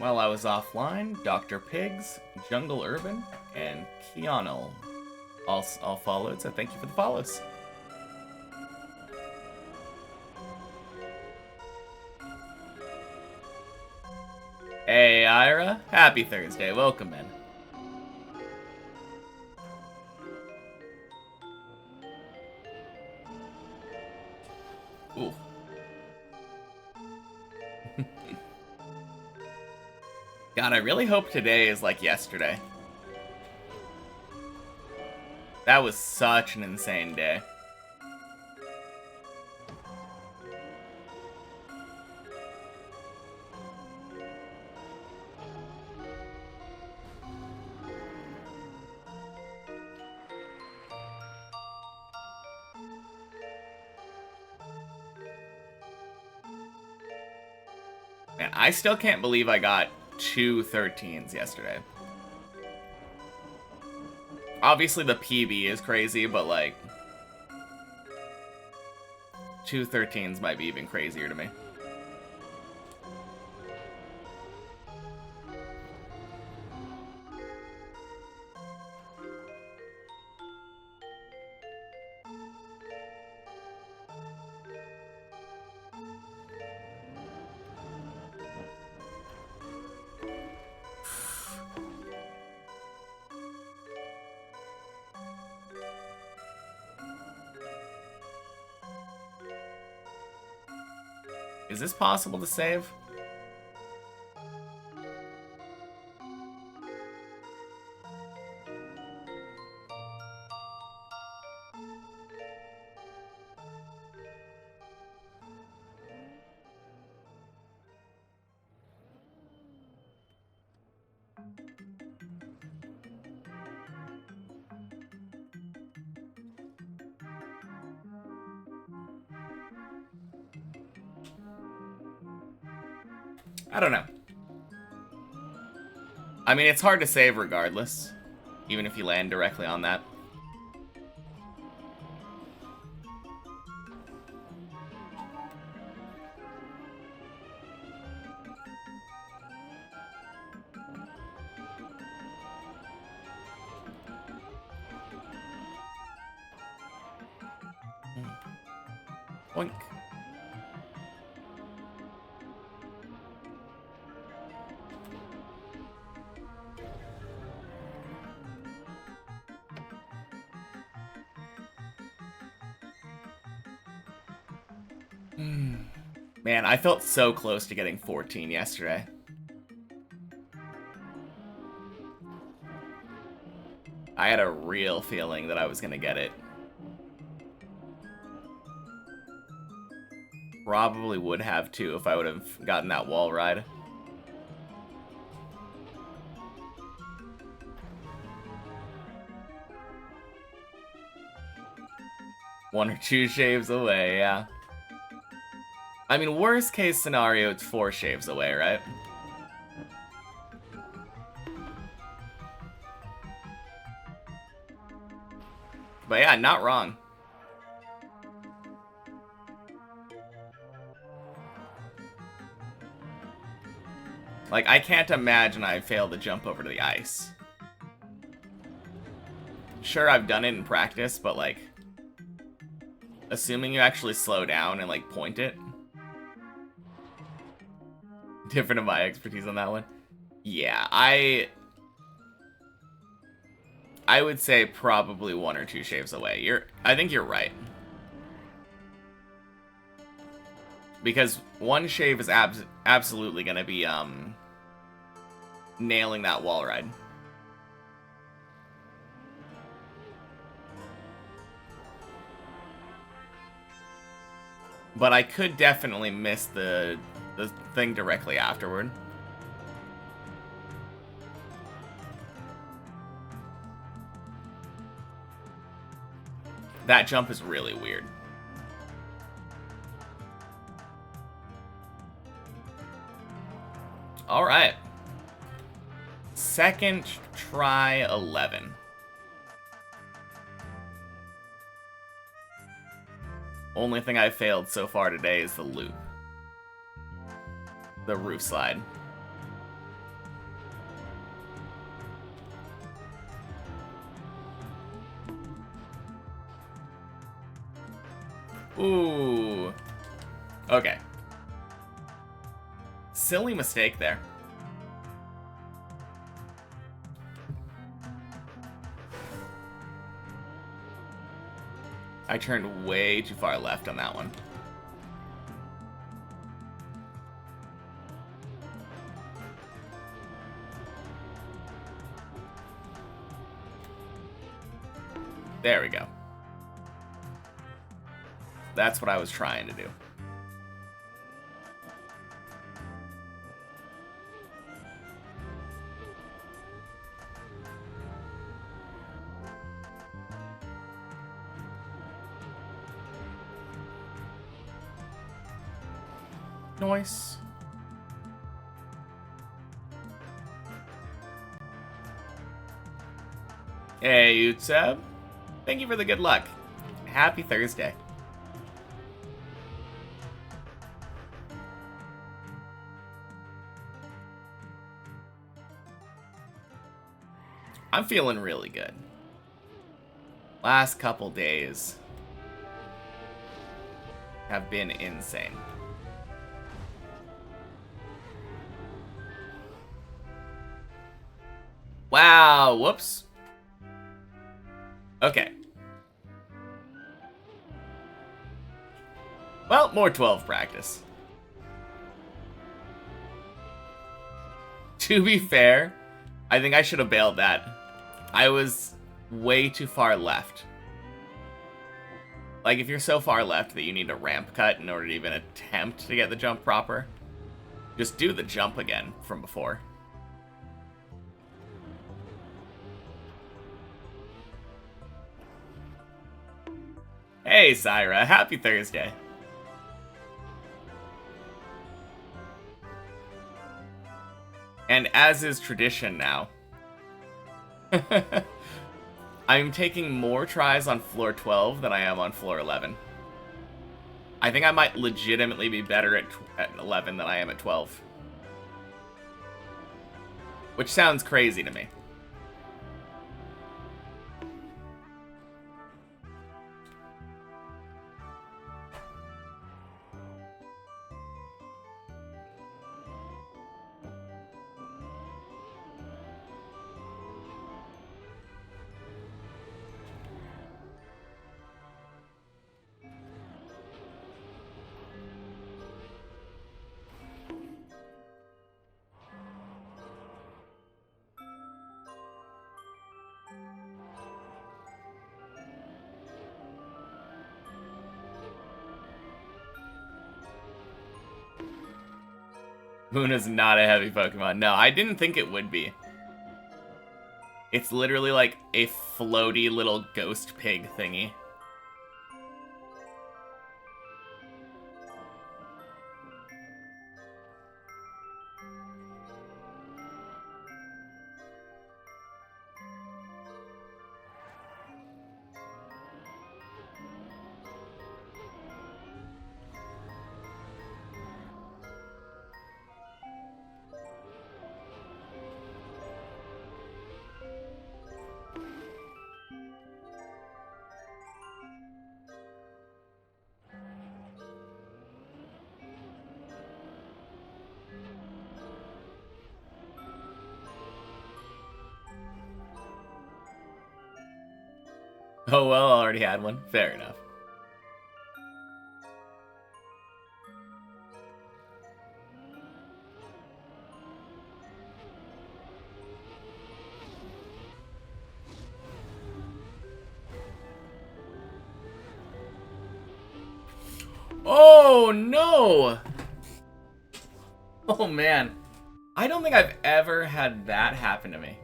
While I was offline, Dr. Pigs, Jungle Urban, and Keanu all followed, so thank you for the follows. Hey, Ira. Happy Thursday. Welcome in. Ooh. God, I really hope today is like yesterday. That was such an insane day. Man, I still can't believe I got 2 13s yesterday. Obviously the PB is crazy, but like 2 13s might be even crazier to me. Is this possible to save? I don't know. I mean, it's hard to save regardless, even if you land directly on that. Boink. Man, I felt so close to getting 14 yesterday. I had a real feeling that I was gonna get it. Probably would have too if I would have gotten that wall ride. One or two shaves away, yeah. I mean, worst case scenario, it's 4 shaves away, right? But yeah, not wrong. Like, I can't imagine I failed to jump over to the ice. Sure, I've done it in practice, but like, assuming you actually slow down and like point it. Different of my expertise on that one. Yeah, I would say probably 1 or 2 shaves away. I think you're right. Because 1 shave is absolutely gonna be nailing that wall ride. But I could definitely miss the thing directly afterward. That jump is really weird. Alright. Second try 11. Only thing I failed so far today is the loop. The roof slide. Ooh. Okay. Silly mistake there. I turned way too far left on that one. There we go. That's what I was trying to do. Nice. Hey, Utseb. Thank you for the good luck. Happy Thursday. I'm feeling really good. Last couple days have been insane. Wow, whoops. Okay. Well, more 12 practice. To be fair, I think I should have bailed that. I was way too far left. Like, if you're so far left that you need a ramp cut in order to even attempt to get the jump proper, just do the jump again from before. Hey, Syra. Happy Thursday. And as is tradition now, I'm taking more tries on floor 12 than I am on floor 11. I think I might legitimately be better at 11 than I am at 12. Which sounds crazy to me. Muna's not a heavy Pokemon. No, I didn't think it would be. It's literally like a floaty little ghost pig thingy. Oh, well, I already had one. Fair enough. Oh, no! Oh, man. I don't think I've ever had that happen to me.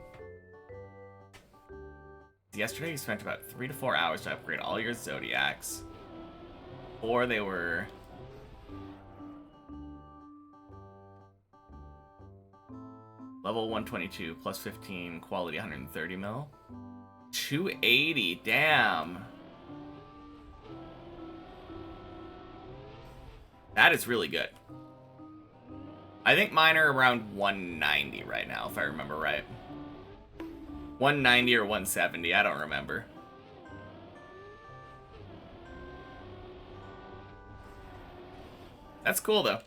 Yesterday, you spent about 3 to 4 hours to upgrade all your Zodiacs. Or they were... level 122, plus 15, quality 130 mil. 280, damn. That is really good. I think mine are around 190 right now, if I remember right. 190 or 170, I don't remember. That's cool, though.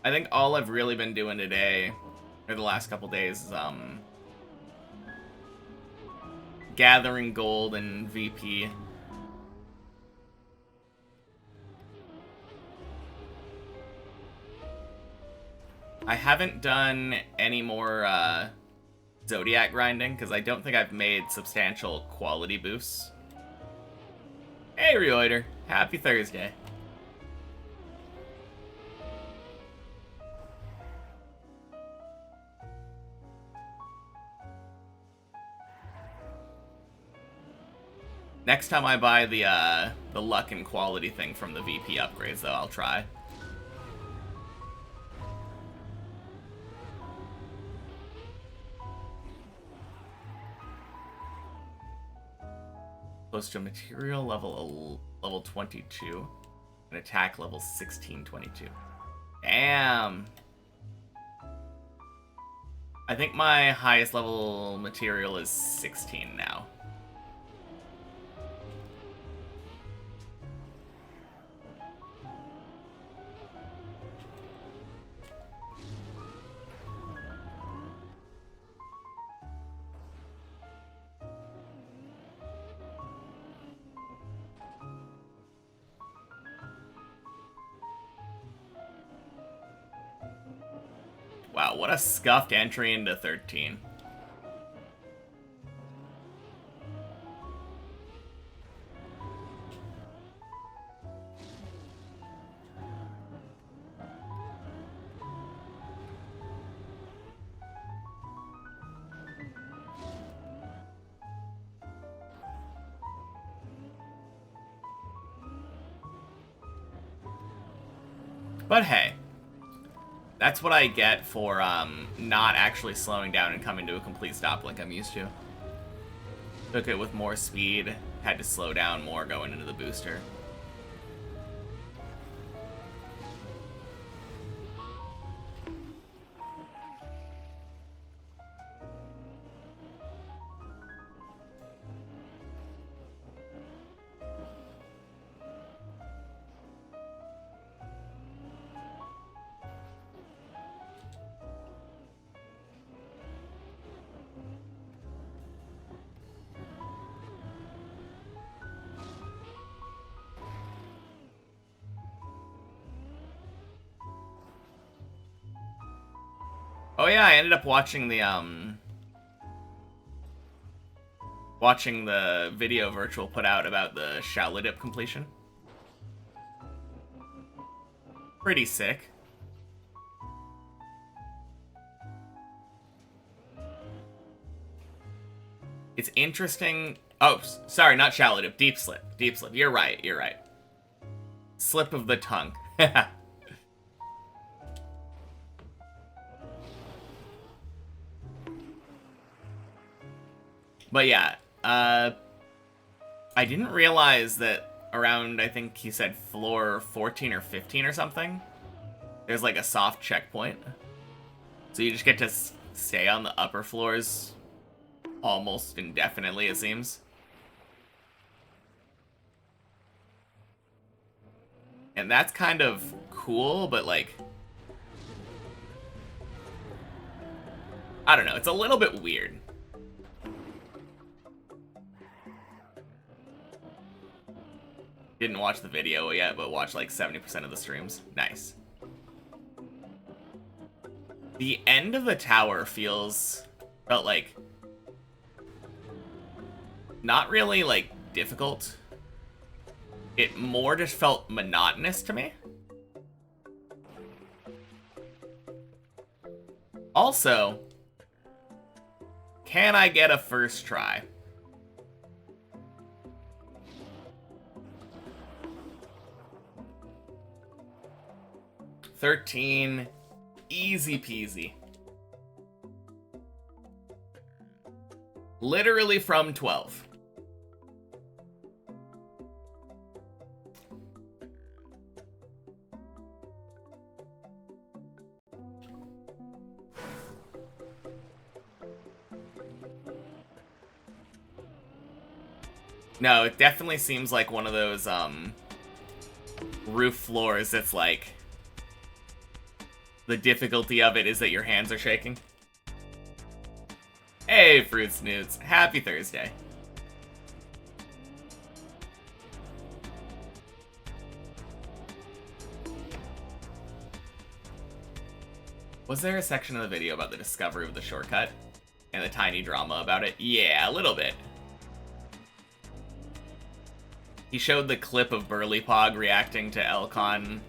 I think all I've really been doing today, or the last couple days, is, gathering gold and VP. I haven't done any more, Zodiac grinding, because I don't think I've made substantial quality boosts. Hey, Reoiter. Happy Thursday. Next time I buy the luck and quality thing from the VP upgrades, though, I'll try. Close to material level 22 and attack level 1622. Damn. I think my highest level material is 16 now. Wow, what a scuffed entry into 13. But hey, that's what I get for not actually slowing down and coming to a complete stop like I'm used to. Took it with more speed, had to slow down more going into the booster. Oh yeah, I ended up watching the video Virtual put out about the Shallow Dip completion. Pretty sick. It's interesting. Oh, sorry, not Shallow Dip, Deep Slip. Deep Slip. You're right, you're right. Slip of the tongue. But yeah, I didn't realize that around, I think he said floor 14 or 15 or something, there's like a soft checkpoint. So you just get to stay on the upper floors almost indefinitely, it seems. And that's kind of cool, but like, I don't know, it's a little bit weird. Didn't watch the video yet, but watched like 70% of the streams. Nice. The end of the tower felt like not really like difficult. It more just felt monotonous to me. Also, can I get a first try? $13, easy peasy. Literally from 12. No, it definitely seems like one of those, roof floors that's like... The difficulty of it is that your hands are shaking. Hey, Fruit Snoots. Happy Thursday. Was there a section of the video about the discovery of the shortcut? And the tiny drama about it? Yeah, a little bit. He showed the clip of Burly Pog reacting to Elcon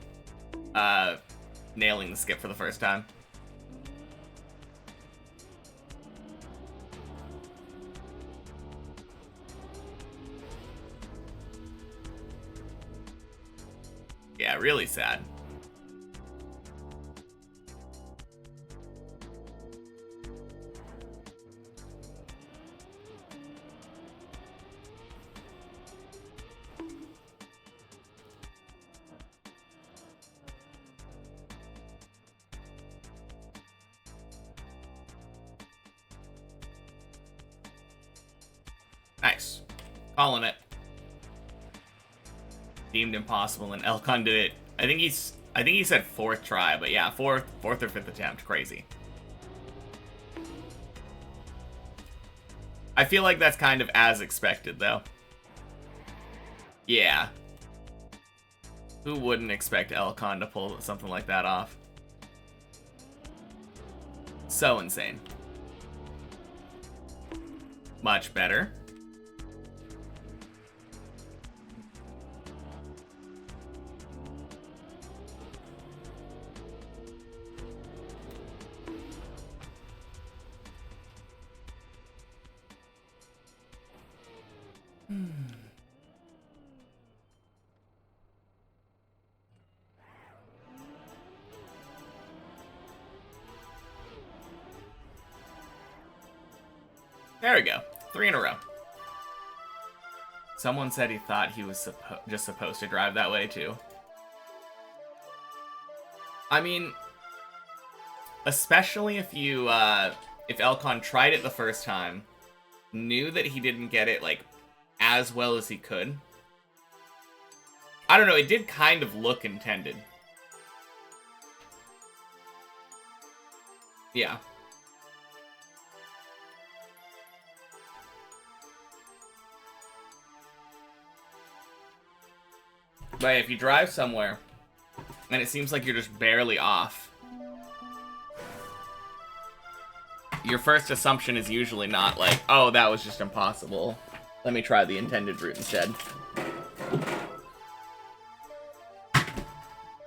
nailing the skip for the first time. Yeah, really sad. Nice. Calling it. Deemed impossible, and Elcon did it. I think he said 4th try, but yeah, 4th or 5th attempt. Crazy. I feel like that's kind of as expected, though. Yeah. Who wouldn't expect Elcon to pull something like that off? So insane. Much better. There we go. 3 in a row. Someone said he thought he was just supposed to drive that way, too. I mean, especially if you, if Elcon tried it the first time, knew that he didn't get it, like, as well as he could. I don't know, it did kind of look intended. Yeah. But if you drive somewhere, and it seems like you're just barely off, your first assumption is usually not like, oh, that was just impossible. Let me try the intended route instead.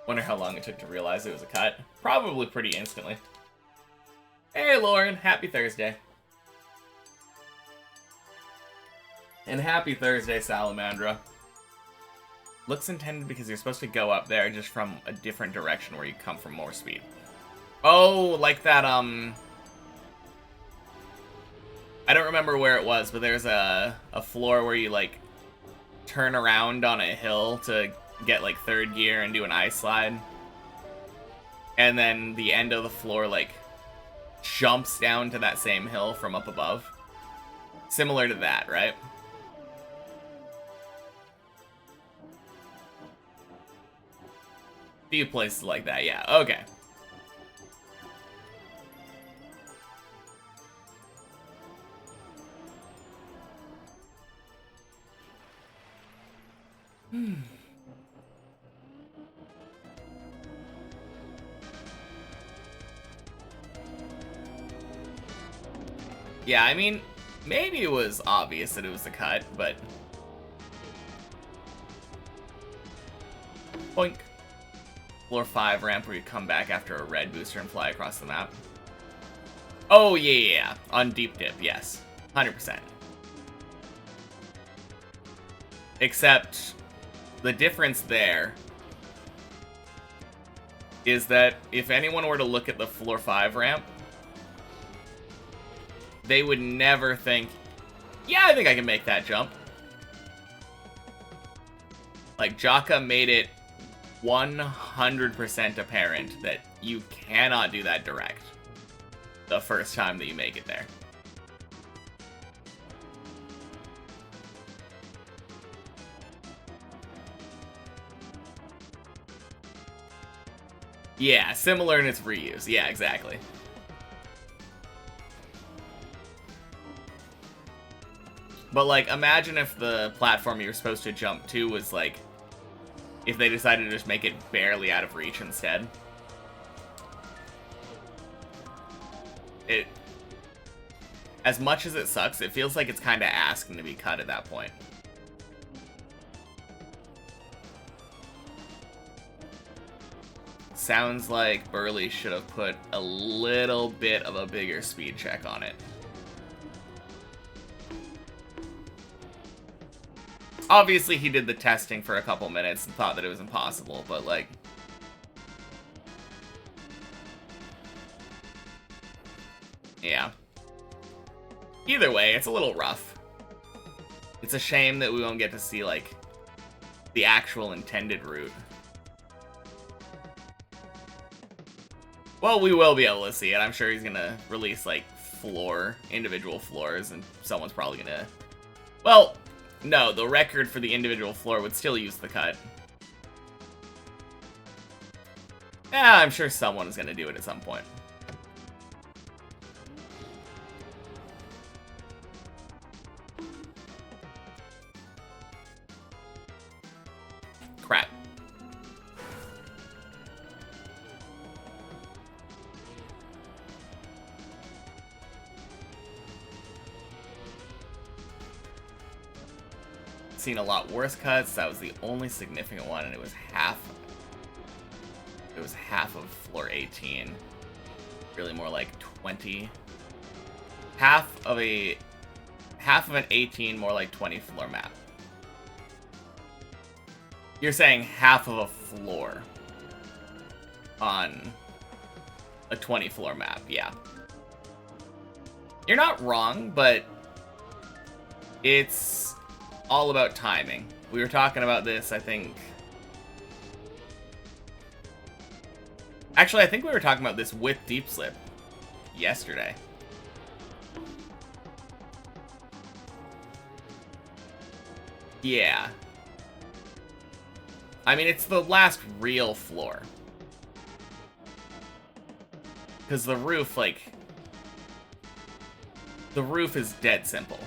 Wonder how long it took to realize it was a cut. Probably pretty instantly. Hey, Lauren. Happy Thursday. And happy Thursday, Salamandra. Looks intended because you're supposed to go up there just from a different direction where you come from more speed. Oh, like that, I don't remember where it was, but there's a floor where you, like, turn around on a hill to get, like, 3rd gear and do an ice slide. And then the end of the floor, like, jumps down to that same hill from up above. Similar to that, right? Few places like that, yeah. Okay. Yeah, I mean, maybe it was obvious that it was a cut, but... Boink. Floor 5 ramp where you come back after a red booster and fly across the map. Oh, yeah. On deep dip, yes. 100%. Except, the difference there is that if anyone were to look at the floor 5 ramp, they would never think, yeah, I think I can make that jump. Like, Jaka made it 100% apparent that you cannot do that direct the first time that you make it there. Yeah, similar in its reuse. Yeah, exactly. But, like, imagine if the platform you were supposed to jump to was, like, if they decided to just make it barely out of reach instead. It... As much as it sucks, it feels like it's kind of asking to be cut at that point. Sounds like Burley should have put a little bit of a bigger speed check on it. Obviously, he did the testing for a couple minutes and thought that it was impossible, but, like... Yeah. Either way, it's a little rough. It's a shame that we won't get to see, like, the actual intended route. Well, we will be able to see it. I'm sure he's gonna release, like, individual floors, and someone's probably gonna... Well, no, the record for the individual floor would still use the cut. Yeah, I'm sure someone's gonna do it at some point. Crap. Seen a lot worse cuts. That was the only significant one, and it was half. It was half of floor 18. Really more like 20. Half of an 18, more like 20 floor map. You're saying half of a floor on a 20 floor map, yeah. You're not wrong, but it's all about timing. We were talking about this, I think... Actually, I think we were talking about this with Deep Slip yesterday. Yeah. I mean, it's the last real floor. Because the roof, like... The roof is dead simple.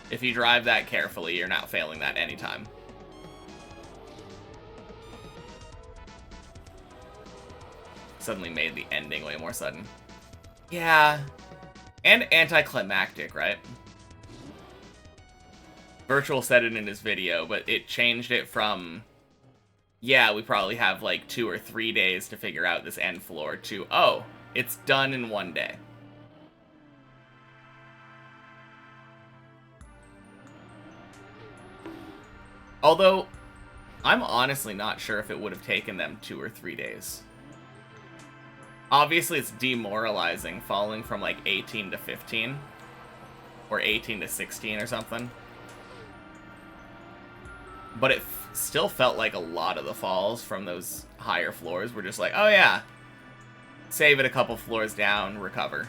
If you drive that carefully, you're not failing that anytime. Suddenly made the ending way more sudden. Yeah. And anticlimactic, right? Virtual said it in his video, but it changed it from... Yeah, we probably have like 2 or 3 days to figure out this end floor to, oh, it's done in 1 day. Although, I'm honestly not sure if it would have taken them 2 or 3 days. Obviously, it's demoralizing falling from like 18 to 15. Or 18 to 16 or something. But it still felt like a lot of the falls from those higher floors were just like, oh yeah, save it a couple floors down, recover.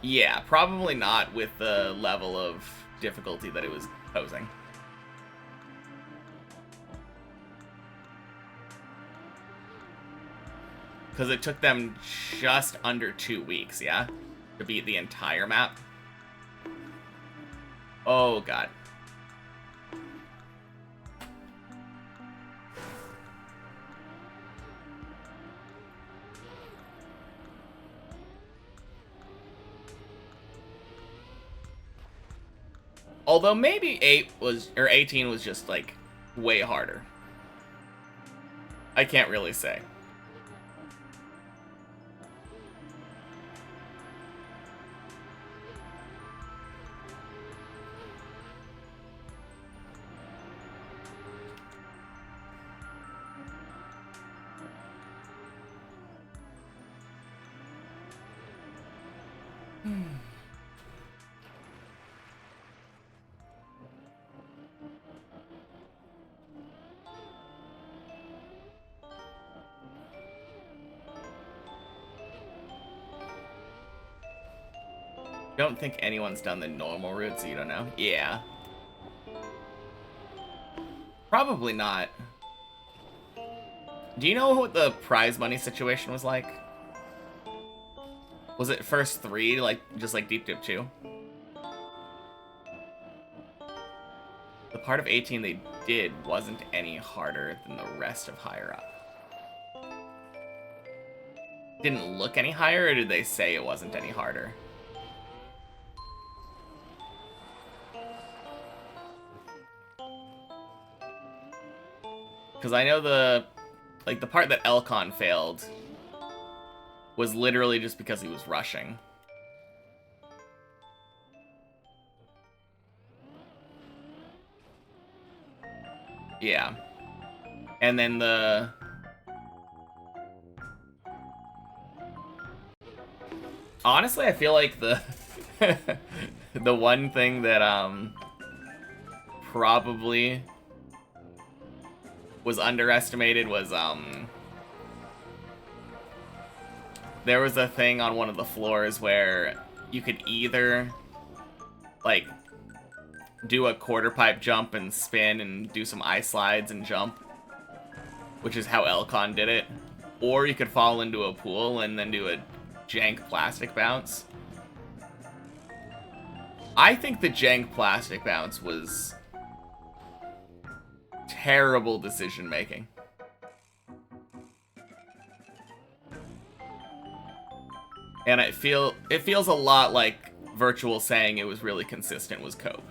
Yeah, probably not with the level of difficulty that it was posing. Because it took them just under 2 weeks, yeah? To beat the entire map. Oh, God. Although maybe 18 was just, like, way harder. I can't really say. Don't think anyone's done the normal route, so you don't know. Yeah. Probably not. Do you know what the prize money situation was like? Was it first 3, like, just like Deep Dip 2? The part of 18 they did wasn't any harder than the rest of Higher Up. Didn't look any higher, or did they say it wasn't any harder? Because I know the part that Elcon failed was literally just because he was rushing. Yeah. And then honestly, I feel like the the one thing that probably was underestimated was there was a thing on one of the floors where you could either like do a quarter pipe jump and spin and do some ice slides and jump, which is how Elcon did it, or you could fall into a pool and then do a jank plastic bounce. I think the jank plastic bounce was terrible decision making. And it feels a lot like Virtual saying it was really consistent was Cope.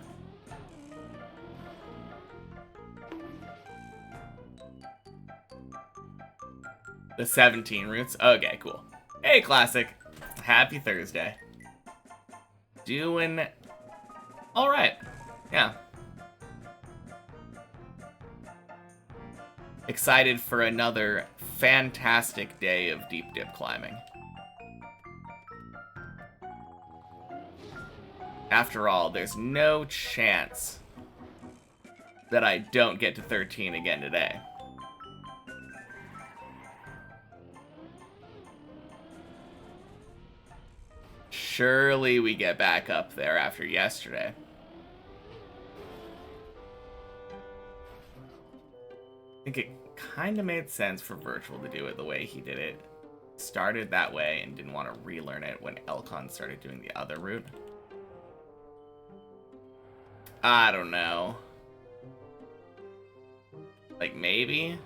The 17 routes? Okay, cool. Hey, Classic. Happy Thursday. Doing alright. Yeah. Excited for another fantastic day of deep dip climbing. After all, there's no chance that I don't get to 13 again today. Surely we get back up there after yesterday. I think it kind of made sense for Virtual to do it the way he did it. Started that way and didn't want to relearn it when Elcon started doing the other route. I don't know. Like, maybe?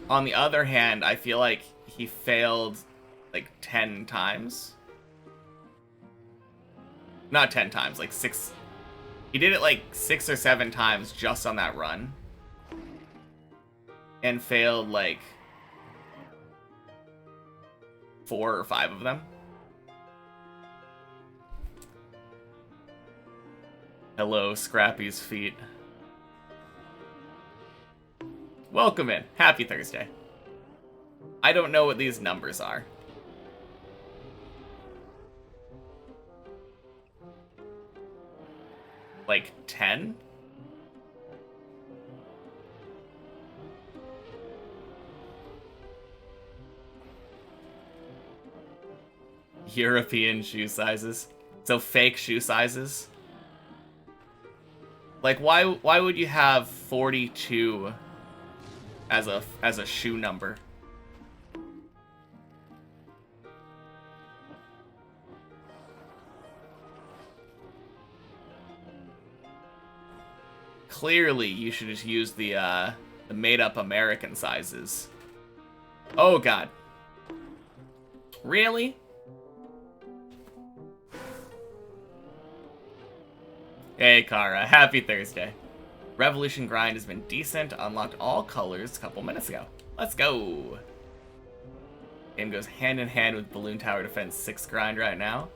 On the other hand, I feel like he failed like 10 times. Not 10 times, like 6. He did it like 6 or 7 times just on that run. And failed like 4 or 5 of them. Hello, Scrappy's feet. Welcome in. Happy Thursday. I don't know what these numbers are. Like 10? European shoe sizes. So fake shoe sizes. Like, why would you have 42 as a shoe number? Clearly, you should just use the made-up American sizes. Oh god. Really? Hey, Kara. Happy Thursday. Revolution grind has been decent. Unlocked all colors a couple minutes ago. Let's go. Game goes hand in hand with Balloon Tower Defense 6 grind right now.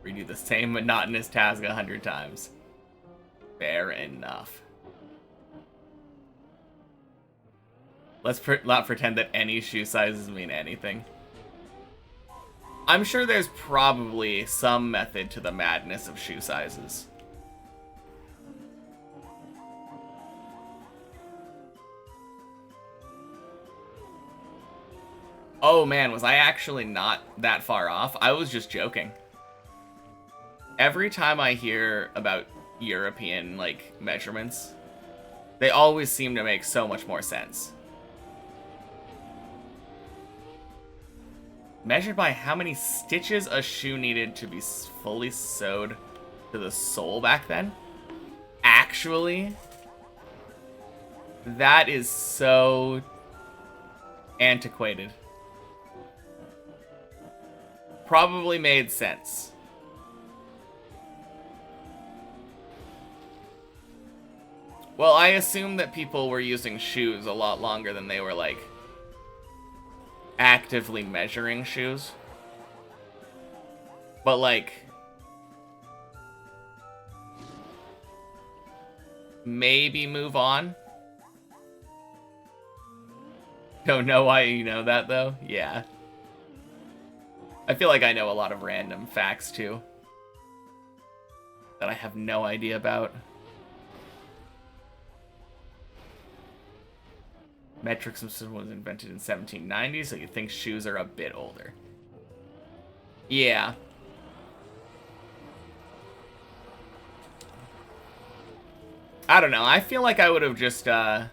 Redo the same monotonous task 100 times. Fair enough. Let's not pretend that any shoe sizes mean anything. I'm sure there's probably some method to the madness of shoe sizes. Oh man, was I actually not that far off? I was just joking. Every time I hear about European, like, measurements, they always seem to make so much more sense. Measured by how many stitches a shoe needed to be fully sewed to the sole back then? Actually, that is so antiquated. Probably made sense. Well, I assume that people were using shoes a lot longer than they were, like, actively measuring shoes. But, like, maybe move on. Don't know why you know that, though? Yeah. I feel like I know a lot of random facts, too, that I have no idea about. Metric system was invented in 1790, so you think shoes are a bit older. Yeah. I don't know. I feel like I would have just, I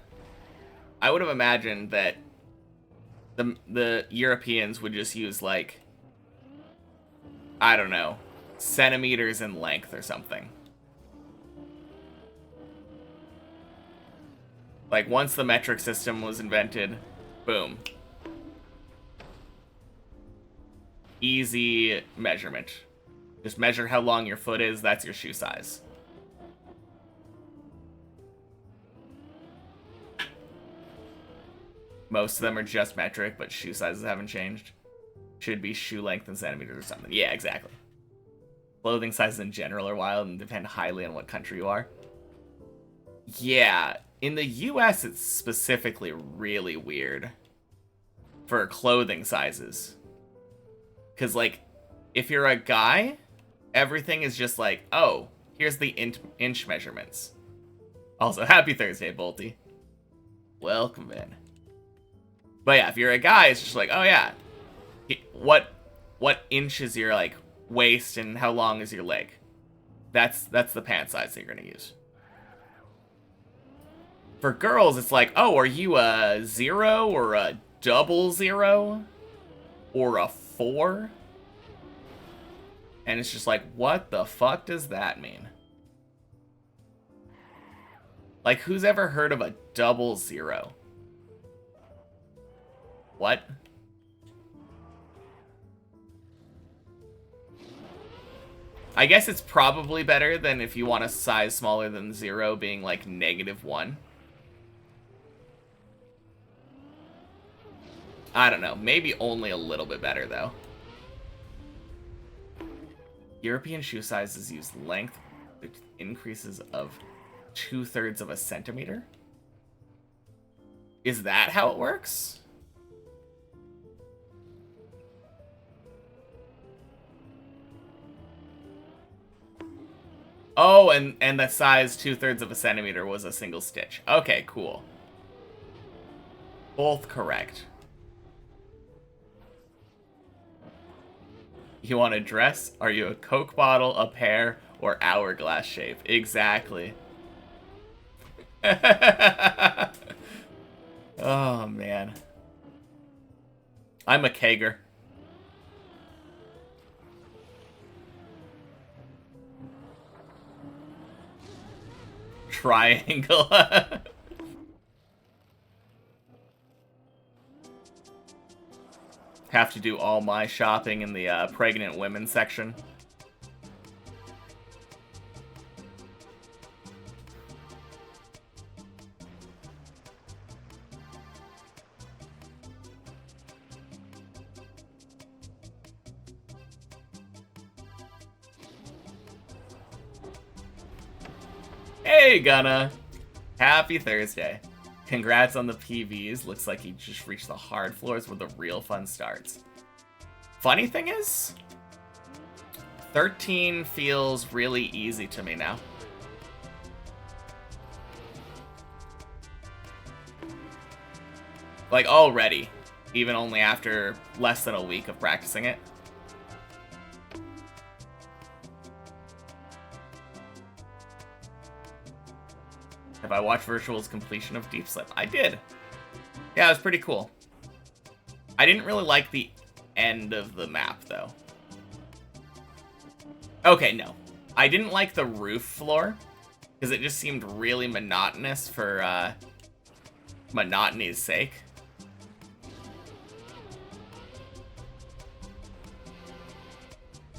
would have imagined that the Europeans would just use, like, I don't know, centimeters in length or something. Like, once the metric system was invented, boom. Easy measurement. Just measure how long your foot is, that's your shoe size. Most of them are just metric, but shoe sizes haven't changed. Should be shoe length in centimeters or something. Yeah, exactly. Clothing sizes in general are wild and depend highly on what country you are. Yeah, in the US, it's specifically really weird for clothing sizes. Because, like, if you're a guy, everything is just like, oh, here's the inch measurements. Also, happy Thursday, Bolty. Welcome in. But yeah, if you're a guy, it's just like, oh yeah, what inch is your, like, waist and how long is your leg? That's the pant size that you're gonna use. For girls, it's like, oh, are you a 0 or a 00 or a 4? And it's just like, what the fuck does that mean? Like, who's ever heard of a 00? What? I guess it's probably better than if you want a size smaller than 0 being like -1. I don't know. Maybe only a little bit better, though. European shoe sizes use length with increases of 2/3 of a centimeter? Is that how it works? Oh, and the size 2/3 of a centimeter was a single stitch. Okay, cool. Both correct. You want a dress? Are you a Coke bottle, a pear, or hourglass shape? Exactly. Oh, man. I'm a kegger. Triangle. Have to do all my shopping in the pregnant women section. Hey, Gunna! Happy Thursday. Congrats on the PVs. Looks like you just reached the hard floors where the real fun starts. Funny thing is, 13 feels really easy to me now. Like, already. even only after less than a week of practicing it. Have I watched Virtual's completion of Deep Slip? I did. Yeah, it was pretty cool. I didn't really like the end of the map, though. Okay, no. I didn't like the roof floor, because it just seemed really monotonous for, monotony's sake.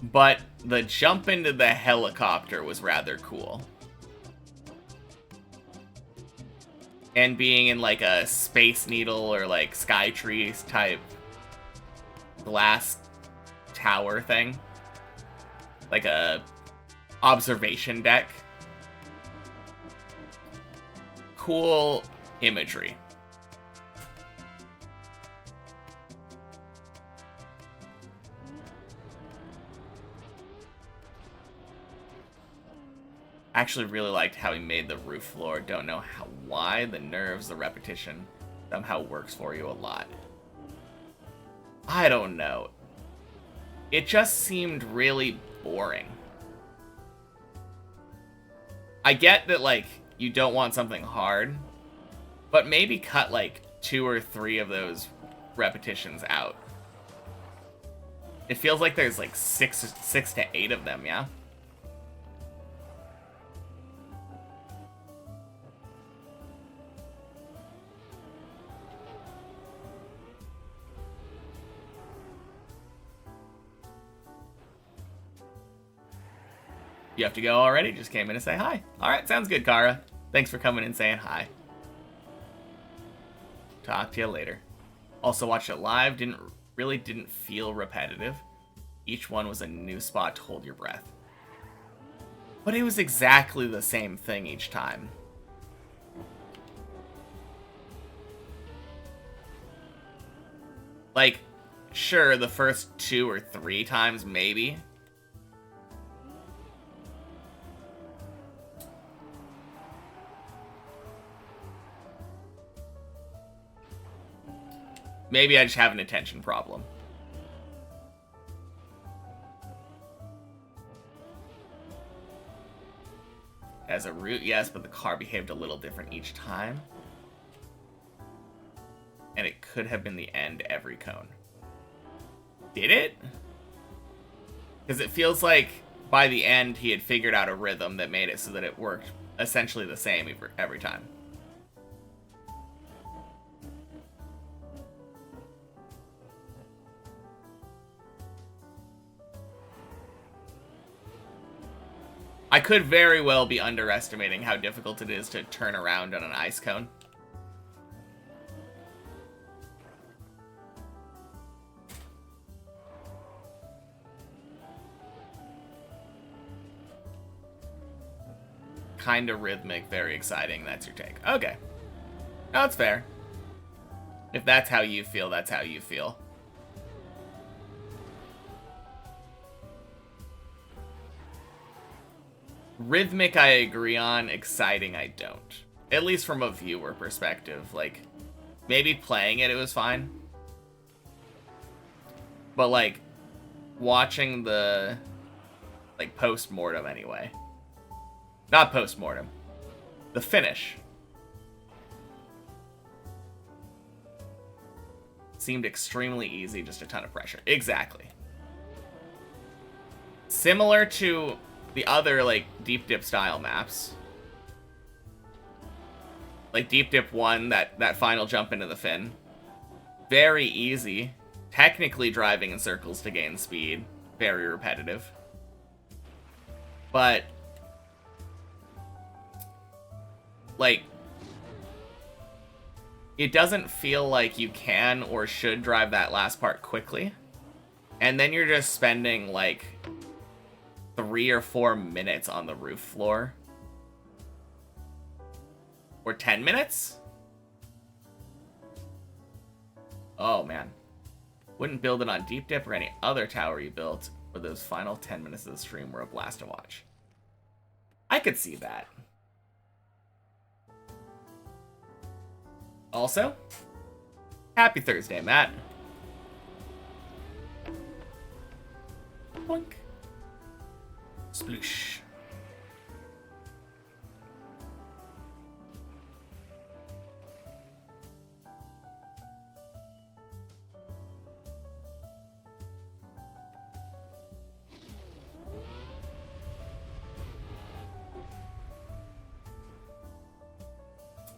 But the jump into the helicopter was rather cool. And being in, like, a Space Needle or, like, Skytree type glass tower thing. Like a observation deck. Cool imagery. Actually really liked how he made the roof floor. Don't know why. The nerves, the repetition somehow works for you a lot. I don't know. It just seemed really boring. I get that, like, you don't want something hard, but maybe cut, like, 2 or 3 of those repetitions out. It feels like there's, like, 6 to 8 of them, yeah? You have to go already? Just came in to say hi. Alright, sounds good, Kara. Thanks for coming and saying hi. Talk to you later. Also watched it live. Didn't feel repetitive. Each one was a new spot to hold your breath. But it was exactly the same thing each time. Like, sure, the first 2 or 3 times, maybe. Maybe I just have an attention problem. As a route, yes, but the car behaved a little different each time. And it could have been the end every cone. Did it? Because it feels like by the end he had figured out a rhythm that made it so that it worked essentially the same every time. I could very well be underestimating how difficult it is to turn around on an ice cone. Kinda rhythmic, very exciting. That's your take. Okay. No, that's fair. If that's how you feel, that's how you feel. Rhythmic, I agree on. Exciting, I don't. At least from a viewer perspective. Like, maybe playing it was fine. But, like, watching the, like, post-mortem anyway. Not post-mortem. The finish. Seemed extremely easy, just a ton of pressure. Exactly. Similar to the other, like, Deep Dip style maps. Like Deep Dip 1, that final jump into the fin. Very easy. Technically driving in circles to gain speed. Very repetitive. But, like, it doesn't feel like you can or should drive that last part quickly. And then you're just spending, like, 3 or 4 minutes on the roof floor. Or 10 minutes? Oh, man. Wouldn't build it on Deep Dip or any other tower you built, but those final 10 minutes of the stream were a blast to watch. I could see that. Also, Happy Thursday, Matt. Boink. Sploosh.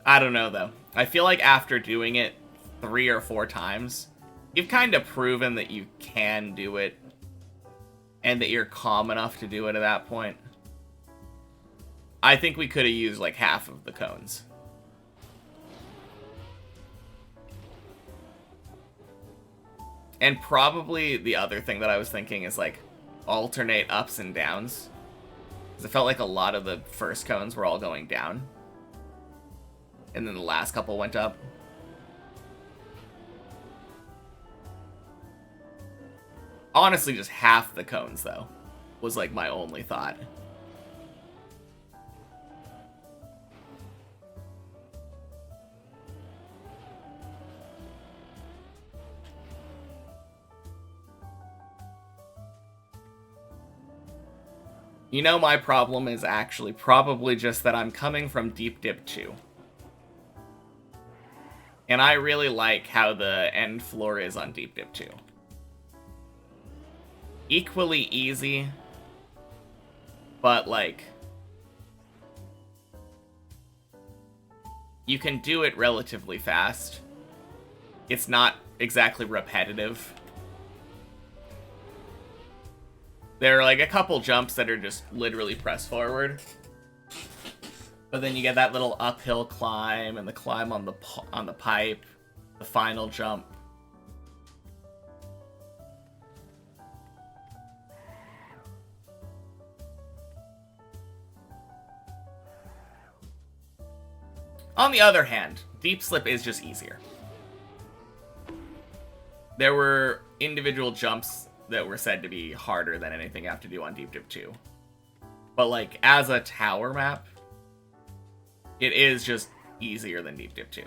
I don't know, though. I feel like after doing it 3 or 4 times, you've kind of proven that you can do it and that you're calm enough to do it at that point. I think we could have used like half of the cones. And probably the other thing that I was thinking is like alternate ups and downs. Because it felt like a lot of the first cones were all going down. And then the last couple went up. Honestly, just half the cones, though, was like my only thought. You know, my problem is actually probably just that I'm coming from Deep Dip 2. And I really like how the end floor is on Deep Dip 2. Equally easy, but like, you can do it relatively fast. It's not exactly repetitive. There are like a couple jumps that are just literally press forward. But then you get that little uphill climb and the climb on the pipe, the final jump. On the other hand, Deep Slip is just easier. There were individual jumps that were said to be harder than anything you have to do on Deep Dip 2. But like, as a tower map, it is just easier than Deep Dip 2.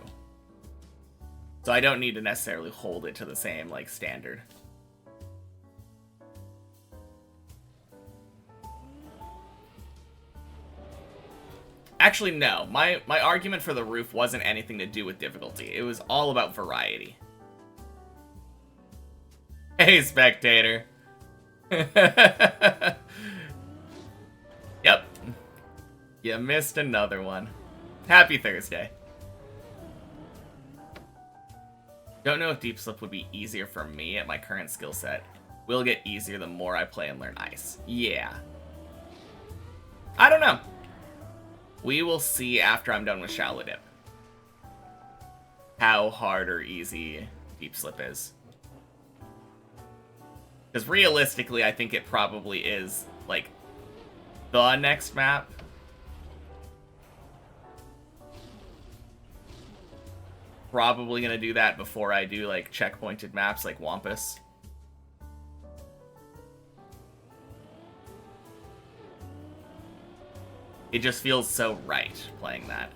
So I don't need to necessarily hold it to the same, like, standard. Actually, no. My argument for the roof wasn't anything to do with difficulty. It was all about variety. Hey, spectator. Yep. You missed another one. Happy Thursday. Don't know if Deep Slip would be easier for me at my current skill set. Will get easier the more I play and learn ice. Yeah. I don't know. We will see after I'm done with Shallow Dip how hard or easy Deep Slip is. Because realistically, I think it probably is, like, the next map. Probably gonna do that before I do, like, checkpointed maps like Wampus. It just feels so right playing that.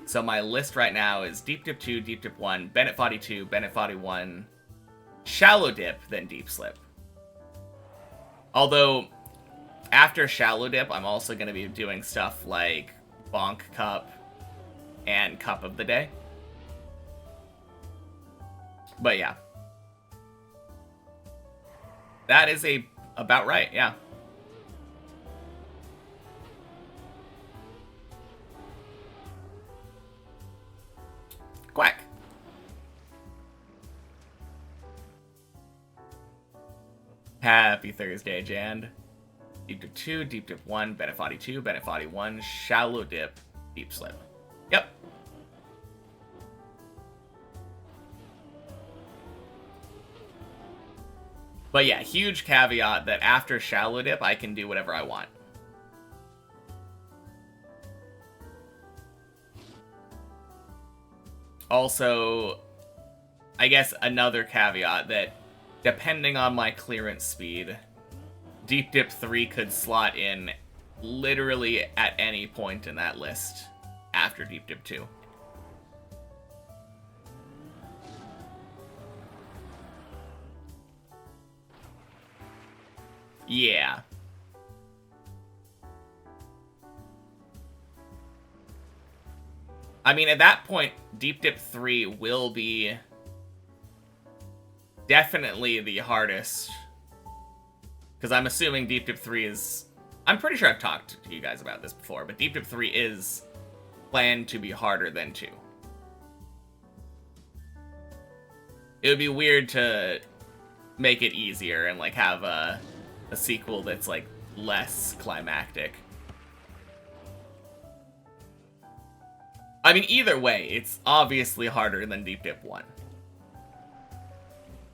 So my list right now is Deep Dip 2, Deep Dip 1, Bennett Foddy 2, Bennett Foddy 1, Shallow Dip, then Deep Slip. Although, after Shallow Dip, I'm also going to be doing stuff like Bonk Cup and Cup of the Day. But yeah. That is about right, yeah. Quack. Happy Thursday, Jan. Deep Dip 2, Deep Dip 1, Bennett Foddy 2, Bennett Foddy 1, Shallow Dip, Deep Slip. Yep. But yeah, huge caveat that after Shallow Dip, I can do whatever I want. Also, I guess another caveat that depending on my clearance speed, Deep Dip 3 could slot in literally at any point in that list after Deep Dip 2. Yeah. I mean, at that point, Deep Dip 3 will be definitely the hardest. Because I'm assuming Deep Dip 3 is... I'm pretty sure I've talked to you guys about this before, but Deep Dip 3 is planned to be harder than 2. It would be weird to make it easier and, like, have a sequel that's, like, less climactic. I mean, either way, it's obviously harder than Deep Dip 1.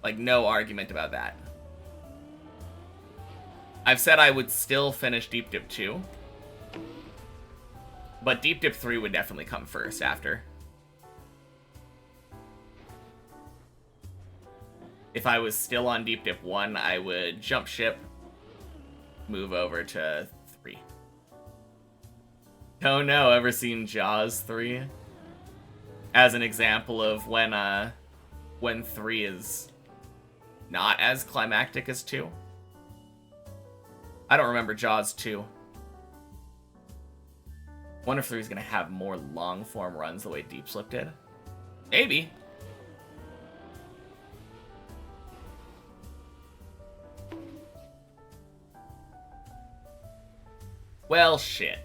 Like, no argument about that. I've said I would still finish Deep Dip 2. But Deep Dip 3 would definitely come first after. If I was still on Deep Dip 1, I would jump ship, move over to 3. Oh no, ever seen Jaws 3? As an example of when 3 is not as climactic as 2? I don't remember Jaws 2. Wonder if 3 is gonna have more long-form runs the way Deep Slip did. Maybe. Well, shit.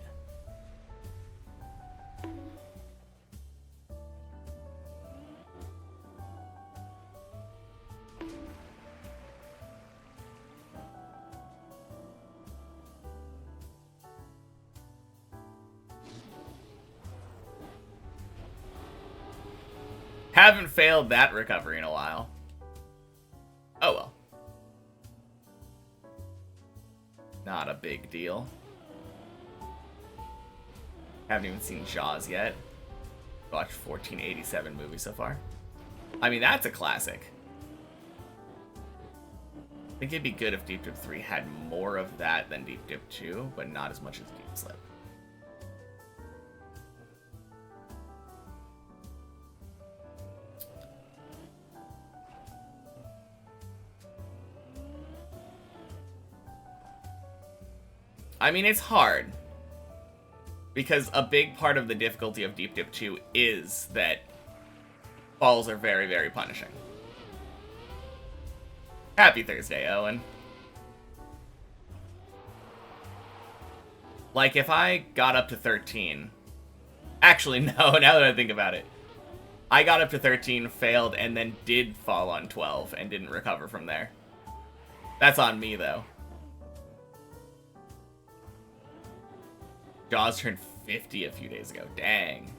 Haven't failed that recovery in a while. Oh well. Not a big deal. Haven't even seen Jaws yet. Watched 1487 movie so far. I mean, that's a classic. I think it'd be good if Deep Dip 3 had more of that than Deep Dip 2, but not as much as Deep Slip. I mean, it's hard. Because a big part of the difficulty of Deep Dip 2 is that falls are very, very punishing. Happy Thursday, Owen. Like, if I got up to 13... Actually, no, now that I think about it. I got up to 13, failed, and then did fall on 12, and didn't recover from there. That's on me, though. Jaws turned 50 a few days ago. Dang.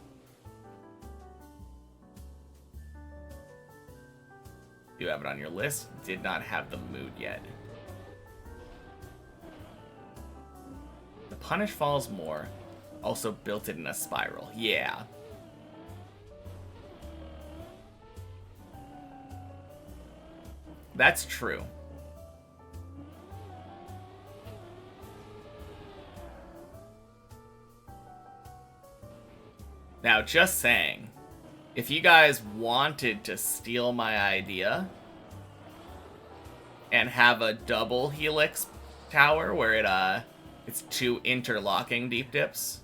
You have it on your list. Did not have the mood yet. The punish falls more. Also built it in a spiral. Yeah. That's true. Now, just saying, if you guys wanted to steal my idea and have a double helix tower where it's 2 interlocking deep dips,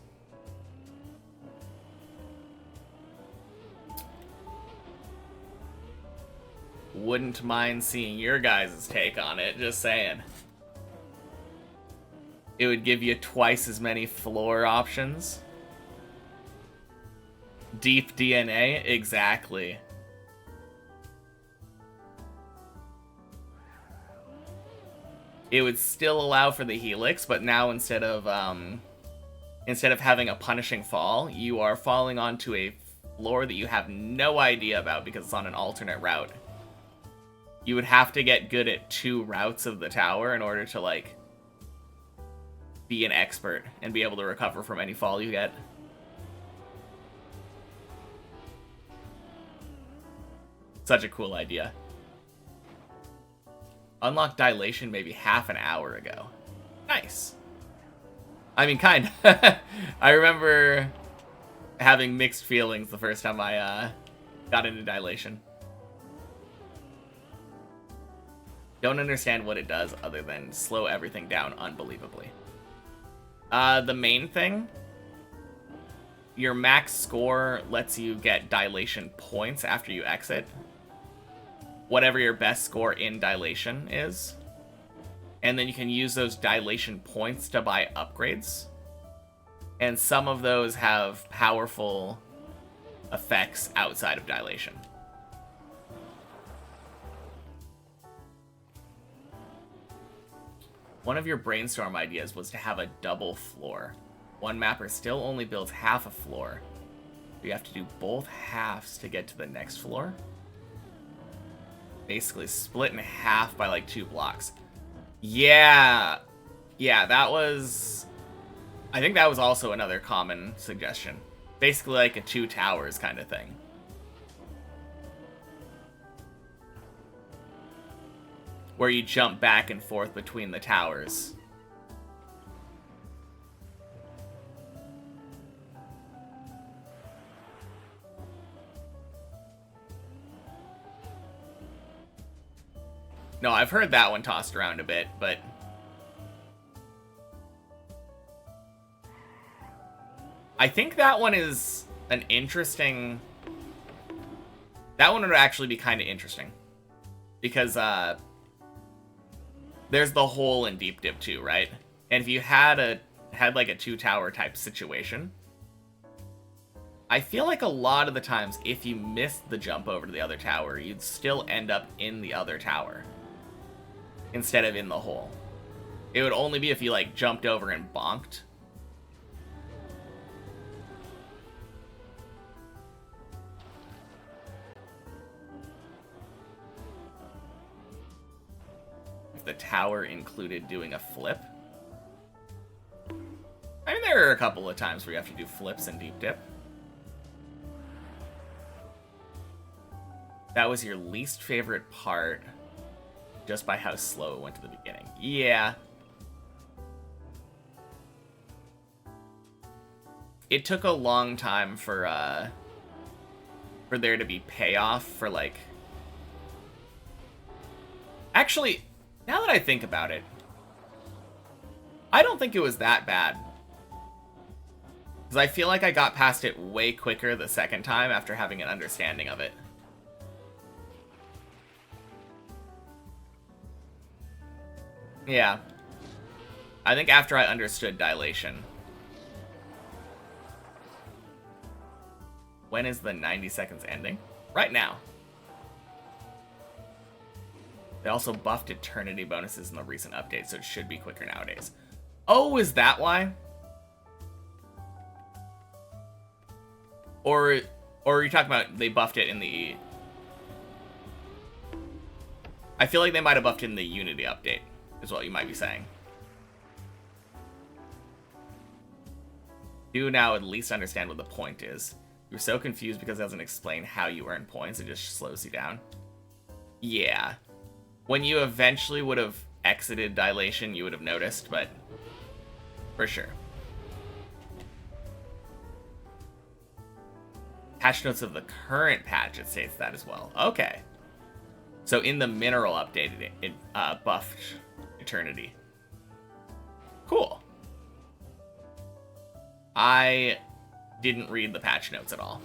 wouldn't mind seeing your guys' take on it, just saying. It would give you twice as many floor options. Deep DNA, exactly. It would still allow for the helix, but now instead of having a punishing fall, you are falling onto a floor that you have no idea about because it's on an alternate route. You would have to get good at 2 routes of the tower in order to, like, be an expert and be able to recover from any fall you get. Such a cool idea. Unlocked dilation maybe half an hour ago. Nice. I mean, kind of. I remember having mixed feelings the first time I got into dilation. Don't understand what it does other than slow everything down unbelievably. The main thing, your max score lets you get dilation points after you exit. Whatever your best score in dilation is. And then you can use those dilation points to buy upgrades. And some of those have powerful effects outside of dilation. One of your brainstorm ideas was to have a double floor. One mapper still only builds half a floor. You have to do both halves to get to the next floor. Basically split in half by like 2 blocks. Yeah, that was... I think that was also another common suggestion. Basically like a 2 towers kind of thing. Where you jump back and forth between the towers. No, I've heard that one tossed around a bit, but... I think that one is an interesting... That one would actually be kind of interesting. Because, there's the hole in Deep Dip too, right? And if you had like a 2 tower type situation, I feel like a lot of the times if you missed the jump over to the other tower, you'd still end up in the other tower instead of in the hole. It would only be if you like jumped over and bonked. If the tower included doing a flip. I mean, there are a couple of times where you have to do flips in Deep Dip. That was your least favorite part, just by how slow it went to the beginning. Yeah. It took a long time for there to be payoff for, like... Actually, now that I think about it, I don't think it was that bad. Because I feel like I got past it way quicker the second time after having an understanding of it. Yeah. I think after I understood dilation. When is the 90 seconds ending? Right now. They also buffed eternity bonuses in the recent update, so it should be quicker nowadays. Oh, is that why? Or are you talking about they buffed it in the... I feel like they might have buffed it in the Unity update, is what you might be saying. Do now at least understand what the point is. You're so confused because it doesn't explain how you earn points, it just slows you down. Yeah. When you eventually would have exited dilation, you would have noticed, but for sure. Patch notes of the current patch, it states that as well. Okay. So in the mineral update, it buffed eternity. Cool. I didn't read the patch notes at all.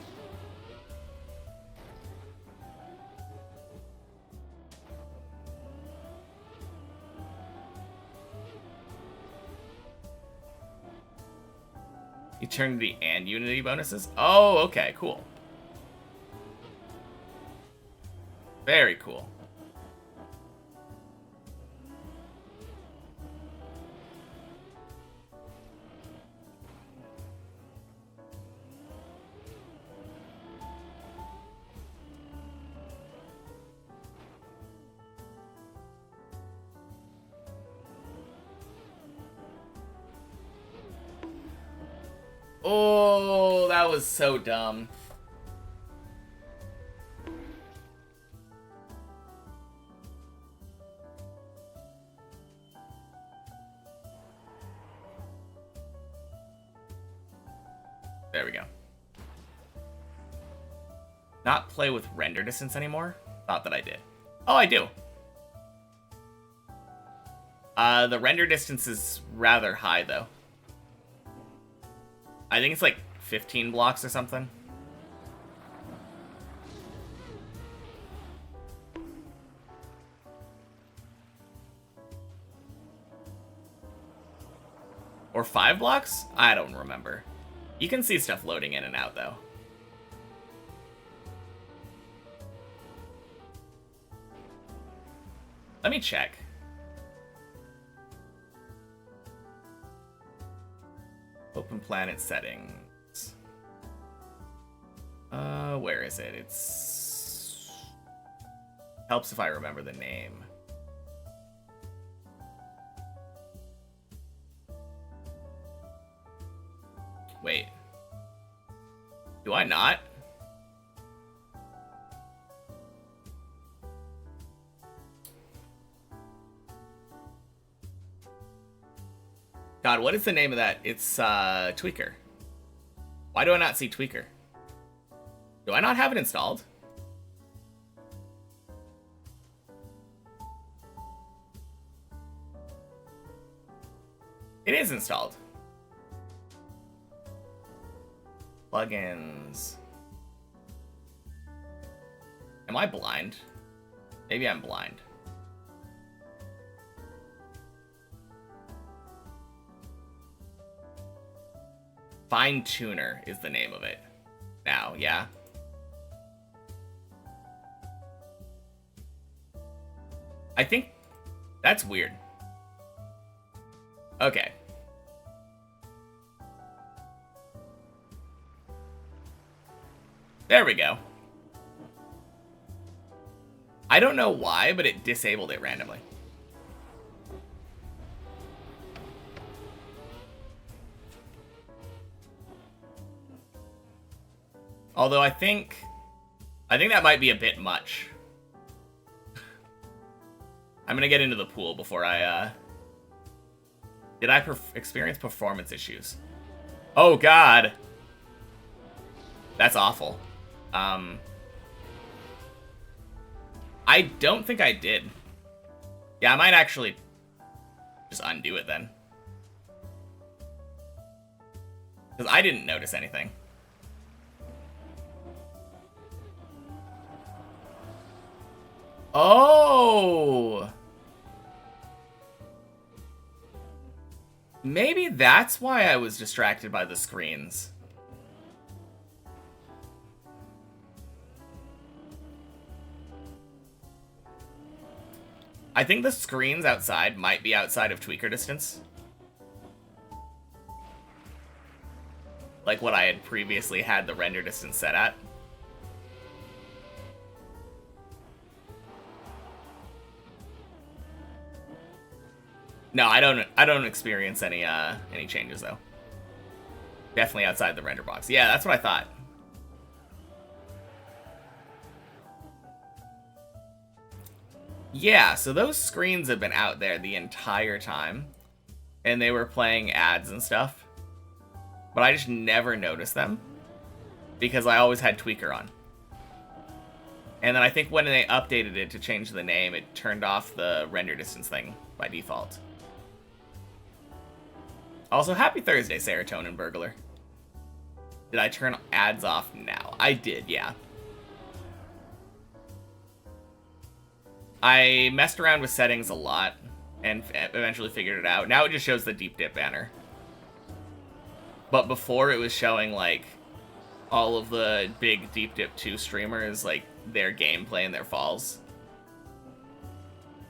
Eternity and Unity bonuses? Oh, okay, cool. Very cool. Oh, that was so dumb. There we go. Not play with render distance anymore? Thought that I did. Oh, I do. The render distance is rather high, though. I think it's like 15 blocks or something. Or 5 blocks? I don't remember. You can see stuff loading in and out, though. Let me check. Open planet settings. Where is it? It's... Helps if I remember the name. Wait. Do I not? God, what is the name of that? It's, Tweaker. Why do I not see Tweaker? Do I not have it installed? It is installed. Plugins. Am I blind? Maybe I'm blind. Fine Tuner is the name of it. Now, yeah. I think that's weird. Okay. There we go. I don't know why, but it disabled it randomly. Although I think that might be a bit much. I'm gonna get into the pool before I, Did I experience performance issues? Oh God. That's awful. I don't think I did. Yeah, I might actually just undo it then. Because I didn't notice anything. Oh! Maybe that's why I was distracted by the screens. I think the screens outside might be outside of tweaker distance. Like what I had previously had the render distance set at. No, I don't experience any changes though. Definitely outside the render box. Yeah, that's what I thought. Yeah, so those screens have been out there the entire time. And they were playing ads and stuff. But I just never noticed them. Because I always had Tweaker on. And then I think when they updated it to change the name, it turned off the render distance thing by default. Also, happy Thursday, Serotonin Burglar. Did I turn ads off now? I did, yeah. I messed around with settings a lot and eventually figured it out. Now it just shows the Deep Dip banner. But before it was showing, like, all of the big Deep Dip 2 streamers, like, their gameplay and their falls.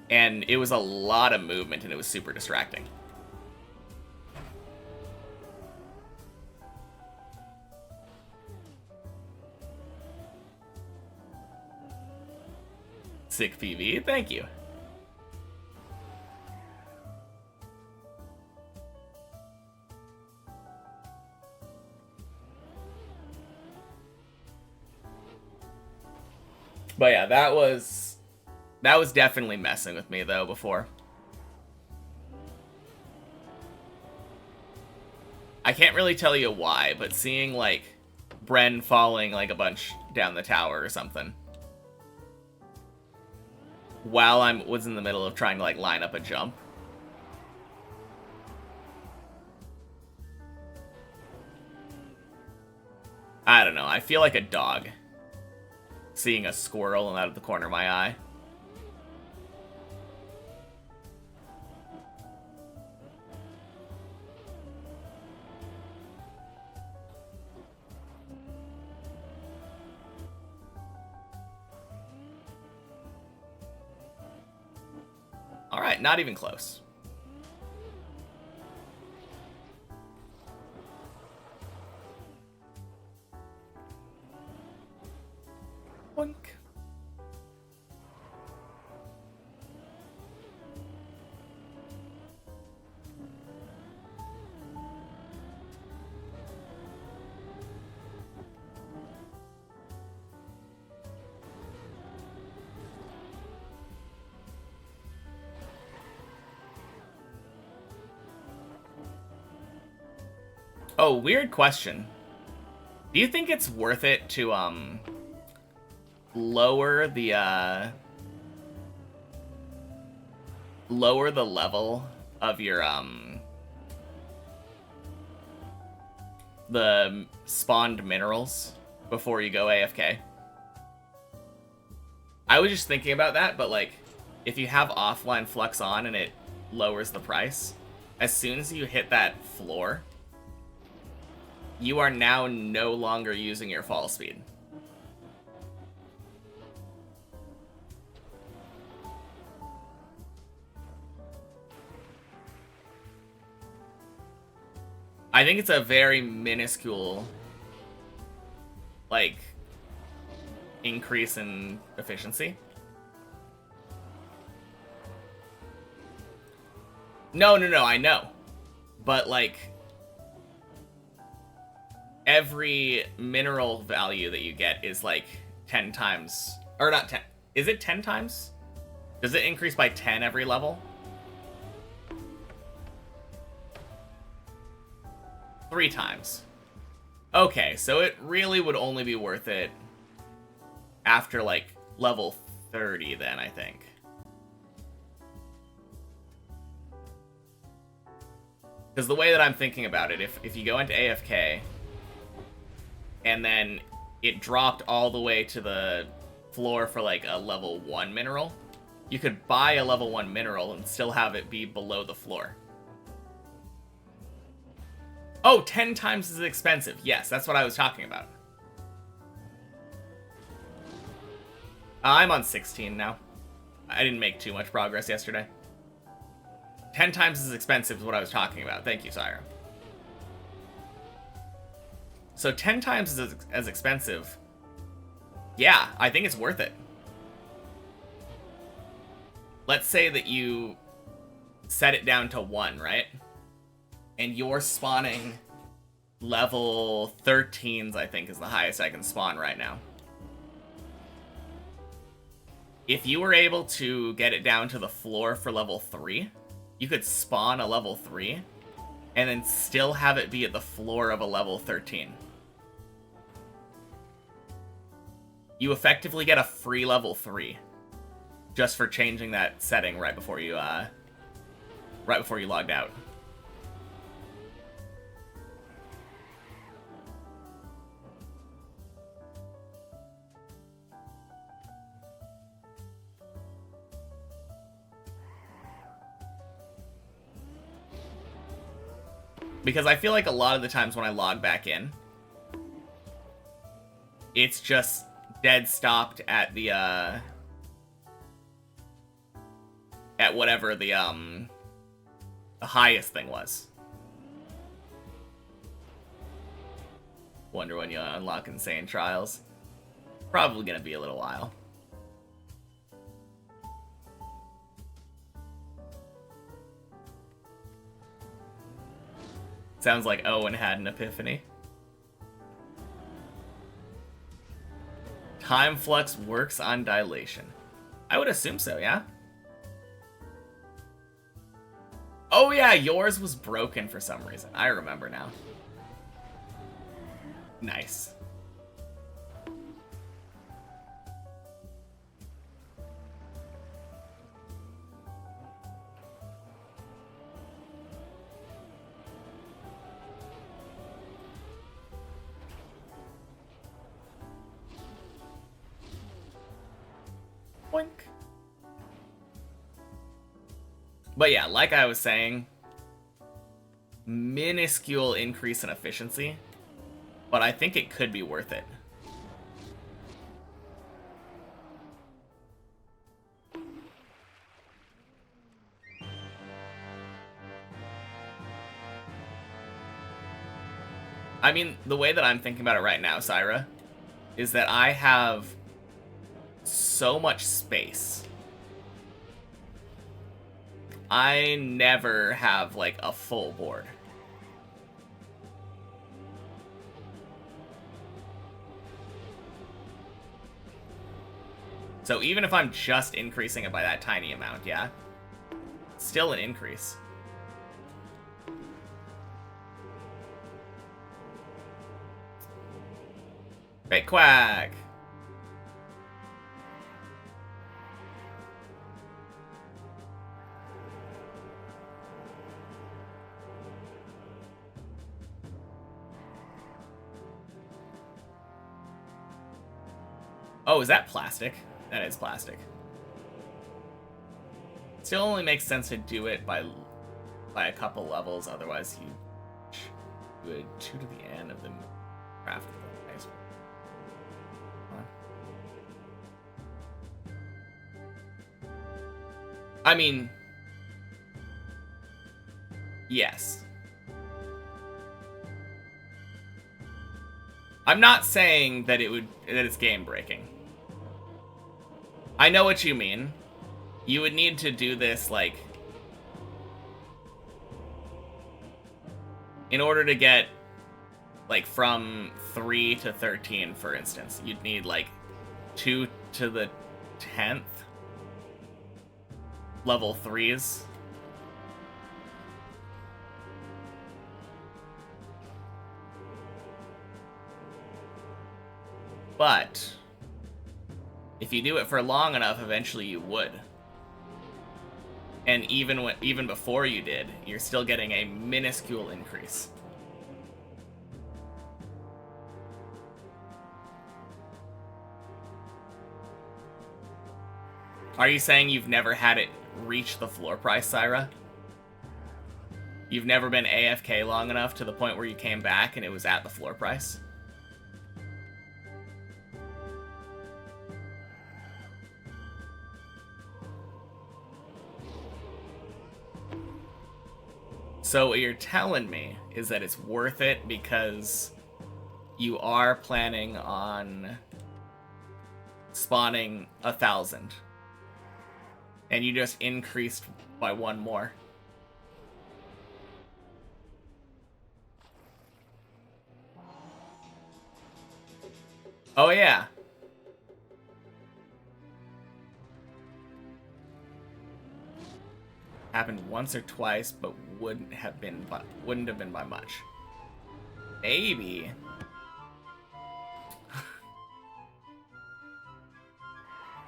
And it was a lot of movement and it was super distracting. Sick PV, thank you. But yeah, that was definitely messing with me though before. I can't really tell you why, but seeing like Bren falling like a bunch down the tower or something while I was in the middle of trying to like line up a jump I feel like a dog seeing a squirrel out of the corner of my eye. Alright, not even close. Boink. Oh, weird question. Do you think it's worth it to, lower the level of your, the spawned minerals before you go AFK? I was just thinking about that, but, like, if you have offline flux on and it lowers the price, as soon as you hit that floor, you are now no longer using your fall speed. I think it's a very minuscule, like, increase in efficiency. No, I know. But, like, every mineral value that you get is, like, 10 times... Or not 10. Is it 10 times? Does it increase by 10 every level? 3 times. Okay, so it really would only be worth it after, like, level 30 then, I think. Because the way that I'm thinking about it, if you go into AFK, and then it dropped all the way to the floor for, like, a level 1 mineral, you could buy a level 1 mineral and still have it be below the floor. Oh, 10 times as expensive. Yes, that's what I was talking about. I'm on 16 now. I didn't make too much progress yesterday. 10 times as expensive is what I was talking about. Thank you, Syra. So 10 times as expensive. Yeah, I think it's worth it. Let's say that you set it down to 1, right? And you're spawning level 13s, I think, is the highest I can spawn right now. If you were able to get it down to the floor for level 3, you could spawn a level 3, and then still have it be at the floor of a level 13. You effectively get a free level 3, just for changing that setting right before you logged out. Because I feel like a lot of the times when I log back in, it's just dead stopped at the, at whatever the highest thing was. Wonder when you unlock insane trials. Probably gonna be a little while. Sounds like Owen had an epiphany. Time flux works on dilation. I would assume so, yeah? Oh yeah, yours was broken for some reason. I remember now. Nice. Boink. But yeah, like I was saying, minuscule increase in efficiency, but I think it could be worth it. I mean, the way that I'm thinking about it right now, Syra, is that I have so much space. I never have, like, a full board. So even if I'm just increasing it by that tiny amount, yeah? Still an increase. Great quack! Oh, is that plastic? That is plastic. Still only makes sense to do it by a couple levels, otherwise you would 2 to the n of the craft. Nice. I mean, yes. I'm not saying that it's game breaking. I know what you mean. You would need to do this, like, in order to get, like, from 3 to 13, for instance, you'd need, like, 2 to the 10th level 3s. But if you do it for long enough, eventually you would. And even before you did, you're still getting a minuscule increase. Are you saying you've never had it reach the floor price, Syra? You've never been AFK long enough to the point where you came back and it was at the floor price? So what you're telling me is that it's worth it because you are planning on spawning 1,000. And you just increased by 1 more. Oh yeah. Happened once or twice, but wouldn't have been by much. Maybe.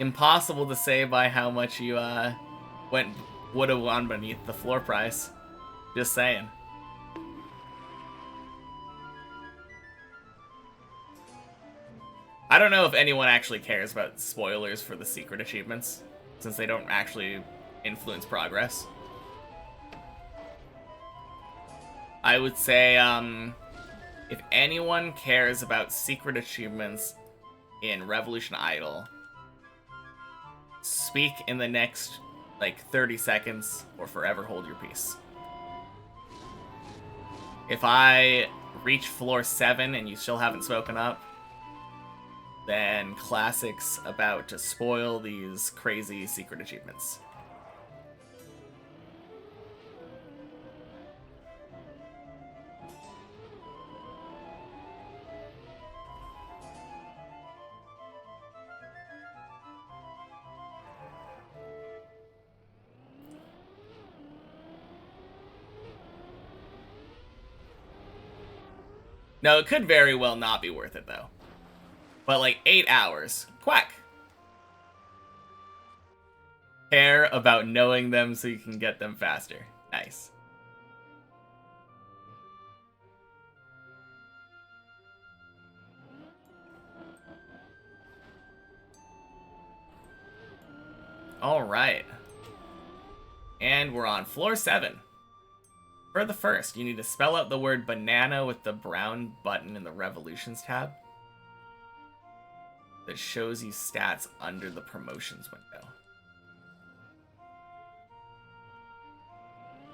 Impossible to say by how much you would have won beneath the floor price. Just saying. I don't know if anyone actually cares about spoilers for the secret achievements, since they don't actually influence progress. I would say, if anyone cares about secret achievements in Revolution Idol, speak in the next, like, 30 seconds or forever hold your peace. If I reach floor 7 and you still haven't spoken up, then Classic's about to spoil these crazy secret achievements. No, it could very well not be worth it, though. But, like, 8 hours. Quack! Care about knowing them so you can get them faster. Nice. Alright. And we're on floor 7. For the first, you need to spell out the word banana with the brown button in the Revolutions tab that shows you stats under the promotions window.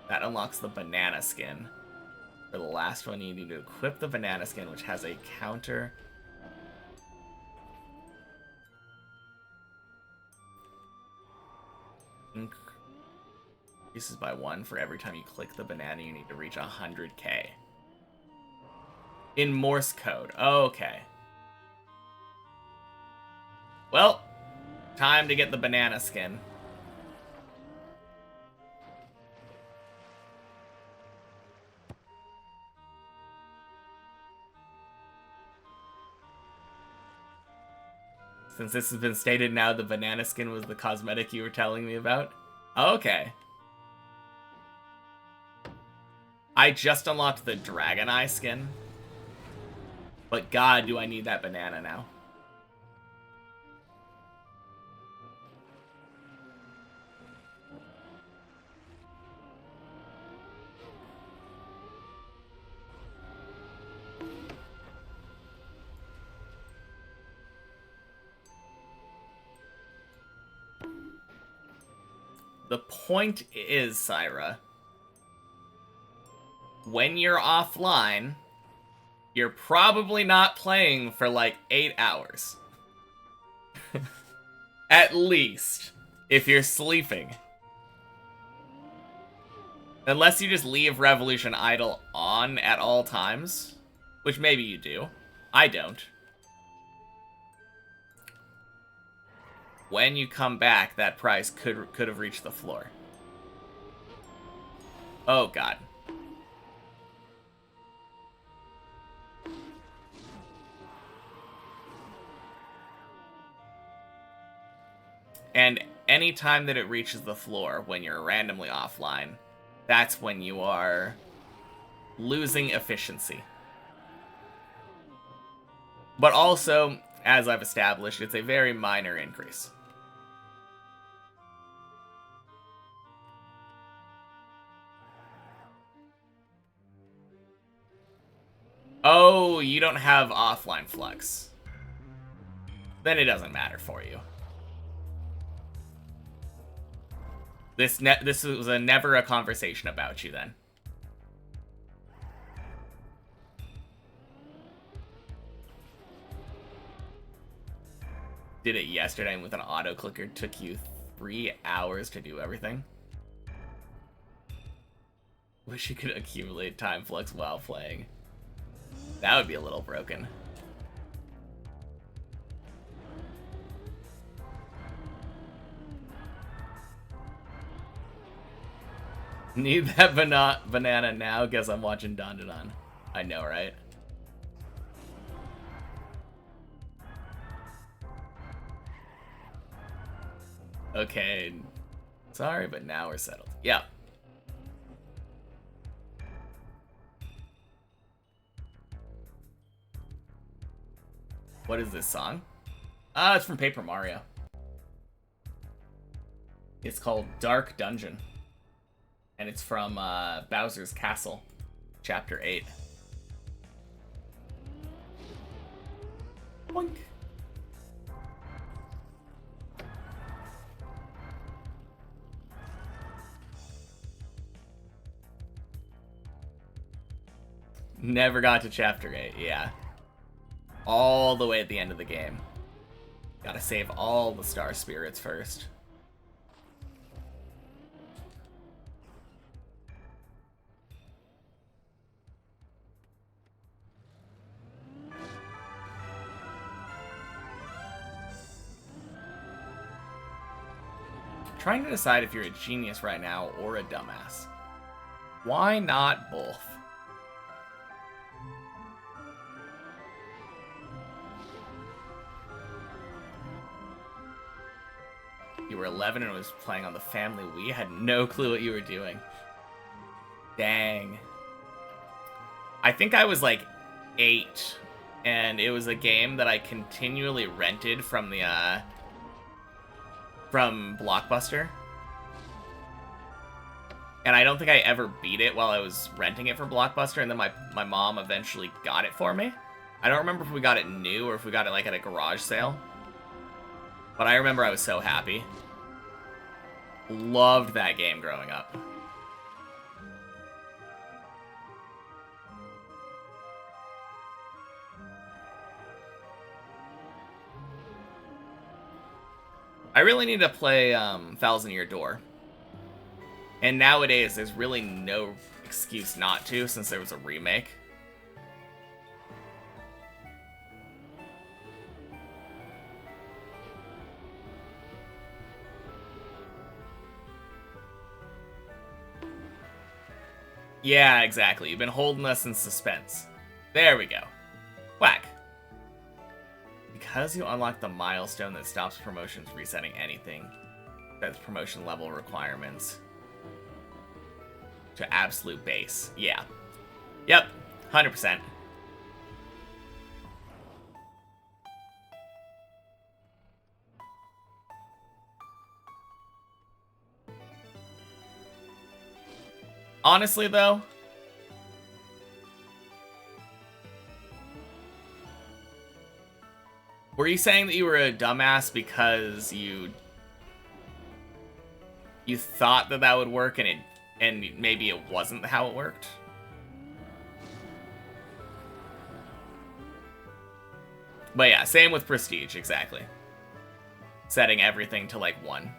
That unlocks the banana skin. For the last one, you need to equip the banana skin, which has a counter. Increases by 1 for every time you click the banana. You need to reach 100k. In Morse code. Okay. Well, time to get the banana skin. Since this has been stated now, the banana skin was the cosmetic you were telling me about? Okay. I just unlocked the Dragon Eye skin. But god, do I need that banana now. The point is, Syra, when you're offline, you're probably not playing for like 8 hours. At least, if you're sleeping. Unless you just leave Revolution idle on at all times, which maybe you do. I don't. When you come back, that price could have reached the floor. Oh god. And any time that it reaches the floor when you're randomly offline, that's when you are losing efficiency. But also, as I've established, it's a very minor increase. Oh, you don't have offline flux. Then it doesn't matter for you. This was never a conversation about you then. Did it yesterday with an auto clicker. Took you 3 hours to do everything. Wish you could accumulate time flux while playing. That would be a little broken. Need that banana now? Guess I'm watching Don to Don. I know, right? Okay. Sorry, but now we're settled. Yeah. What is this song? It's from Paper Mario. It's called Dark Dungeon. And it's from Bowser's Castle, Chapter 8. Boink. Never got to Chapter 8, yeah. All the way at the end of the game. Gotta save all the Star Spirits first. Trying to decide if you're a genius right now or a dumbass. Why not both? You were 11 and was playing on the family Wii. I had no clue what you were doing. Dang. I think I was like 8, and it was a game that I continually rented from the from Blockbuster. And I don't think I ever beat it while I was renting it from Blockbuster, and then my mom eventually got it for me. I don't remember if we got it new or if we got it like at a garage sale. But I remember I was so happy. Loved that game growing up. I really need to play Thousand Year Door. And nowadays, there's really no excuse not to, since there was a remake. Yeah, exactly. You've been holding us in suspense. There we go. Whack. Because you unlock the milestone that stops promotions resetting anything. That's promotion level requirements. To absolute base. Yeah. Yep. 100%. Honestly, though, were you saying that you were a dumbass because you thought that that would work and maybe it wasn't how it worked? But yeah, same with Prestige, exactly. Setting everything to like 1.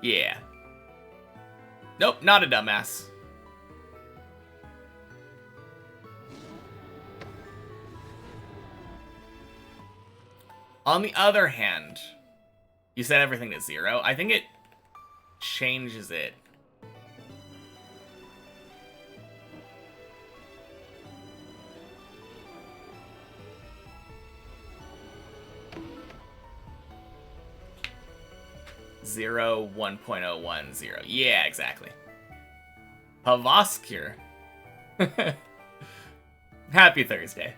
Yeah. Nope, not a dumbass. On the other hand, you set everything to 0. I think it changes it. Zero 1.010. Yeah, exactly. Havaskir. Happy Thursday.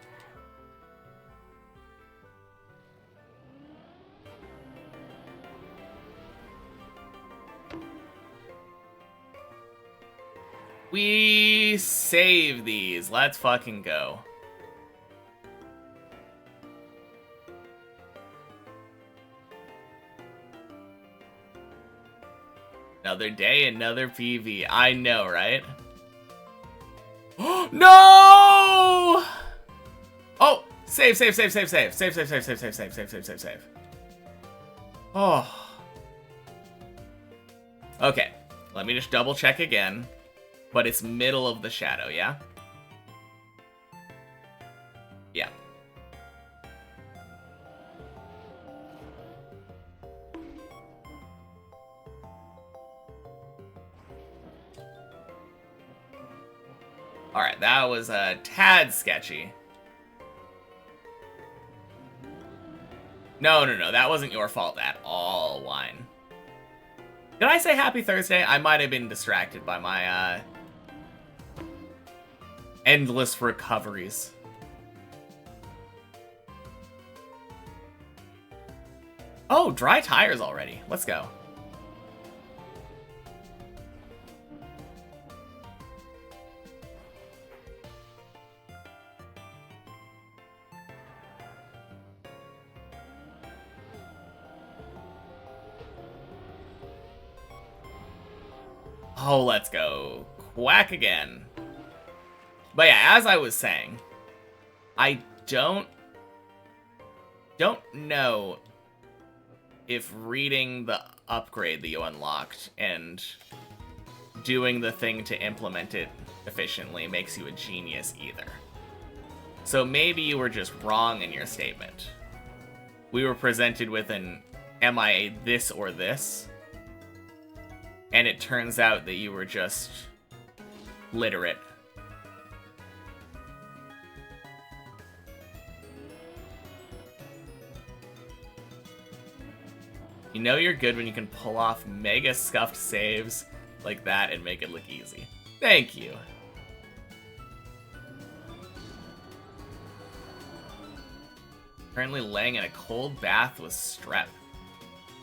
We save these. Let's fucking go. Another day, another PV. I know, right? No! Oh! Save, save, save, save, save. Save, save, save, save, save, save, save, save, save, save. Oh. Okay. Let me just double check again. But it's middle of the shadow, yeah? Yeah. Alright, that was a tad sketchy. No, that wasn't your fault at all, Wine. Did I say happy Thursday? I might have been distracted by my, endless recoveries. Oh, dry tires already. Let's go. Oh, let's go. Quack again. But yeah, as I was saying, I don't know if reading the upgrade that you unlocked and doing the thing to implement it efficiently makes you a genius either. So maybe you were just wrong in your statement. We were presented with an, am I this or this? And it turns out that you were just literate. You know you're good when you can pull off mega scuffed saves like that and make it look easy. Thank you. Currently laying in a cold bath with strep.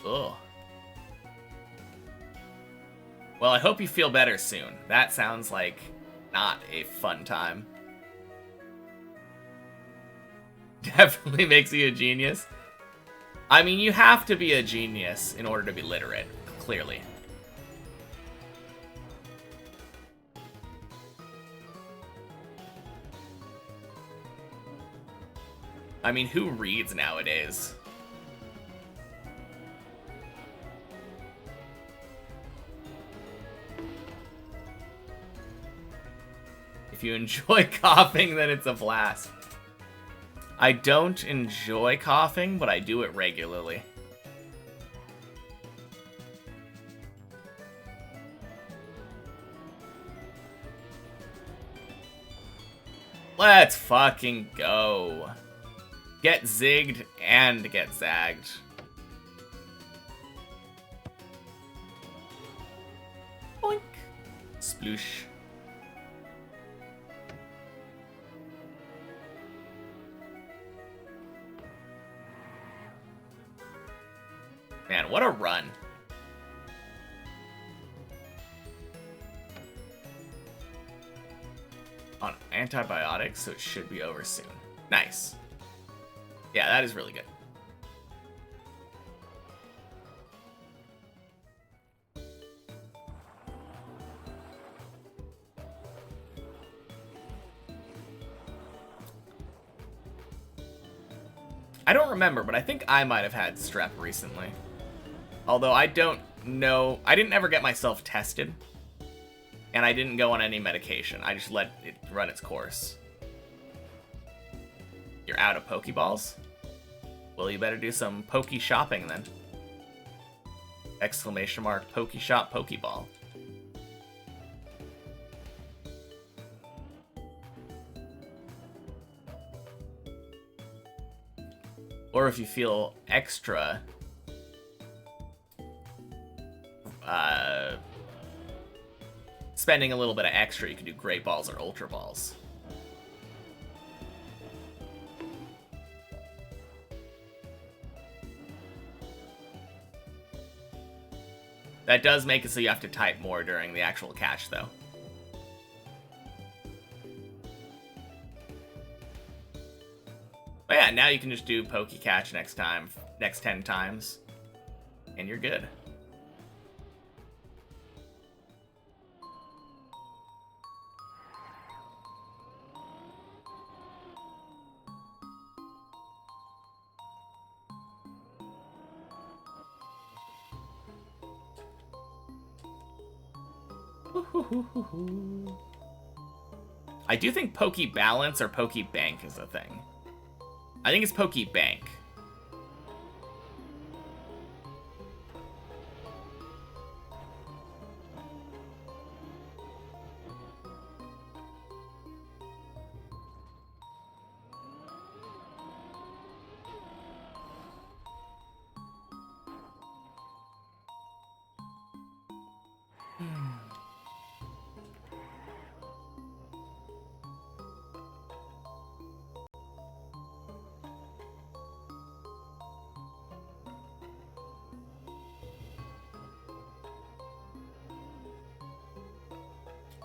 Ugh. Well, I hope you feel better soon. That sounds like not a fun time. Definitely makes you a genius. I mean, you have to be a genius in order to be literate, clearly. I mean, who reads nowadays? If you enjoy coughing, then it's a blast. I don't enjoy coughing, but I do it regularly. Let's fucking go. Get zigged and get zagged. Boink. Sploosh. Man, what a run. On antibiotics, so it should be over soon. Nice. Yeah, that is really good. I don't remember, but I think I might have had strep recently. Although I don't know, I didn't ever get myself tested. And I didn't go on any medication. I just let it run its course. You're out of Pokeballs? Well, you better do some Poke shopping then. Exclamation mark, Poke shop, Pokeball. Or if you feel extra spending a little bit of extra, you can do Great Balls or Ultra Balls. That does make it so you have to type more during the actual catch, though. But yeah, now you can just do Poke Catch next 10 times, and you're good. I do think Poke Balance or Poke Bank is a thing. I think it's Poke Bank.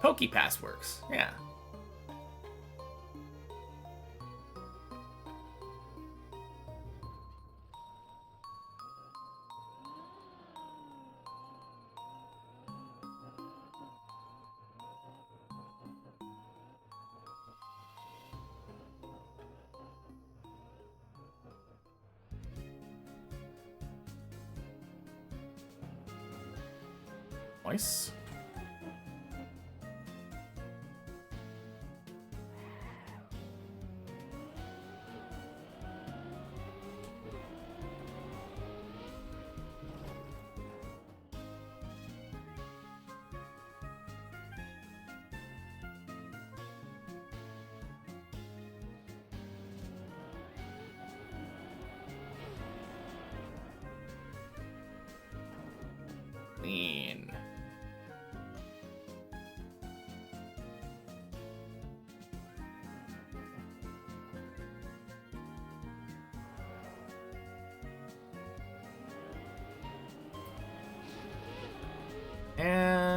PokePass works, yeah. Nice. Clean.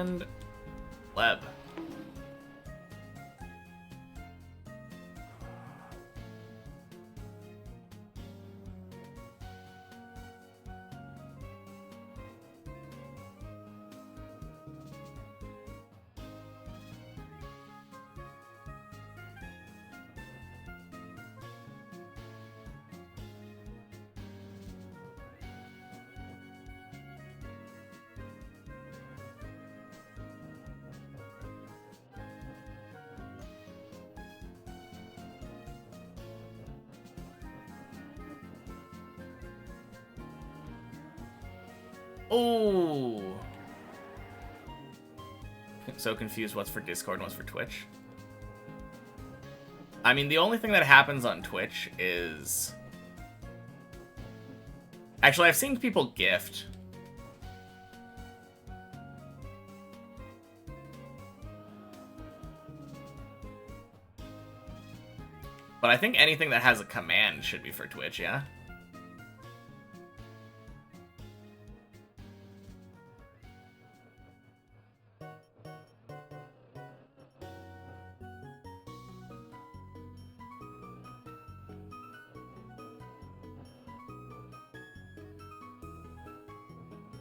And Leb. Oh, so confused what's for Discord and what's for Twitch. I mean, the only thing that happens on Twitch is... Actually, I've seen people gift. But I think anything that has a command should be for Twitch, yeah?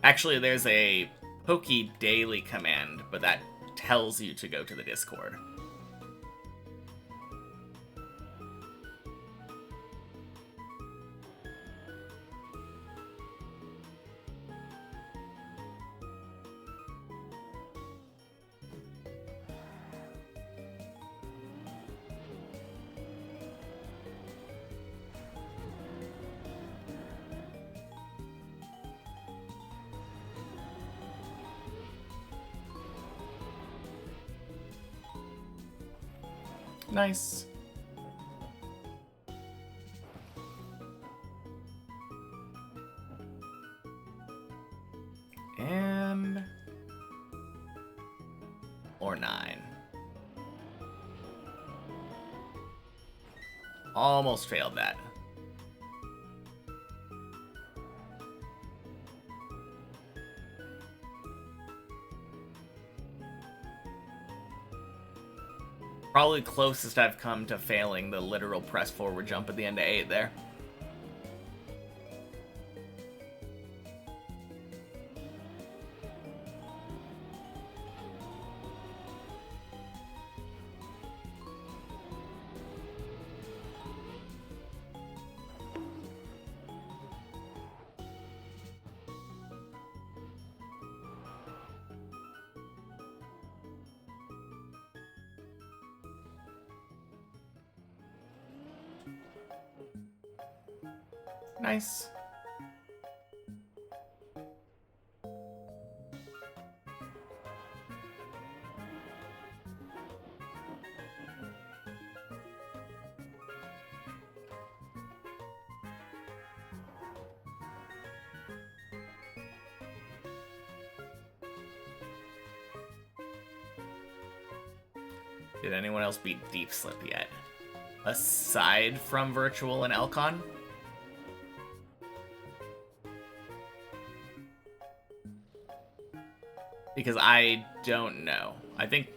Actually, there's a Poke Daily command, but that tells you to go to the Discord. Nice. And... or 9. Almost failed that. Probably closest I've come to failing the literal press forward jump at the end of 8 there. Nice. Did anyone else beat Deep Slip yet? Aside from Virtual and Elcon? Because I don't know. I think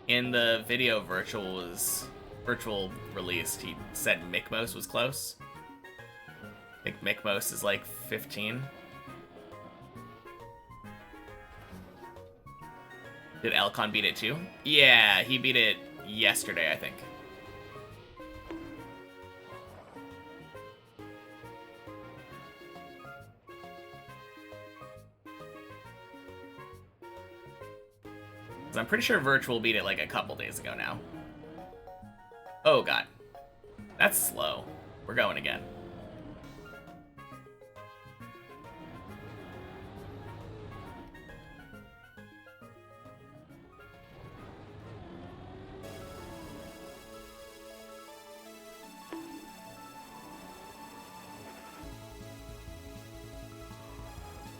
in the video Virtual released, he said Mikmos was close. I think Mikmos is like 15. Did Elcon beat it too? Yeah, he beat it yesterday, I think. I'm pretty sure Virtual beat it like a couple days ago now. Oh god. That's slow. We're going again.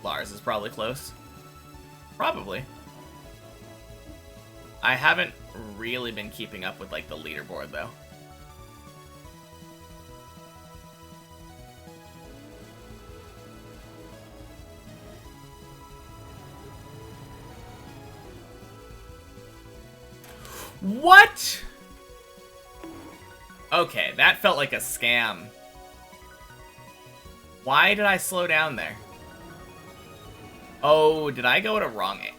Lars is probably close. Probably. I haven't really been keeping up with, like, the leaderboard, though. What? Okay, that felt like a scam. Why did I slow down there? Oh, did I go at a wrong end?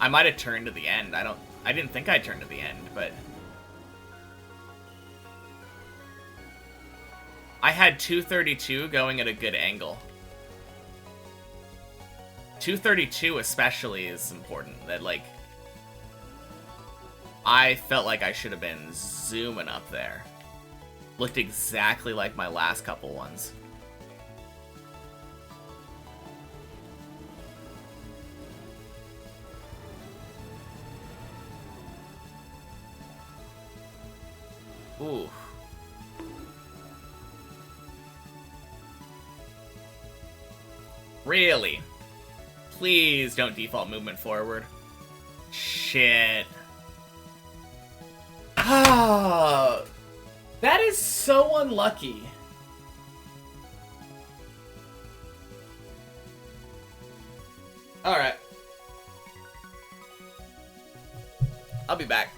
I might have turned to the end. I didn't think I turned to the end, but I had 232 going at a good angle. 232 especially is important. That, like, I felt like I should have been zooming up there. Looked exactly like my last couple ones. Ooh. Really? Please don't default movement forward. Shit. Ah, that is so unlucky. Alright. I'll be back.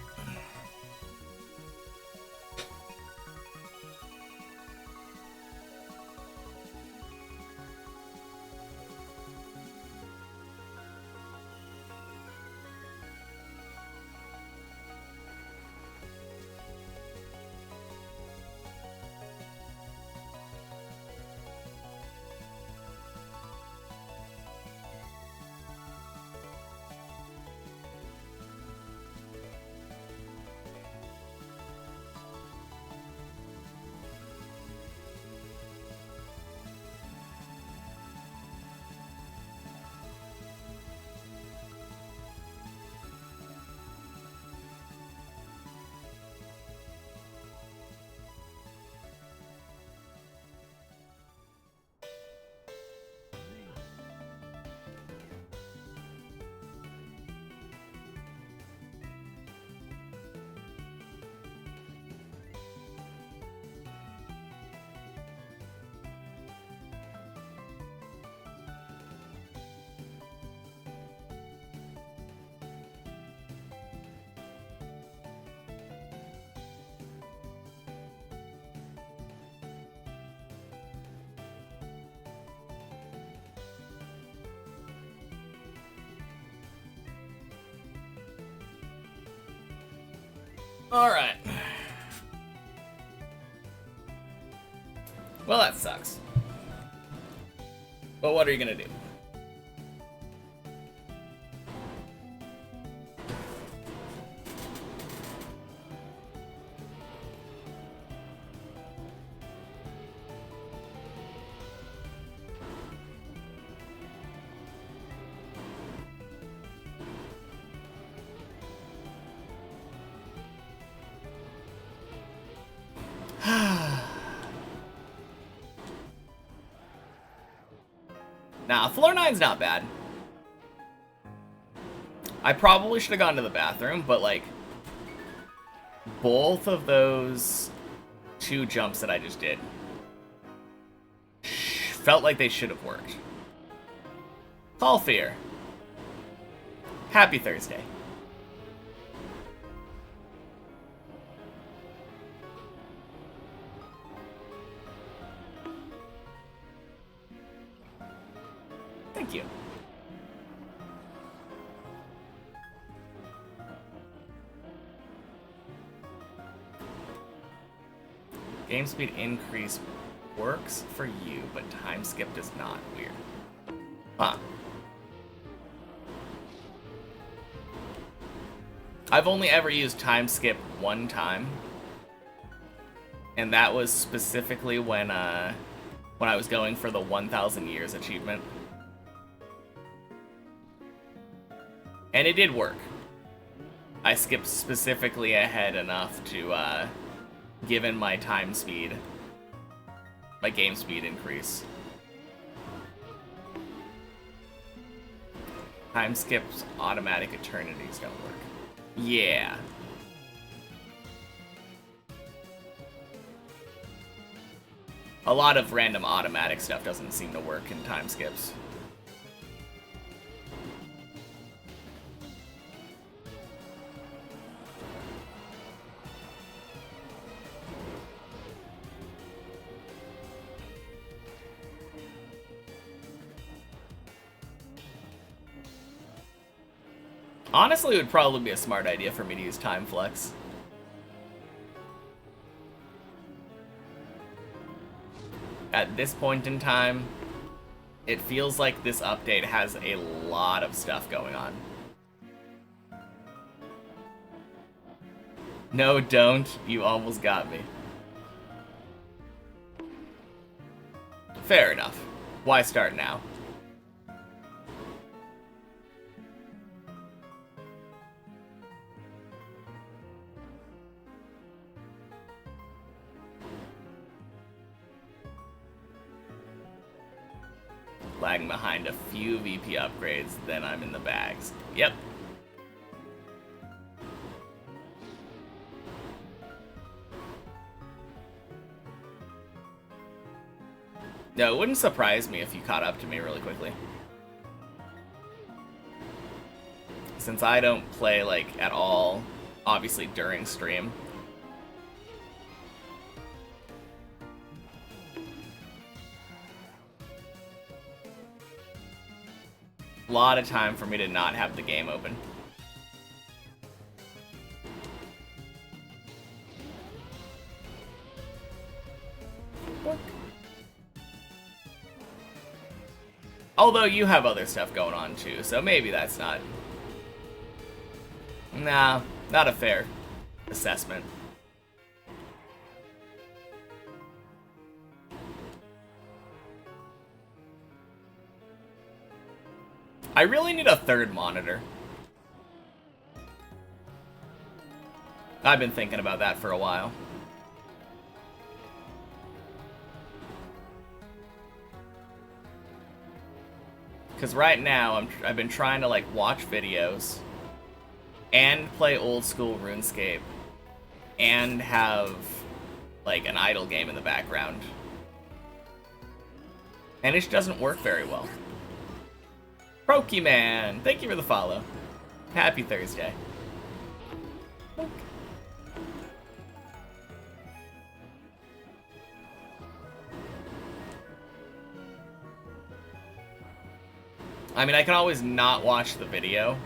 Alright. Well, that sucks. But what are you gonna do? Nah, floor 9's not bad. I probably should have gone to the bathroom, but, like, both of those 2 jumps that I just did felt like they should have worked. Call fear. Happy Thursday. Thank you. Game speed increase works for you, but time skip does not. Weird. Huh. I've only ever used time skip one time. And that was specifically when I was going for the 1,000 years achievement. And it did work. I skipped specifically ahead enough to, given my time speed, my game speed increase. Time skips automatic eternities don't work. Yeah. A lot of random automatic stuff doesn't seem to work in time skips. Honestly, it would probably be a smart idea for me to use Time Flex. At this point in time, it feels like this update has a lot of stuff going on. No, don't. You almost got me. Fair enough. Why start now? Lagging behind a few VP upgrades, then I'm in the bags. Yep. No, it wouldn't surprise me if you caught up to me really quickly. Since I don't play, like, at all, obviously during stream. A lot of time for me to not have the game open. Although you have other stuff going on too, so maybe that's not... Nah, not a fair assessment. I really need a third monitor. I've been thinking about that for a while. Because right now, I've been trying to, like, watch videos and play old school RuneScape and have, like, an idle game in the background. And it just doesn't work very well. Pokemon, thank you for the follow. Happy Thursday. I mean, I can always not watch the video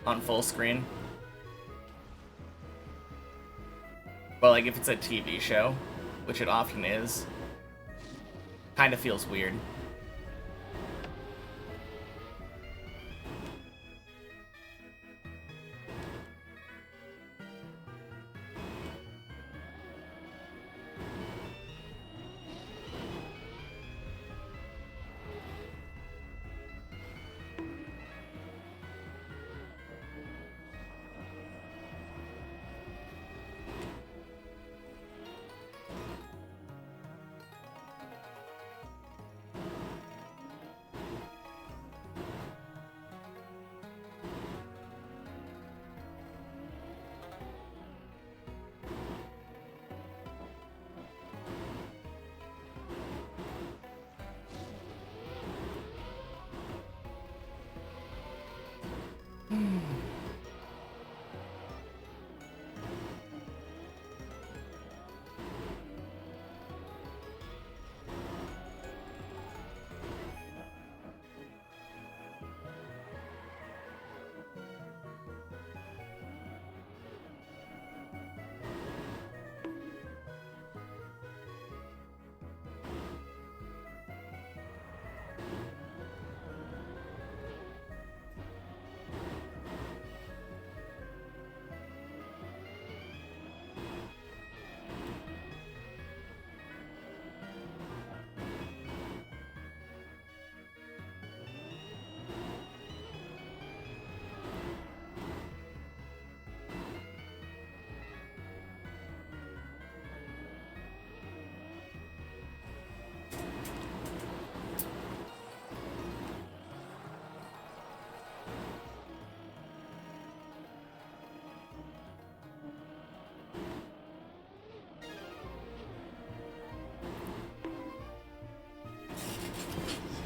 on full screen. But, like, if it's a TV show, which it often is, kind of feels weird.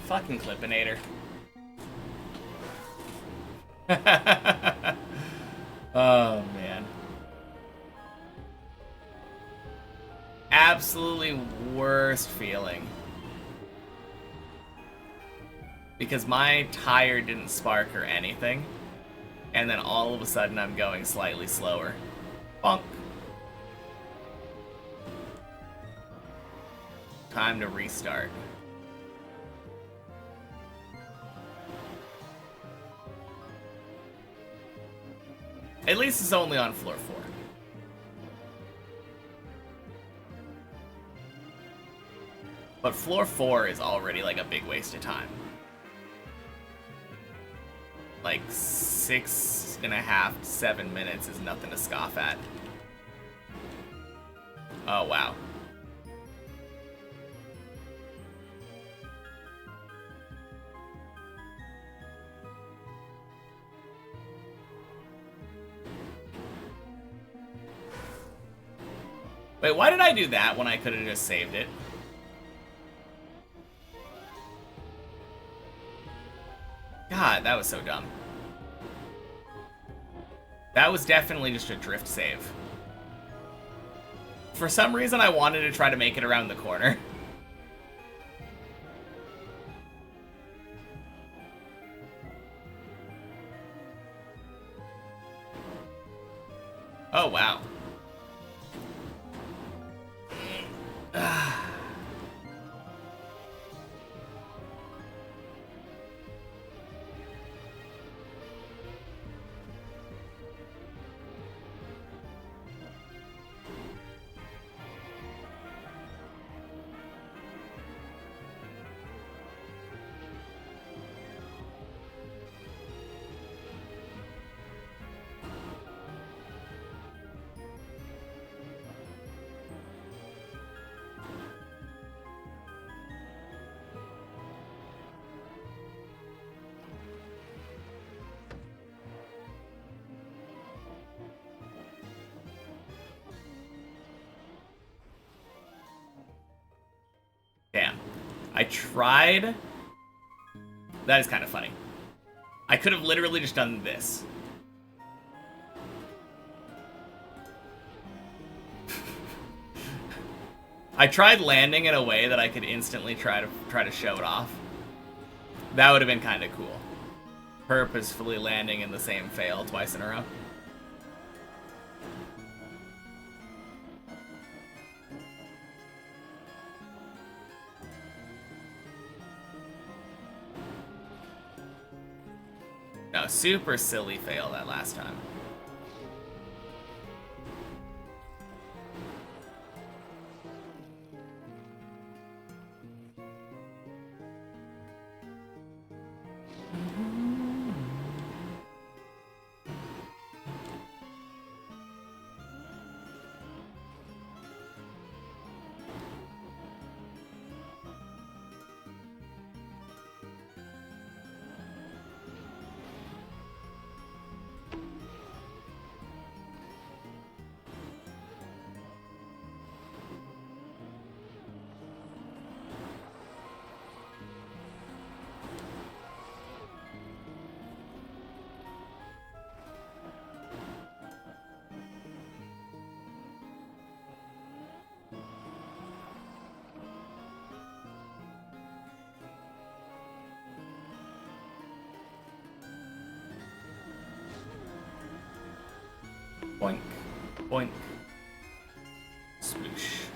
Fucking Clippinator. Oh, man. Absolutely worst feeling. Because my tire didn't spark or anything. And then all of a sudden I'm going slightly slower. Bonk. Time to restart. At least it's only on floor 4. But floor 4 is already like a big waste of time. Like 6.5 to 7 minutes is nothing to scoff at. Oh, wow. Wait, why did I do that when I could have just saved it? God, that was so dumb. That was definitely just a drift save. For some reason, I wanted to try to make it around the corner. Oh, wow. Damn. I tried... That is kind of funny. I could have literally just done this. I tried landing in a way that I could instantly try to show it off. That would have been kind of cool. Purposefully landing in the same fail twice in a row. No, super silly fail that last time. Boink, boink, sploosh.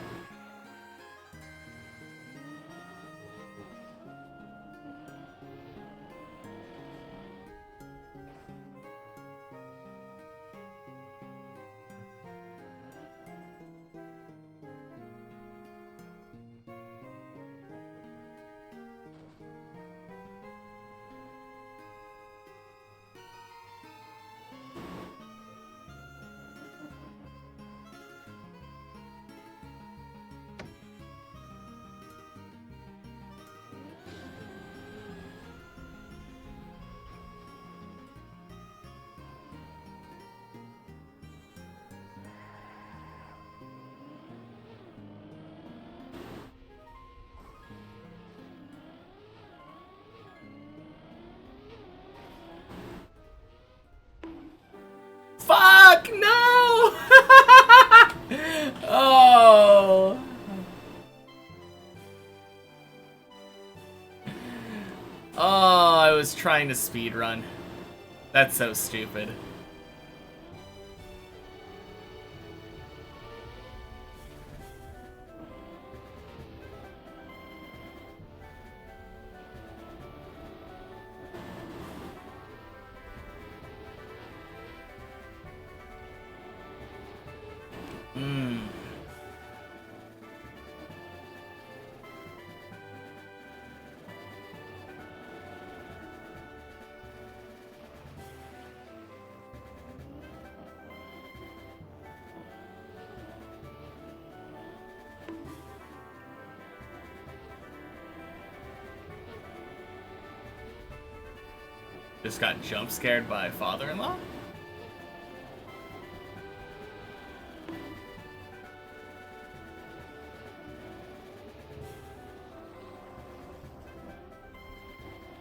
Fuck, no! Oh. Oh, I was trying to speedrun. That's so stupid. Just got jump scared by father-in-law?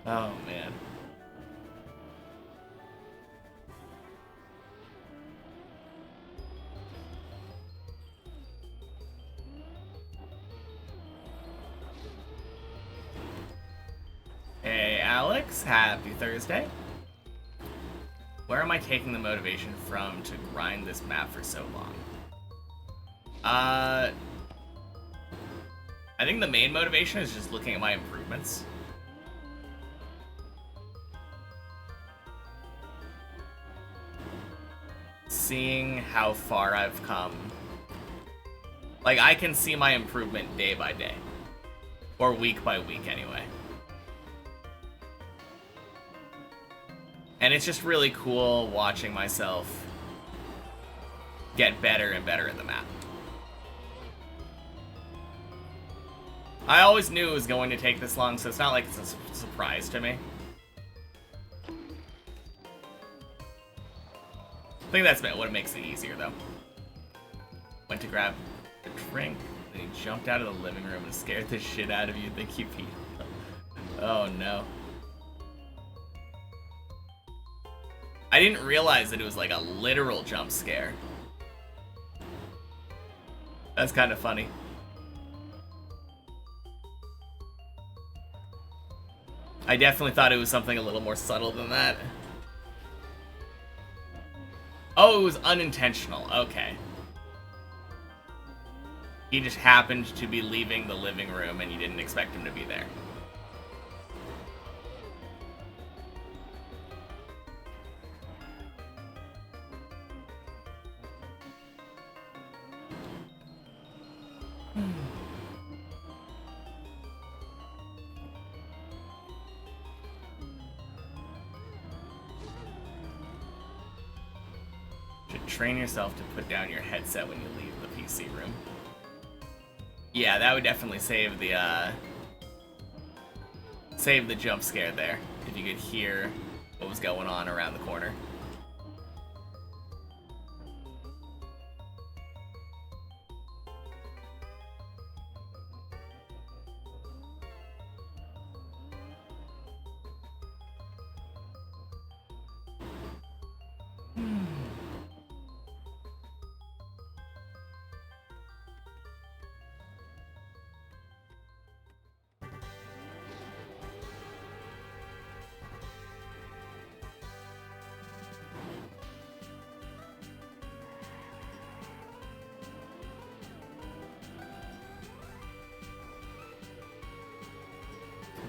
Oh, man. Hey, Alex. Happy Thursday. Where am I taking the motivation from to grind this map for so long? I think the main motivation is just looking at my improvements. Seeing how far I've come. Like, I can see my improvement day by day. Or week by week, anyway. And it's just really cool watching myself get better and better at the map. I always knew it was going to take this long, so it's not like it's a surprise to me. I think that's what makes it easier, though. Went to grab a drink, then he jumped out of the living room and scared the shit out of you. Think he peed. Oh, no. I didn't realize that it was like a literal jump scare. That's kind of funny. I definitely thought it was something a little more subtle than that. Oh, it was unintentional. Okay. He just happened to be leaving the living room and you didn't expect him to be there. Train yourself to put down your headset when you leave the PC room. Yeah, that would definitely save the jump scare there, if you could hear what was going on around the corner.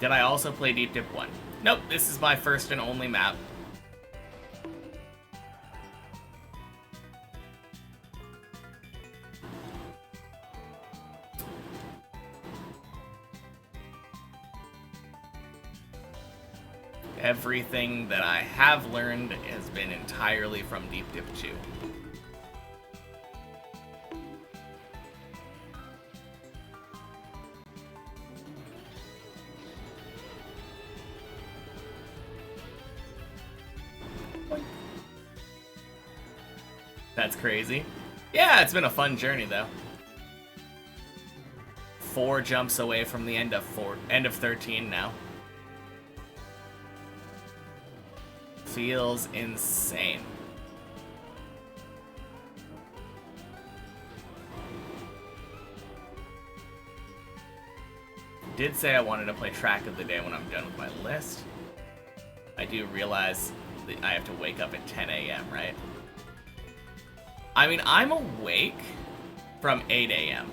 Did I also play Deep Dip 1? Nope, this is my first and only map. Everything that I have learned has been entirely from Deep Dip 2. That's crazy. Yeah, it's been a fun journey, though. 4 jumps away from the end of 13 now. Feels insane. Did say I wanted to play Track of the Day when I'm done with my list. I do realize I have to wake up at 10 a.m., right? I mean, I'm awake from 8 a.m.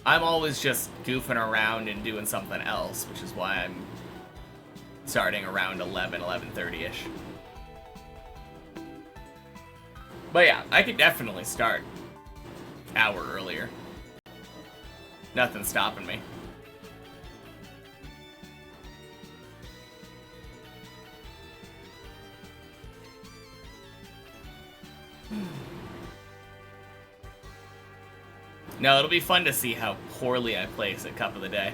I'm always just goofing around and doing something else, which is why I'm starting around 11:30-ish. But yeah, I could definitely start an hour earlier. Nothing's stopping me. No, it'll be fun to see how poorly I place at Cup of the Day.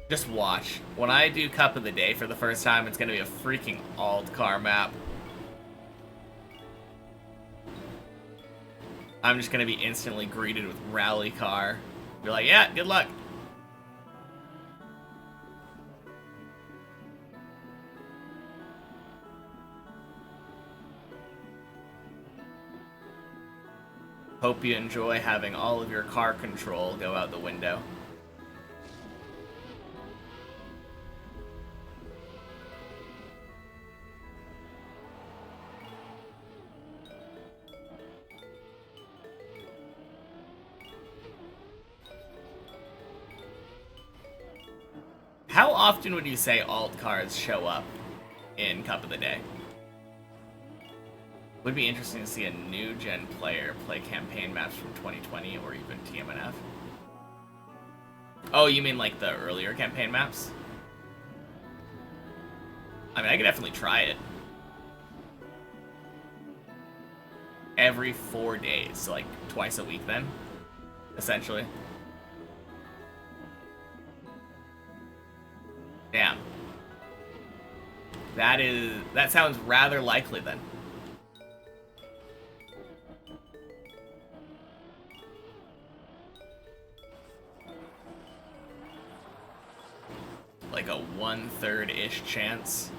Just watch. When I do Cup of the Day for the first time, it's gonna be a freaking alt car map. I'm just gonna be instantly greeted with rally car. Be like, yeah, good luck. Hope you enjoy having all of your car control go out the window. How often would you say alt cars show up in Cup of the Day? Would be interesting to see a new gen player play campaign maps from 2020 or even TMNF. Oh, you mean like the earlier campaign maps? I mean, I could definitely try it. Every 4 days, so like twice a week then, essentially. Damn. That sounds rather likely then. Like a 1/3-ish chance.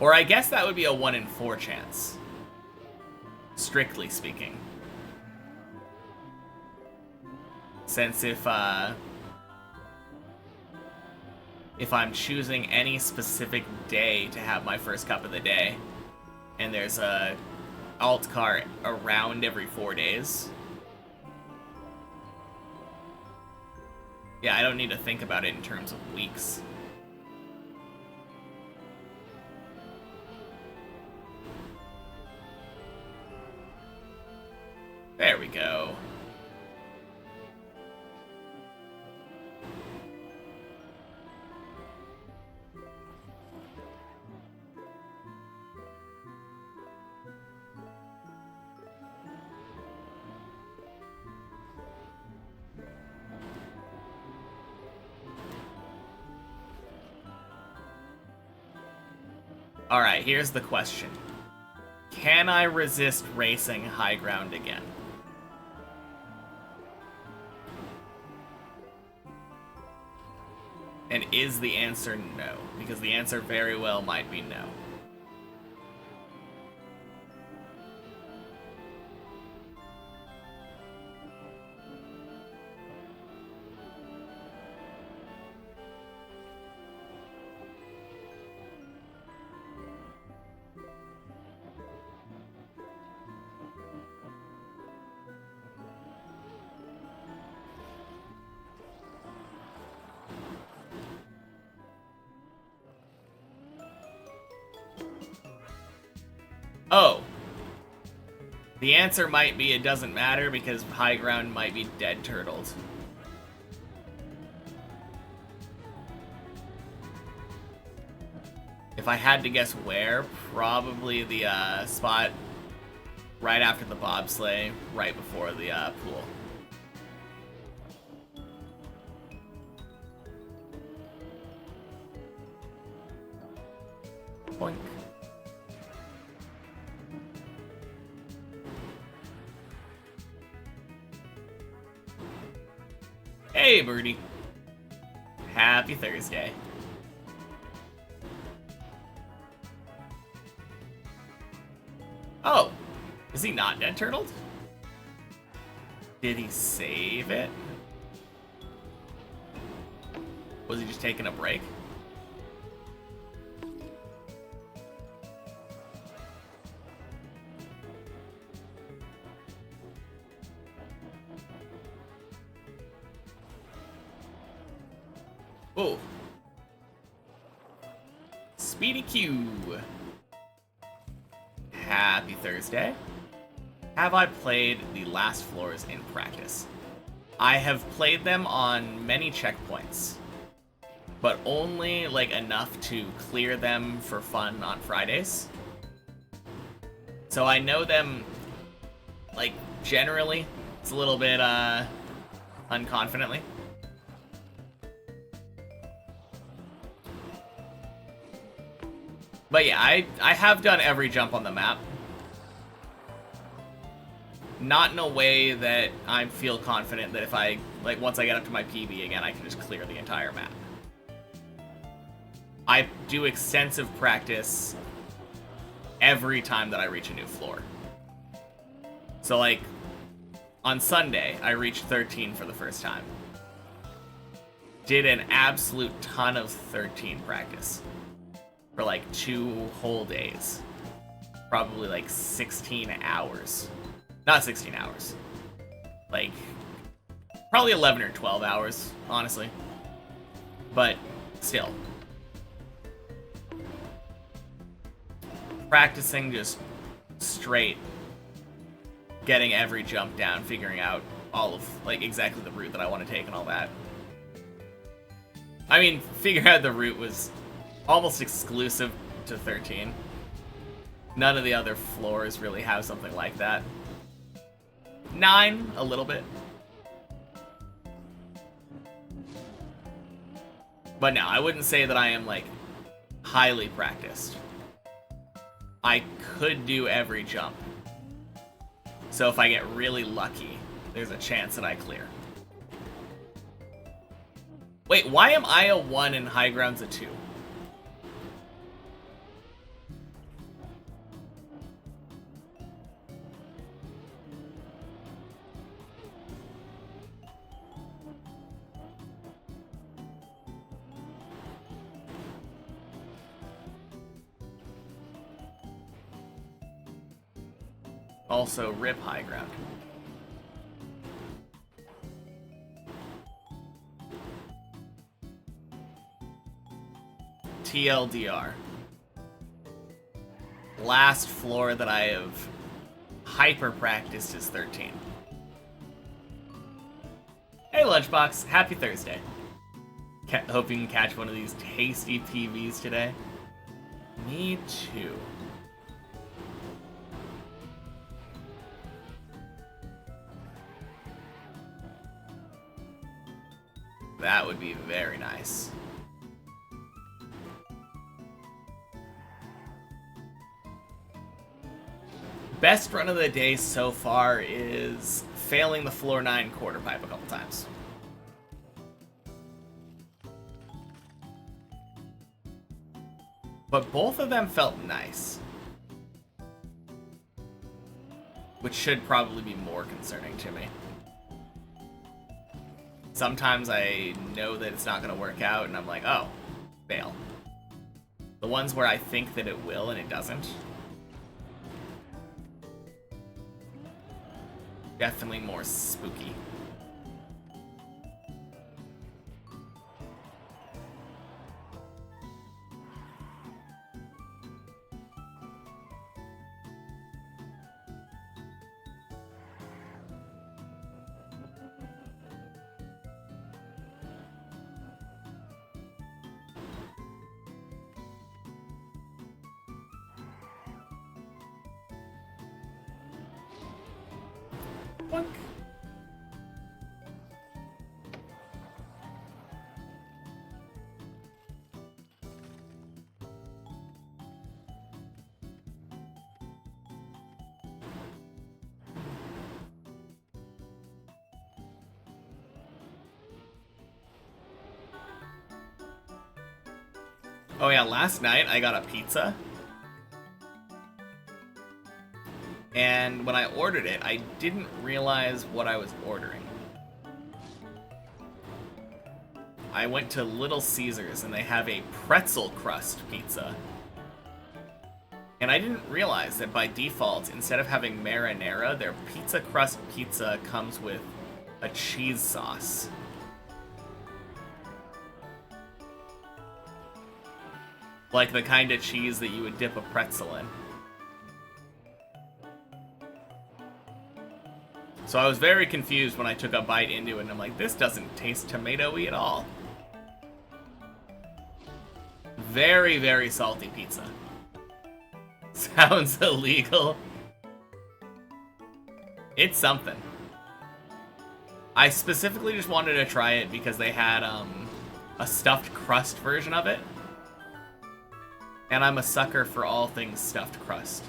Or I guess that would be a 1 in 4 chance. Strictly speaking. Since if I'm choosing any specific day to have my first Cup of the Day, and there's a alt car around every 4 days, yeah, I don't need to think about it in terms of weeks. There we go. Alright, here's the question. Can I resist racing high ground again? And is the answer no? Because the answer very well might be no. Oh. The answer might be it doesn't matter because high ground might be dead turtled. If I had to guess where, probably the spot right after the bobsleigh, right before the pool. Boink. Hey, birdie. Happy Thursday. Oh, is he not dead turtled? Did he save it? Was he just taking a break? Oh. Speedy Q. Happy Thursday. Have I played the last floors in practice? I have played them on many checkpoints, but only like enough to clear them for fun on Fridays. So I know them, like, generally. It's a little bit unconfidently. But yeah, I have done every jump on the map. Not in a way that I feel confident that if I, like, once I get up to my PB again, I can just clear the entire map. I do extensive practice every time that I reach a new floor. So, like, on Sunday, I reached 13 for the first time. Did an absolute ton of 13 practice for like 2 whole days. Probably like 16 hours. Not 16 hours. Like, probably 11 or 12 hours, honestly. But still. Practicing just straight. Getting every jump down, figuring out all of, like, exactly the route that I want to take and all that. I mean, figuring out the route was almost exclusive to 13. None of the other floors really have something like that. 9, a little bit. But no, I wouldn't say that I am, like, highly practiced. I could do every jump. So if I get really lucky, there's a chance that I clear. Wait, why am I a 1 and high ground's a 2? Also, rip high ground. TLDR. Last floor that I have hyper practiced is 13. Hey Lunchbox, happy Thursday. Hope you can catch one of these tasty PVs today. Me too. That would be very nice. Best run of the day so far is failing the floor 9 quarter pipe a couple times. But both of them felt nice. Which should probably be more concerning to me. Sometimes I know that it's not going to work out, and I'm like, oh, fail. The ones where I think that it will and it doesn't. Definitely more spooky. Boink. Oh yeah, last night I got a pizza. And when I ordered it, I didn't realize what I was ordering. I went to Little Caesars and they have a pretzel crust pizza. And I didn't realize that by default, instead of having marinara, their pizza crust pizza comes with a cheese sauce. Like the kind of cheese that you would dip a pretzel in. So I was very confused when I took a bite into it, and I'm like, this doesn't taste tomato-y at all. Very, very salty pizza. Sounds illegal. It's something. I specifically just wanted to try it because they had a stuffed crust version of it. And I'm a sucker for all things stuffed crust.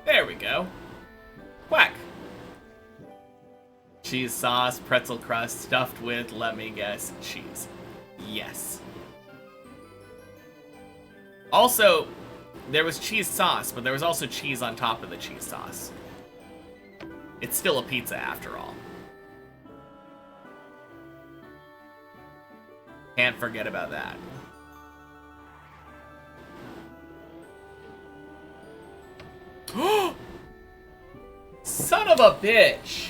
There we go. Quack. Cheese sauce, pretzel crust, stuffed with, let me guess, cheese. Yes. Also, there was cheese sauce, but there was also cheese on top of the cheese sauce. It's still a pizza after all. Can't forget about that. Son of a bitch!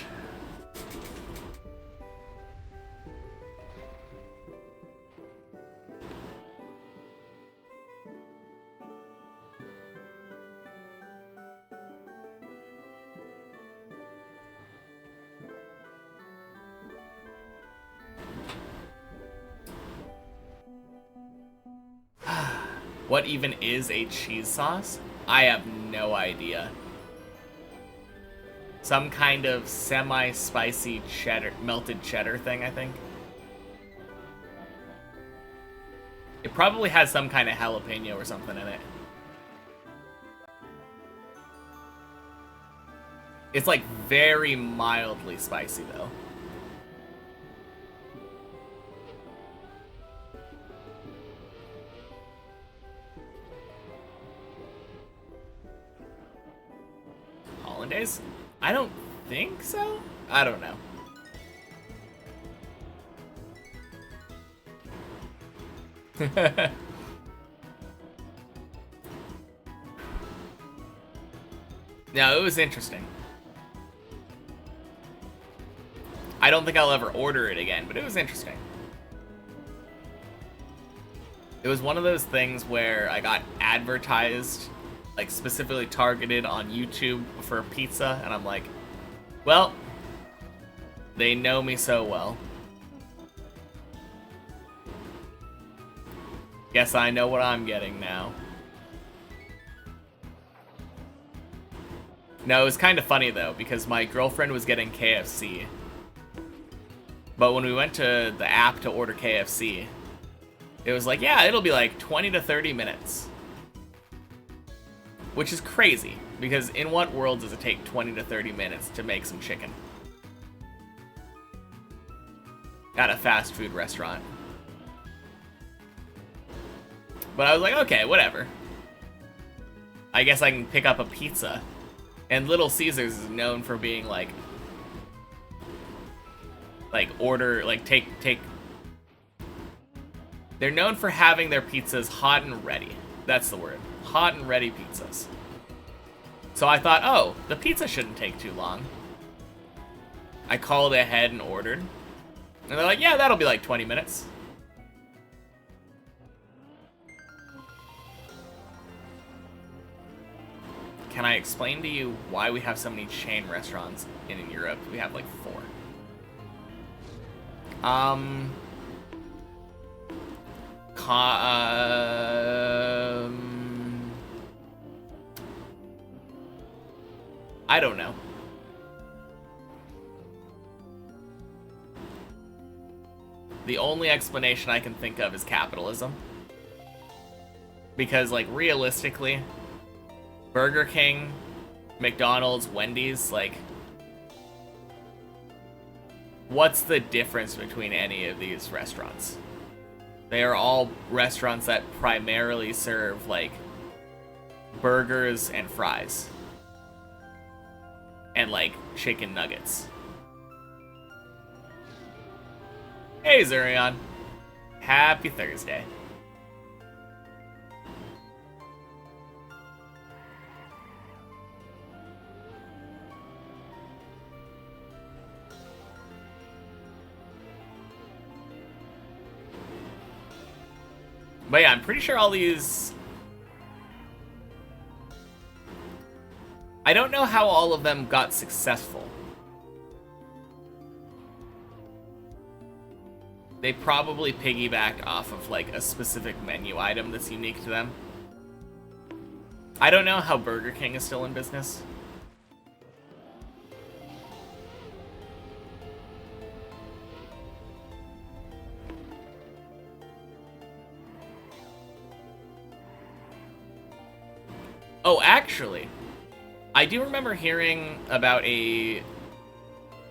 What even is a cheese sauce? I have no idea. Some kind of semi-spicy cheddar, melted cheddar thing, I think. It probably has some kind of jalapeno or something in it. It's like very mildly spicy though. Hollandaise? I don't think so? I don't know. No, it was interesting. I don't think I'll ever order it again, but it was interesting. It was one of those things where I got advertised, like specifically targeted on YouTube for pizza, and I'm like, well, they know me so well. Guess I know what I'm getting now. No, it was kind of funny though, because my girlfriend was getting KFC. But when we went to the app to order KFC, it was like, yeah, it'll be like 20 to 30 minutes. Which is crazy, because in what world does it take 20 to 30 minutes to make some chicken? At a fast food restaurant. But I was like, okay, whatever. I guess I can pick up a pizza. And Little Caesars is known for being like order, like take. They're known for having their pizzas hot and ready. That's the word. Hot and ready pizzas. So I thought, oh, the pizza shouldn't take too long. I called ahead and ordered. And they're like, yeah, that'll be like 20 minutes. Can I explain to you why we have so many chain restaurants in Europe? We have like 4. I don't know. The only explanation I can think of is capitalism. Because, like, realistically, Burger King, McDonald's, Wendy's, like, what's the difference between any of these restaurants? They are all restaurants that primarily serve, like, burgers and fries. And, like, chicken nuggets. Hey, Zurion. Happy Thursday. But yeah, I'm pretty sure all these... I don't know how all of them got successful. They probably piggybacked off of, like, a specific menu item that's unique to them. I don't know how Burger King is still in business. Oh, actually, I do remember hearing about a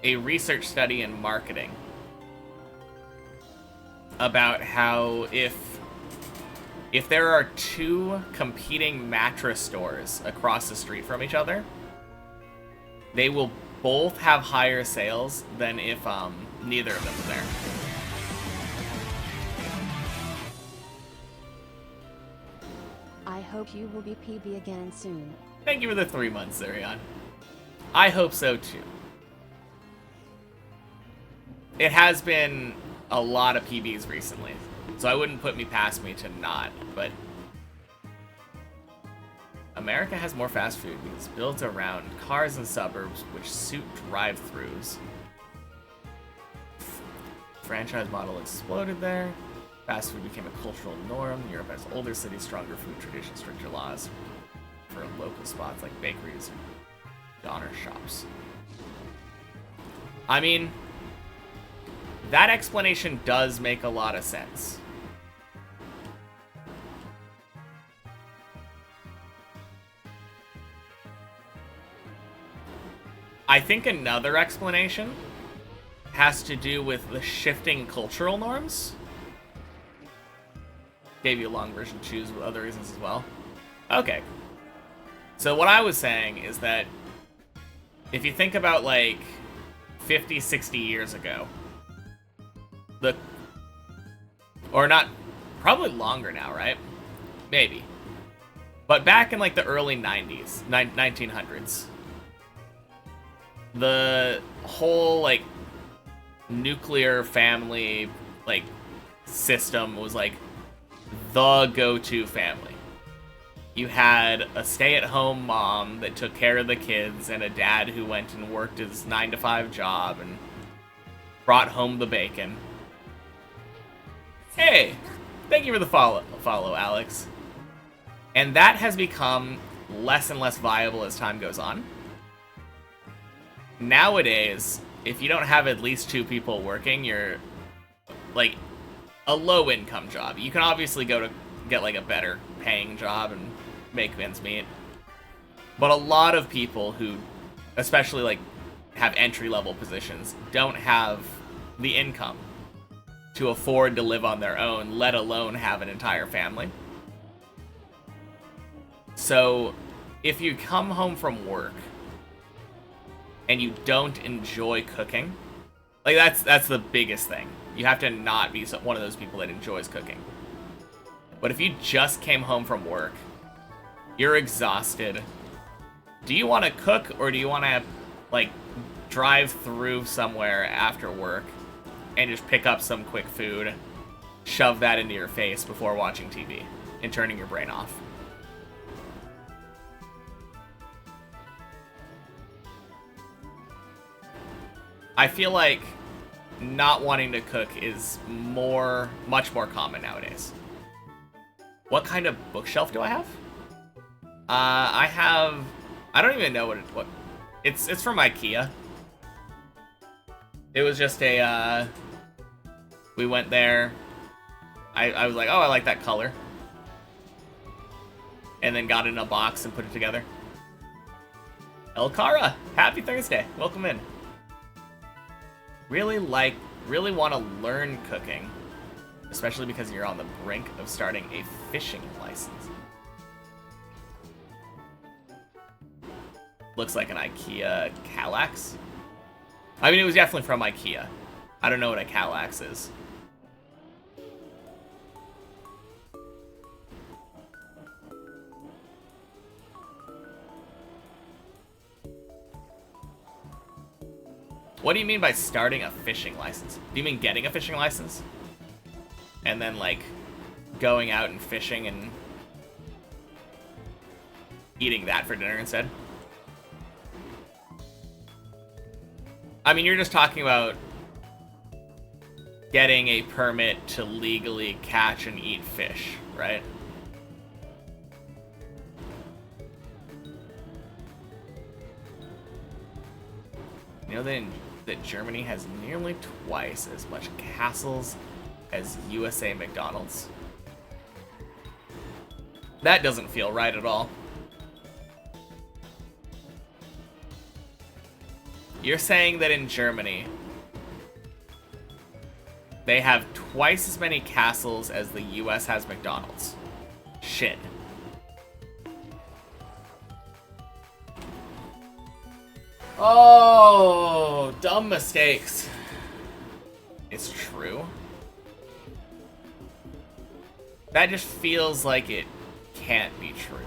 research study in marketing about how if there are two competing mattress stores across the street from each other, they will both have higher sales than if neither of them was there. I hope you will be PB again soon. Thank you for the 3 months, Zurion. I hope so too. It has been a lot of PBs recently, so I wouldn't put me past me to not, but America has more fast food because it's built around cars and suburbs which suit drive-thrus. Franchise model exploded there. Fast food became a cultural norm. Europe has older cities, stronger food traditions, stricter laws for local spots like bakeries and doner shops. I mean, that explanation does make a lot of sense. I think another explanation has to do with the shifting cultural norms. Gave you a long version to choose with other reasons as well. Okay. So what I was saying is that if you think about like 50, 60 years ago, or not, probably longer now, right? Maybe. But back in like the early 90s, 1900s, the whole like nuclear family like system was like the go-to family. You had a stay-at-home mom that took care of the kids and a dad who went and worked his 9-to-5 job and brought home the bacon. Hey, thank you for the follow, Alex. And that has become less and less viable as time goes on. Nowadays, if you don't have at least 2 people working, you're like a low-income job. You can obviously go to get like a better paying job and make mincemeat. But a lot of people who, especially like have entry-level positions, don't have the income to afford to live on their own, let alone have an entire family. So if you come home from work and you don't enjoy cooking, like that's the biggest thing. You have to not be one of those people that enjoys cooking. But if you just came home from work, you're exhausted. Do you want to cook, or do you want to like drive through somewhere after work and just pick up some quick food, shove that into your face before watching TV and turning your brain off? I feel like not wanting to cook is much more common nowadays. What kind of bookshelf do I have? I don't even know what It's from IKEA. It was just a, we went there. I was like, oh, I like that color. And then got it in a box and put it together. Elkara, happy Thursday. Welcome in. Really want to learn cooking. Especially because you're on the brink of starting a fishing license. Looks like an IKEA Kallax. I mean, it was definitely from IKEA. I don't know what a Kallax is. What do you mean by starting a fishing license? Do you mean getting a fishing license? And then, like, going out and fishing and eating that for dinner instead? I mean, you're just talking about getting a permit to legally catch and eat fish, right? You know that Germany has nearly twice as much castles as USA McDonald's? That doesn't feel right at all. You're saying that in Germany, they have twice as many castles as the US has McDonald's. Shit. Oh, dumb mistakes. It's true. That just feels like it can't be true.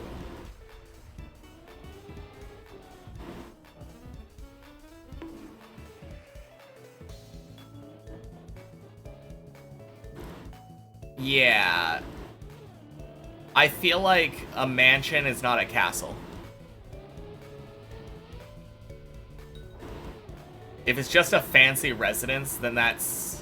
Yeah. I feel like a mansion is not a castle. If it's just a fancy residence, then that's...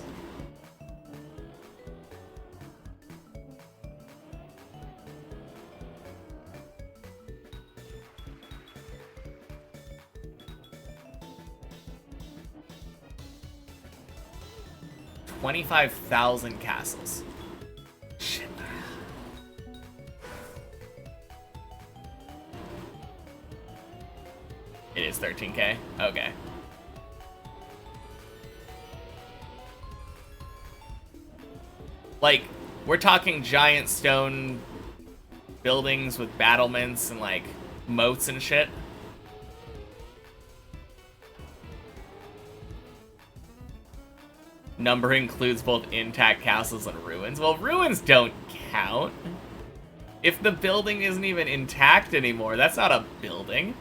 $25,000 castles. Shit. It is 13K? Okay. Like, we're talking giant stone buildings with battlements and, like, moats and shit. Number includes both intact castles and ruins. Well, ruins don't count. If the building isn't even intact anymore, that's not a building.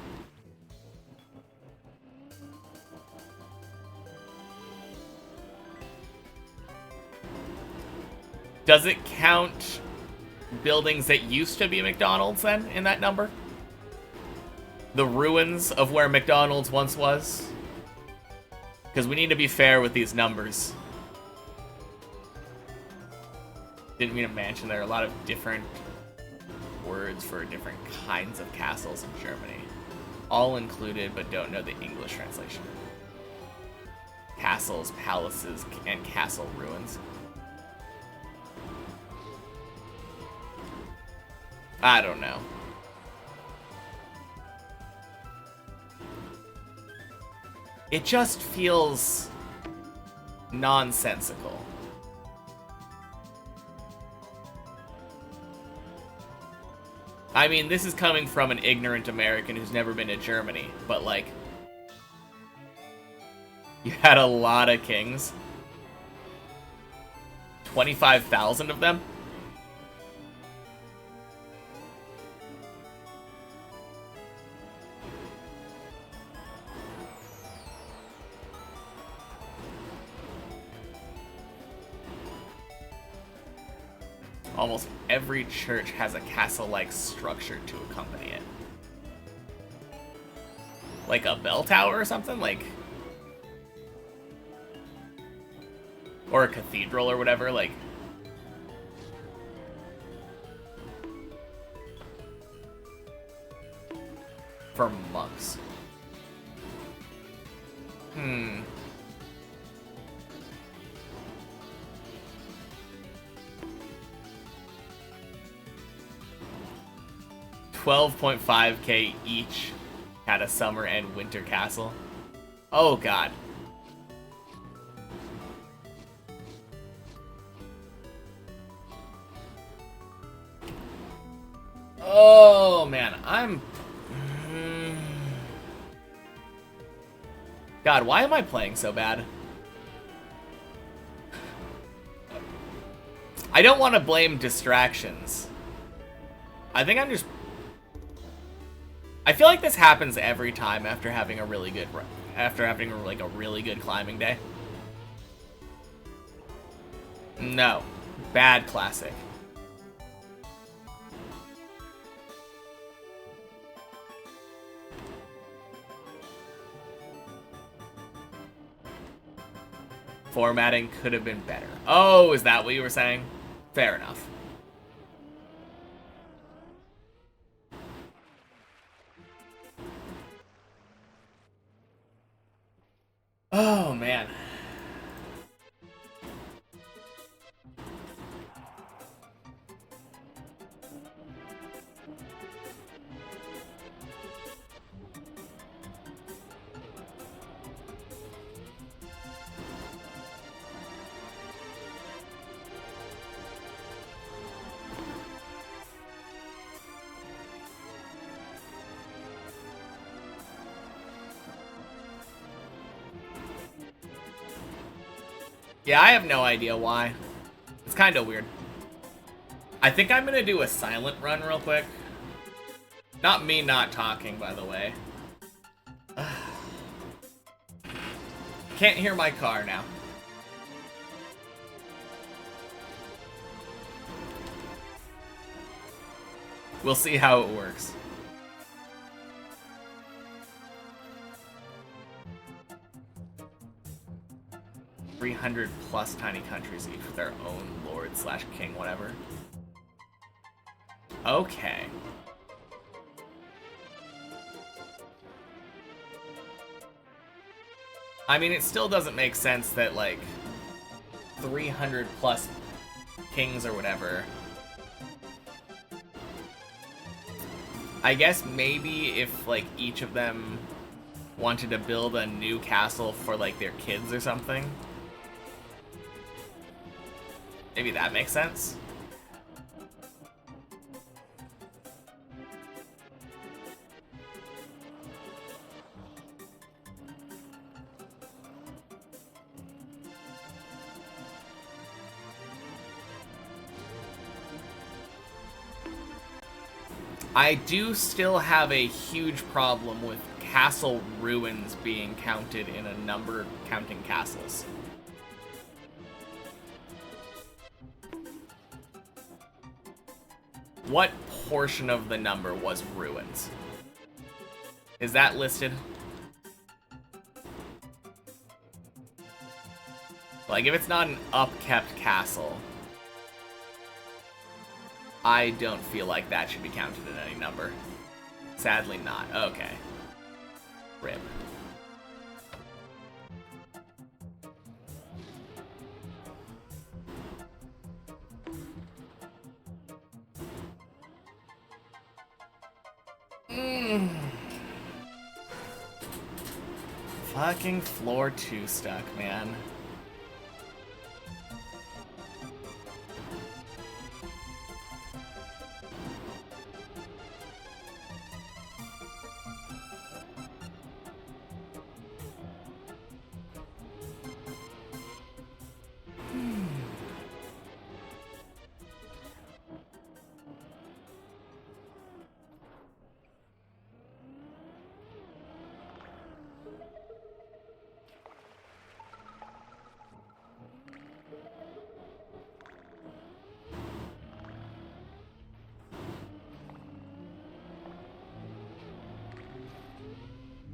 Does it count buildings that used to be McDonald's then in that number? The ruins of where McDonald's once was? Because we need to be fair with these numbers. Didn't mean to mention there are a lot of different words for different kinds of castles in Germany. All included, but don't know the English translation. Castles, palaces, and castle ruins. I don't know. It just feels nonsensical. I mean, this is coming from an ignorant American who's never been to Germany, but like, you had a lot of kings. 25,000 of them? Almost every church has a castle-like structure to accompany it. Like a bell tower or something? Like... or a cathedral or whatever, like... for monks. Hmm. $12.5K each had a summer and winter castle. Oh god. Oh man, God, why am I playing so bad? I don't want to blame distractions. I think I'm just... I feel like this happens every time after having a really good... After having, like, a really good climbing day. No. Bad classic. Formatting could have been better. Oh, is that what you were saying? Fair enough. Oh, man. Yeah, I have no idea why. It's kind of weird. I think I'm gonna do a silent run real quick. Not me not talking, by the way. Can't hear my car now. We'll see how it works. $300 plus tiny countries, each with their own lord slash king, whatever. Okay. I mean, it still doesn't make sense that, like, 300 plus kings or whatever. I guess maybe if, like, each of them wanted to build a new castle for, like, their kids or something. Maybe that makes sense. I do still have a huge problem with castle ruins being counted in a number counting castles. What portion of the number was ruins? Is that listed? Like, if it's not an upkept castle, I don't feel like that should be counted in any number. Sadly not. Okay. RIP. Fucking floor 2 stuck, man.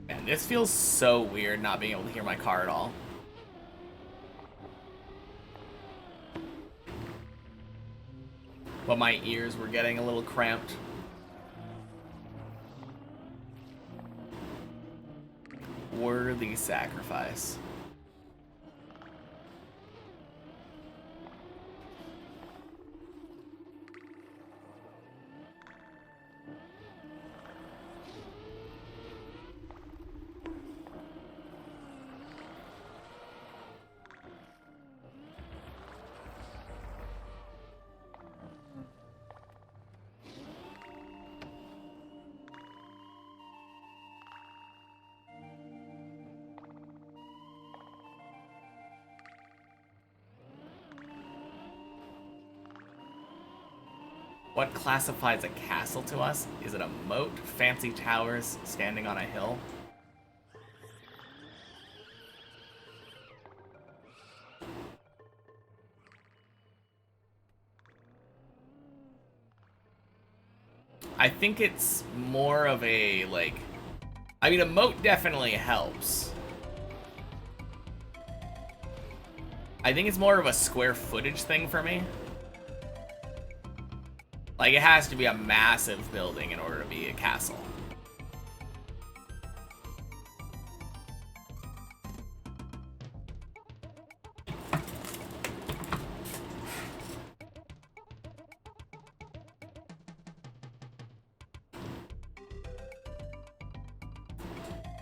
Man, this feels so weird not being able to hear my car at all. But my ears were getting a little cramped. Worthy sacrifice. What classifies a castle to us? Is it a moat, fancy towers, standing on a hill? I think it's more of a, like... I mean, a moat definitely helps. I think it's more of a square footage thing for me. Like, it has to be a massive building in order to be a castle.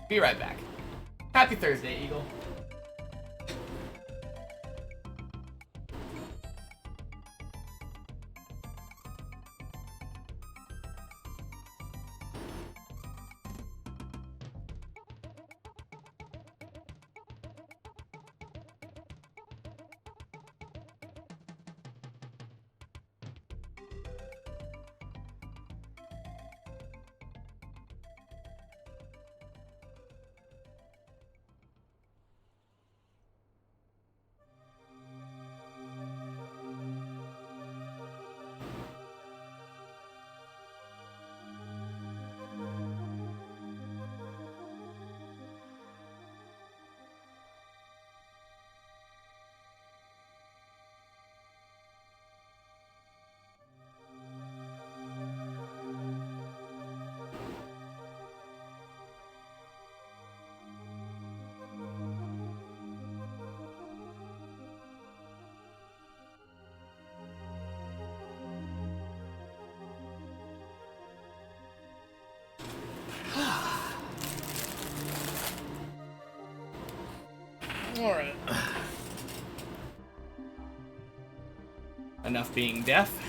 Be right back. Happy Thursday, Eagle. Alright. Enough being deaf.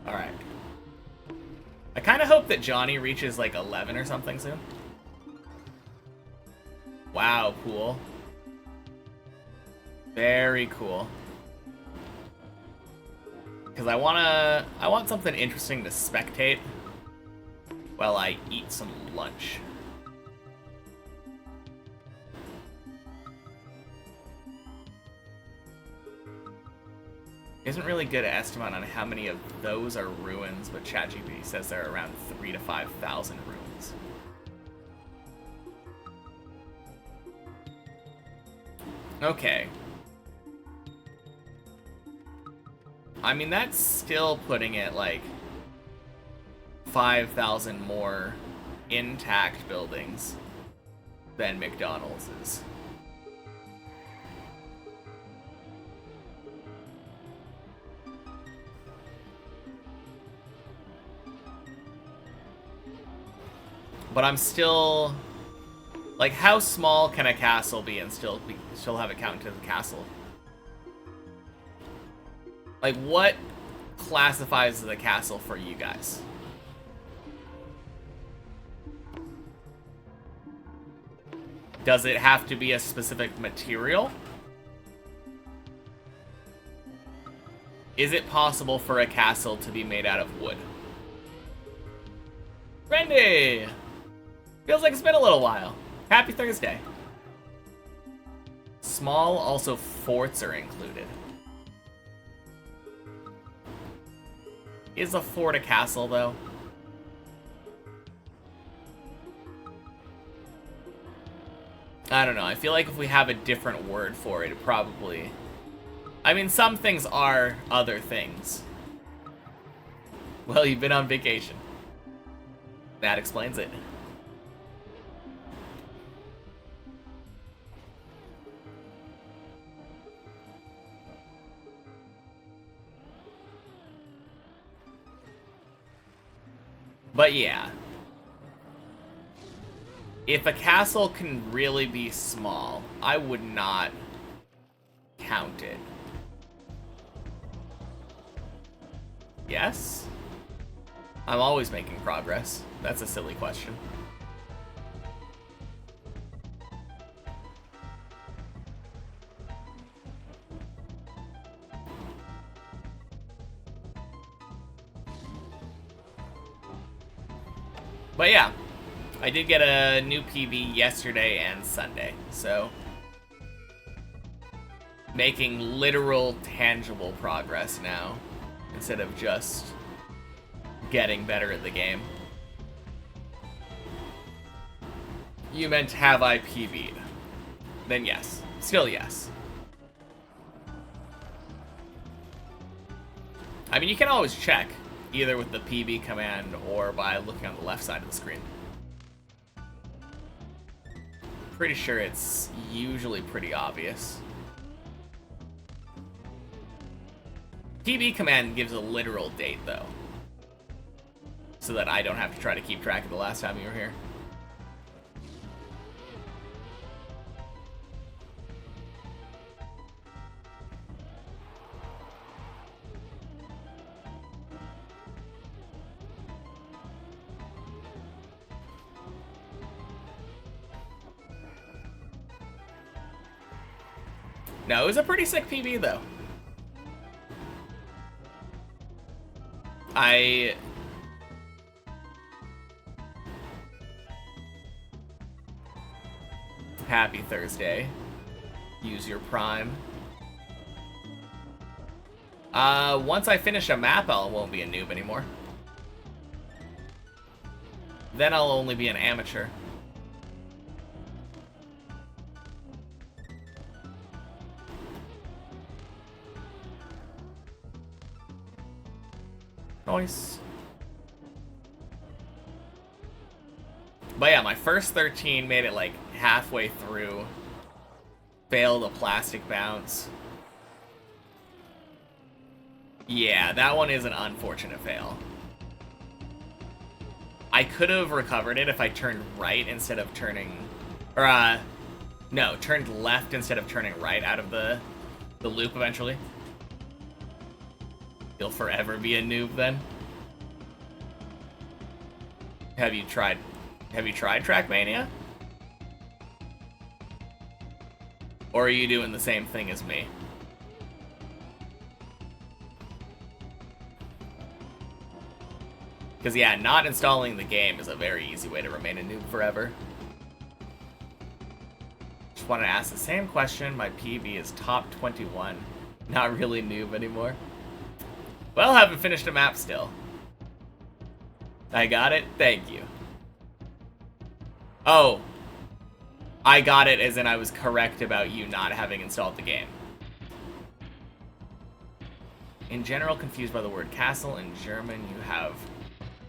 Alright. I kind of hope that Johnny reaches like 11 or something soon. Wow, cool. Very cool. Because I want something interesting to spectate while I eat some lunch. Isn't really good estimate on how many of those are ruins, but ChatGPT says there are around 3,000 to 5,000 ruins. Okay. I mean, that's still putting it like 5,000 more intact buildings than McDonald's is. But I'm still, like, how small can a castle be and still have it count as a castle? Like, what classifies as a castle for you guys? Does it have to be a specific material? Is it possible for a castle to be made out of wood? Randy! Feels like it's been a little while. Happy Thursday. Small, also forts are included. Is a fort a castle, though? I don't know. I feel like if we have a different word for it, it probably... I mean, some things are other things. Well, you've been on vacation. That explains it. But yeah. If a castle can really be small, I would not count it. Yes? I'm always making progress. That's a silly question. But yeah, I did get a new PB yesterday and Sunday, so making literal, tangible progress now, instead of just getting better at the game. You meant have I PB'd? Then yes. Still yes. I mean, you can always check, either with the PB command or by looking on the left side of the screen. Pretty sure it's usually pretty obvious. PB command gives a literal date, though, so that I don't have to try to keep track of the last time you were here. No, it was a pretty sick PB, though. Happy Thursday. Use your Prime. Once I finish a map, I won't be a noob anymore. Then I'll only be an amateur. Nice. But yeah, my first 13 made it like halfway through. Failed a plastic bounce. Yeah, that one is an unfortunate fail. I could have recovered it if I turned right instead of turning... Or, no, turned left instead of turning right out of the loop eventually. You'll forever be a noob then. Have you tried Trackmania? Or are you doing the same thing as me? Because yeah, not installing the game is a very easy way to remain a noob forever. Just wanted to ask the same question. My PB is top 21. Not really noob anymore. Well, haven't finished a map still. I got it? Thank you. Oh. I got it as in I was correct about you not having installed the game. In general, confused by the word castle. In German, you have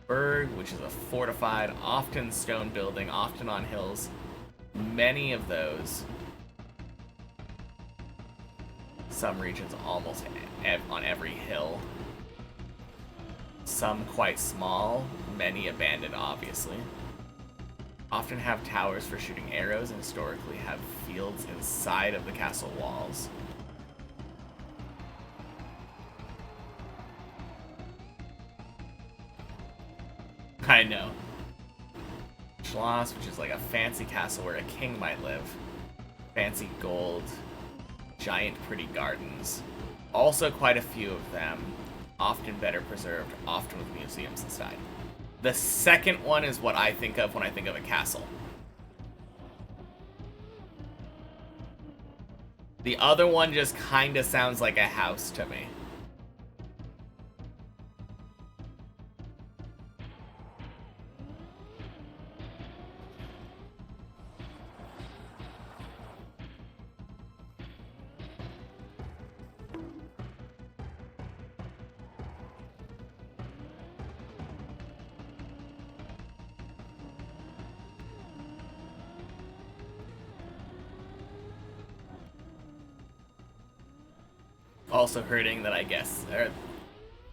Burg, which is a fortified, often stone building, often on hills. Many of those. Some regions almost on every hill. Some quite small, many abandoned, obviously. Often have towers for shooting arrows and historically have fields inside of the castle walls. I know. Schloss, which is like a fancy castle where a king might live. Fancy gold, giant pretty gardens. Also quite a few of them. Often better preserved, often with museums inside. The second one is what I think of when I think of a castle. The other one just kind of sounds like a house to me. Also hurting that I guess, or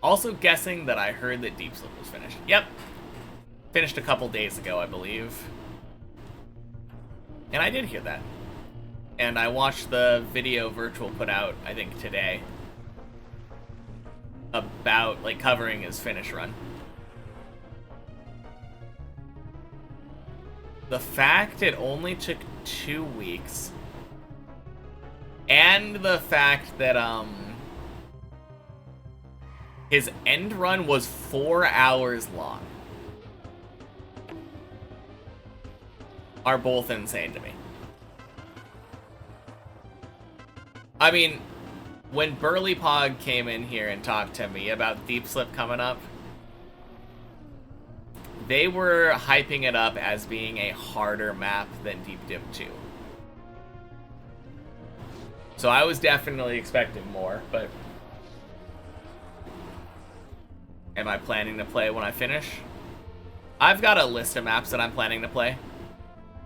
also guessing that I heard that Deep Slip was finished. Yep. Finished a couple days ago, I believe. And I did hear that. And I watched the video Virtual put out, I think today, about, like, covering his finish run. The fact it only took 2 weeks, and the fact that, his end run was 4 hours long, are both insane to me. I mean, when Burly Pog came in here and talked to me about Deep Slip coming up, they were hyping it up as being a harder map than Deep Dip 2. So I was definitely expecting more, but am I planning to play when I finish? I've got a list of maps that I'm planning to play.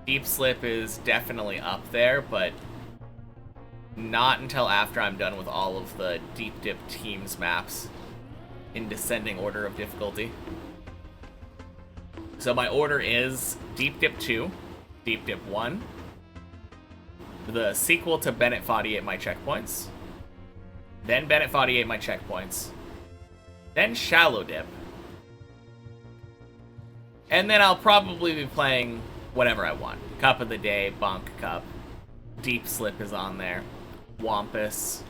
Deep Slip is definitely up there, but not until after I'm done with all of the Deep Dip Teams maps in descending order of difficulty. So my order is Deep Dip 2, Deep Dip 1, the sequel to Bennett 48 My Checkpoints, then Bennett 48 My Checkpoints, then Shallow Dip, and then I'll probably be playing whatever I want. Cup of the Day, Bonk Cup, Deep Slip is on there, Wampus.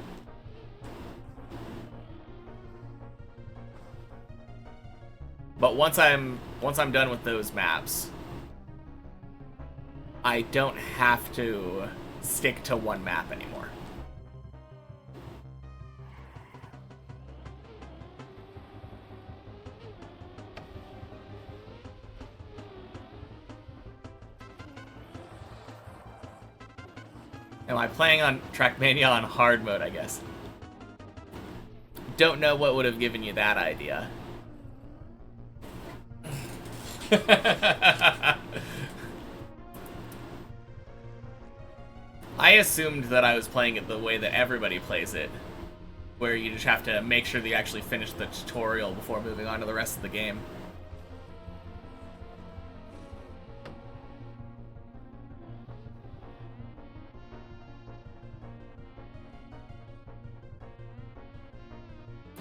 But once I'm done with those maps, I don't have to stick to one map anymore. Am I playing on Trackmania on hard mode, I guess? Don't know what would have given you that idea. I assumed that I was playing it the way that everybody plays it, where you just have to make sure that you actually finish the tutorial before moving on to the rest of the game.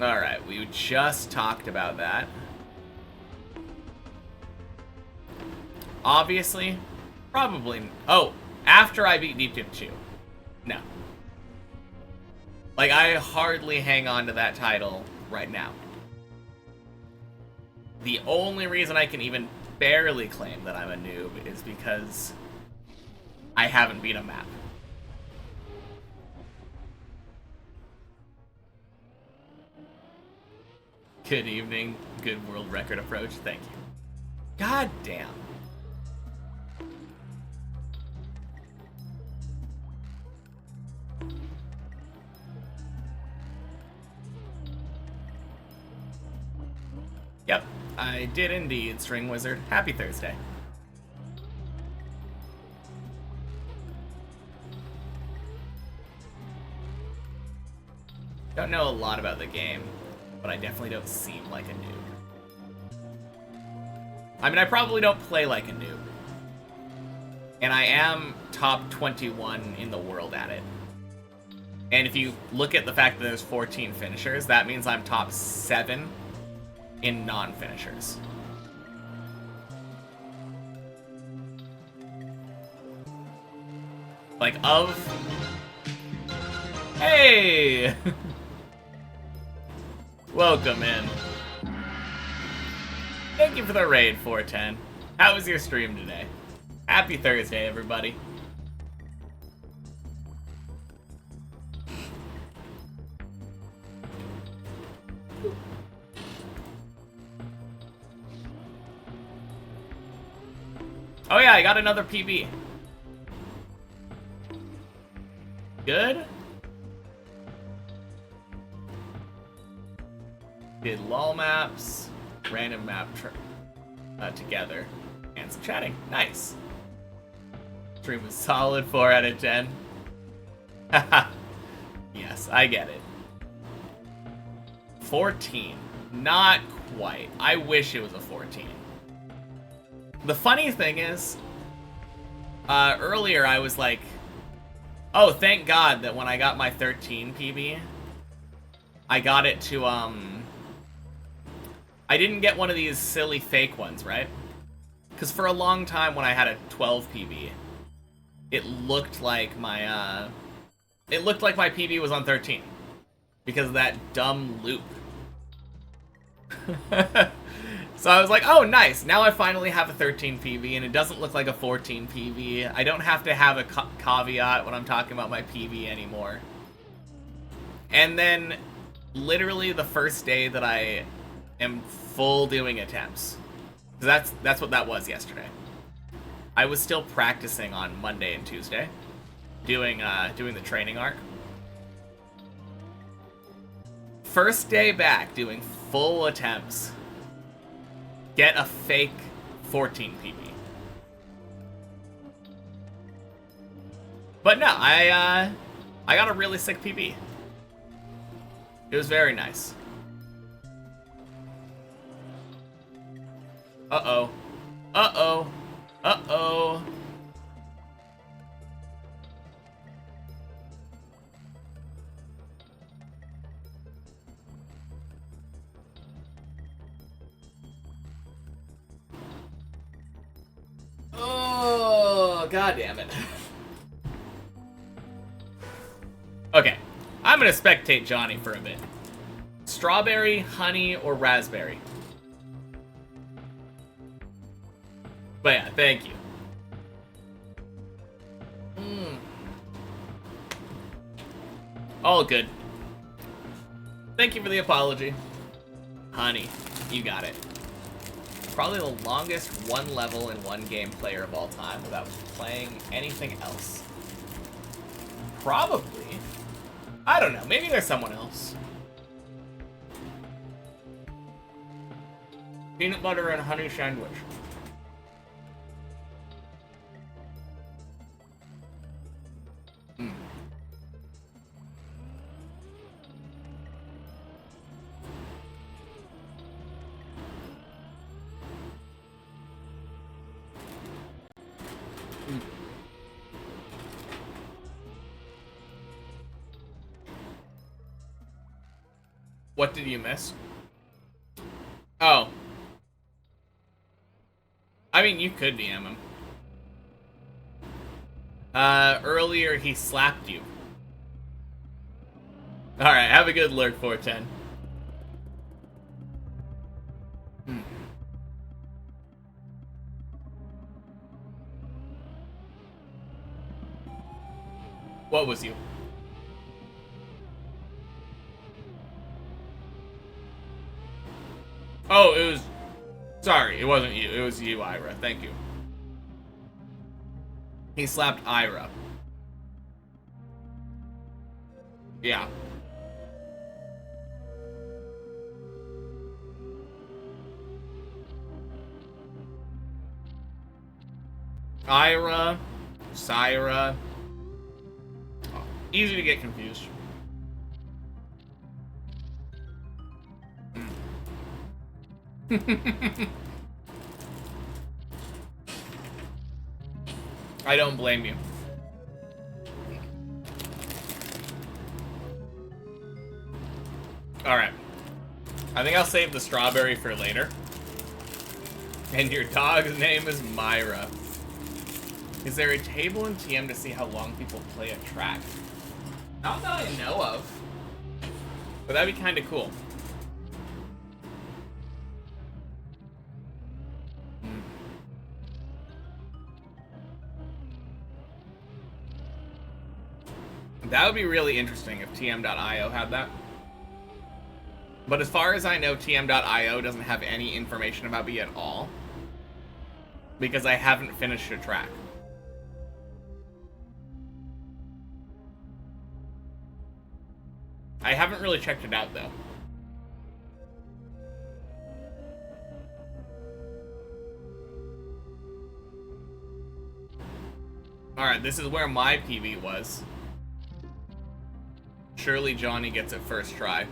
Alright, we just talked about that. Obviously, probably... Oh, after I beat Deep Dip 2. No. Like, I hardly hang on to that title right now. The only reason I can even barely claim that I'm a noob is because I haven't beat a map. Good evening. Good world record approach. Thank you. God damn. Yep, I did indeed, String Wizard. Happy Thursday. Don't know a lot about the game, but I definitely don't seem like a noob. I mean, I probably don't play like a noob. And I am top 21 in the world at it. And if you look at the fact that there's 14 finishers, that means I'm top 7 in non-finishers. Like, of... Hey! Welcome in. Thank you for the raid, 410. How was your stream today? Happy Thursday, everybody. Oh yeah, I got another PB. Good. Did lol maps, random map together, and some chatting. Nice. Stream was solid 4 out of 10. Haha. Yes, I get it. 14. Not quite. I wish it was a 14. The funny thing is, earlier I was like, oh, thank God that when I got my 13 PB, I got it to, I didn't get one of these silly fake ones, right? Because for a long time when I had a 12 PB, it looked like my PB was on 13. Because of that dumb loop. So I was like, oh, nice. Now I finally have a 13 PB, and it doesn't look like a 14 PB. I don't have to have a caveat when I'm talking about my PB anymore. And then, literally the first day that I am full doing attempts. That's what that was yesterday. I was still practicing on Monday and Tuesday, doing the training arc. First day back, doing full attempts. Get a fake 14 PB. But no, I got a really sick PB. It was very nice. Uh-oh. Uh-oh. Uh-oh. Oh, god damn it. Okay, I'm gonna spectate Johnny for a bit. Strawberry, honey, or raspberry? But yeah, thank you. All good. Thank you for the apology. Honey, you got it. Probably the longest one level in one game player of all time without playing anything else. Probably. I don't know, maybe there's someone else. Peanut butter and honey sandwich. What did you miss? Oh. I mean, you could DM him. Earlier he slapped you. Alright, have a good lurk, 410. What was you? Oh, it was... Sorry, it wasn't you. It was you, Ira. Thank you. He slapped Ira. Yeah. Ira, Syra. Oh, easy to get confused. I don't blame you. Alright. I think I'll save the strawberry for later. And your dog's name is Myra. Is there a table in TM to see how long people play a track? Not that I know of. But that'd be kind of cool. That would be really interesting if TM.io had that. But as far as I know, TM.io doesn't have any information about me at all. because I haven't finished a track. I haven't really checked it out, though. Alright, this is where my PB was. Surely Johnny gets it first try.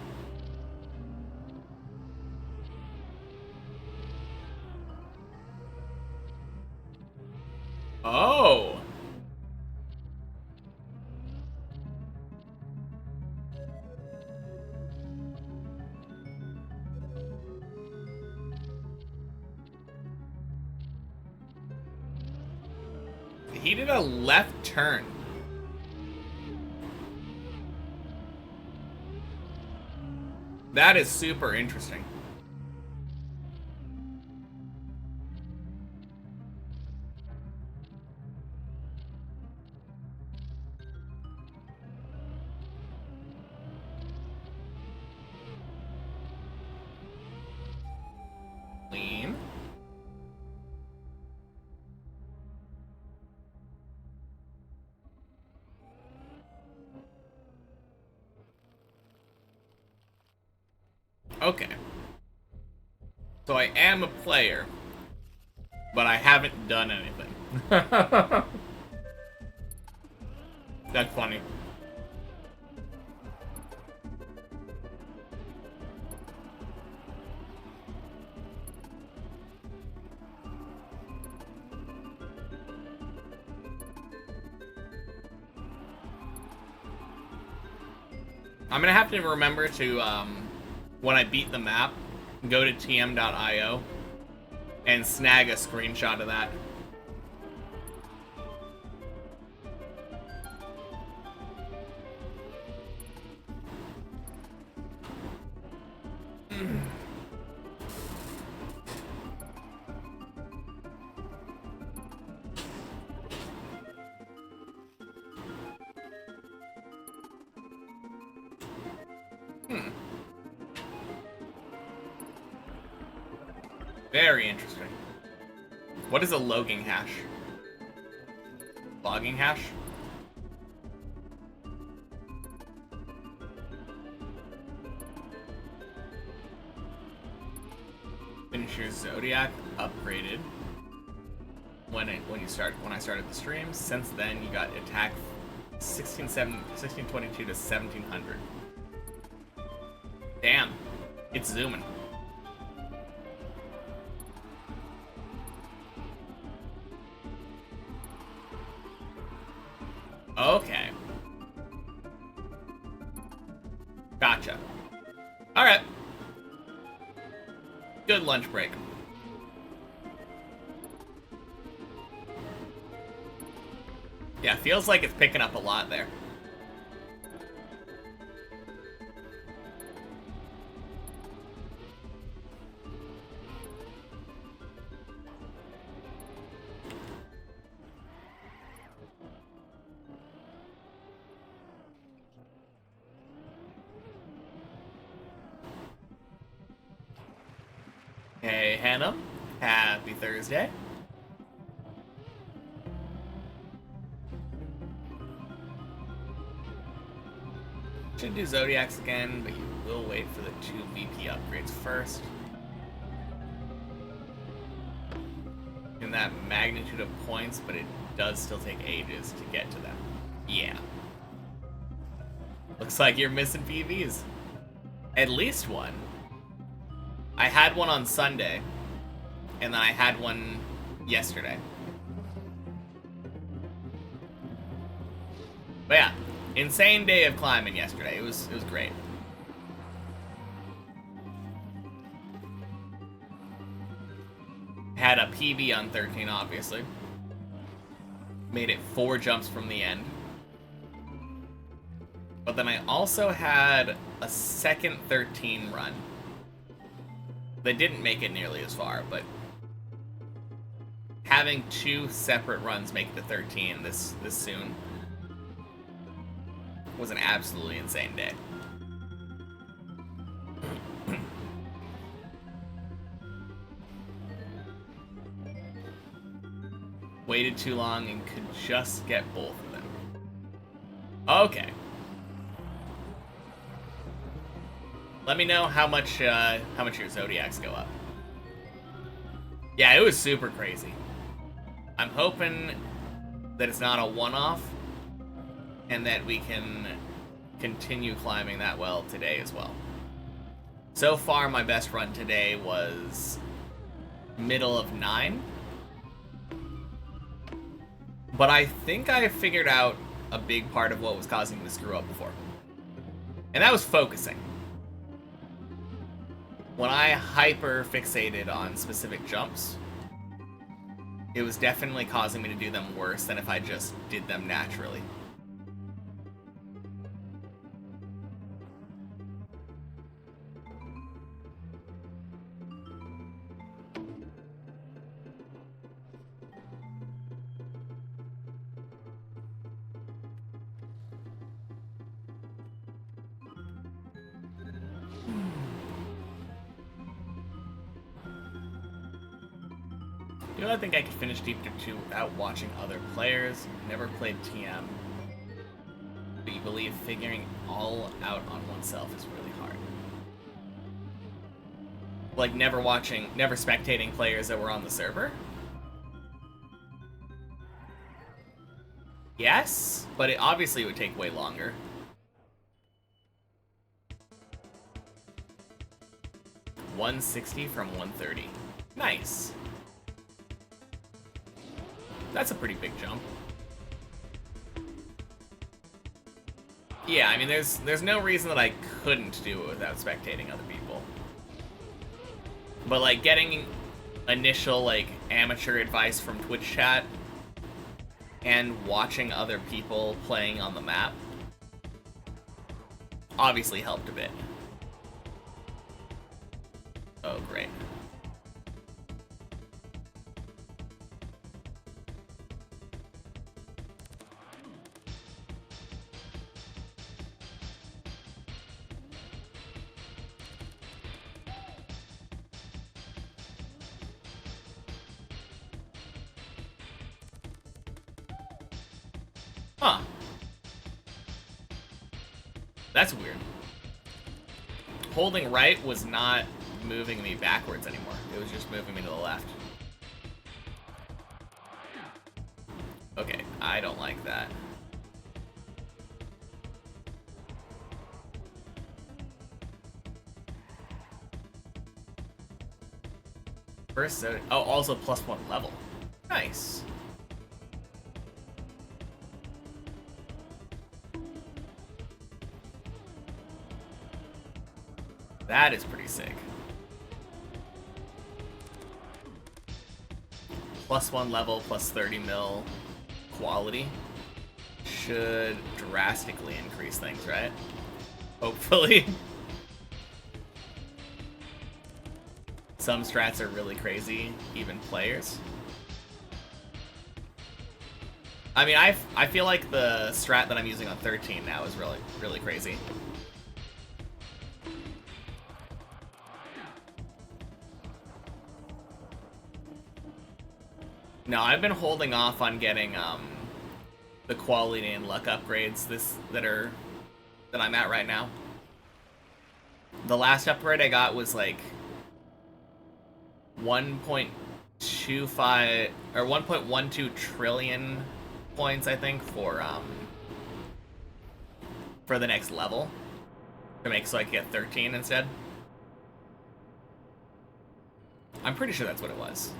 Oh! He did a left turn. That is super interesting. Lean. Okay. So I am a player, but I haven't done anything. That's funny. I'm gonna have to remember to, when I beat the map, go to tm.io and snag a screenshot of that. Very interesting. What is a logging hash? Logging hash? Finish your Zodiac upgraded when I started the stream. Since then you got attack 1622 to 1700. Damn. It's zooming. Okay. Gotcha. Alright. Good lunch break. Yeah, feels like it's picking up a lot there. Hey, Hannah. Happy Thursday. Should do Zodiacs again, but you will wait for the 2 VP upgrades first. In that magnitude of points, but it does still take ages to get to them. Yeah. Looks like you're missing PVs. At least one. I had one on Sunday, and then I had one yesterday. But yeah, insane day of climbing yesterday. It was great. Had a PB on 13, obviously. Made it 4 jumps from the end. But then I also had a second 13 run. They didn't make it nearly as far, but having 2 separate runs make it to 13 this soon was an absolutely insane day. Waited too long and could just get both of them. Okay. Let me know how much your zodiacs go up. Yeah, it was super crazy. I'm hoping that it's not a one-off, and that we can continue climbing that well today as well. So far, my best run today was middle of 9. But I think I figured out a big part of what was causing me to screw up before. And that was focusing. When I hyper-fixated on specific jumps, it was definitely causing me to do them worse than if I just did them naturally. You know, I think I could finish Deep Dive 2 without watching other players. Never played TM. But you believe figuring all out on oneself is really hard. Like never spectating players that were on the server? Yes, but it obviously would take way longer. $160 from $130. Nice. That's a pretty big jump. Yeah, I mean, there's no reason that I couldn't do it without spectating other people. But, like, getting initial, like, amateur advice from Twitch chat and watching other people playing on the map obviously helped a bit. Oh, great. Huh. That's weird. Holding right was not moving me backwards anymore. It was just moving me to the left. Okay, I don't like that. First, oh, also +1 level. Nice. That is pretty sick. +1 level, +30 mil quality should drastically increase things, right? Hopefully. Some strats are really crazy, even players. I mean, I feel like the strat that I'm using on 13 now is really, really crazy. No, I've been holding off on getting the quality and luck upgrades that I'm at right now. The last upgrade I got was like 1.25 or 1.12 trillion points, I think, for the next level to make so I can get 13 instead. I'm pretty sure that's what it was.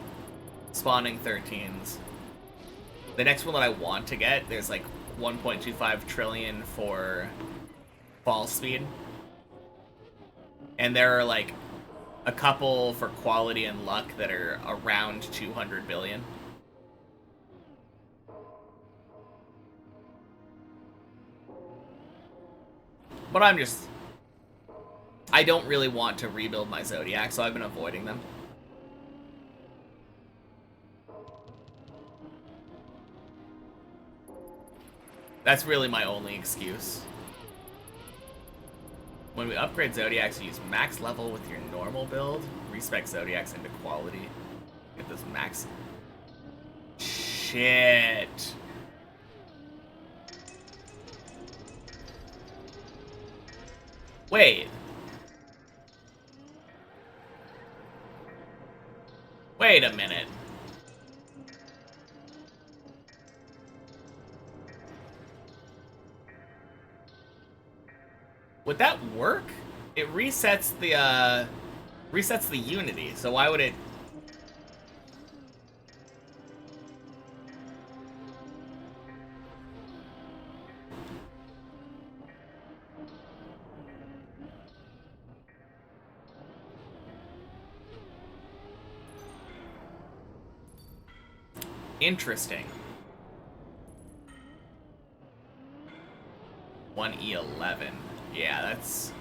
Spawning 13s. The next one that I want to get, there's like 1.25 trillion for fall speed. And there are like a couple for quality and luck that are around 200 billion. But I don't really want to rebuild my Zodiac, so I've been avoiding them. That's really my only excuse. When we upgrade Zodiacs, you use max level with your normal build. Respec Zodiacs into quality. Get those max. shit. Wait. Wait a minute. Would that work? It resets the unity, so why would it... Interesting. 1E11. Yeah, that's...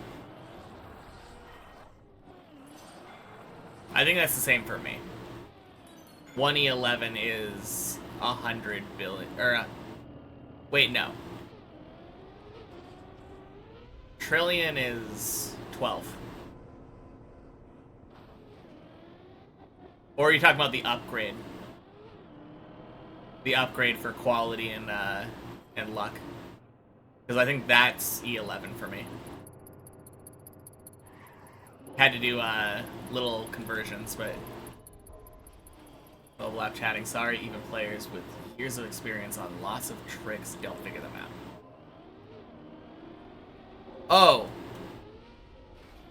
I think that's the same for me. 1E11 is 100 billion... Or, wait, no. Trillion is 12. Or are you talking about the upgrade? The upgrade for quality and luck. Because I think that's E11 for me. Had to do little conversions, but... Mobile app chatting. Sorry, even players with years of experience on lots of tricks don't figure them out. Oh.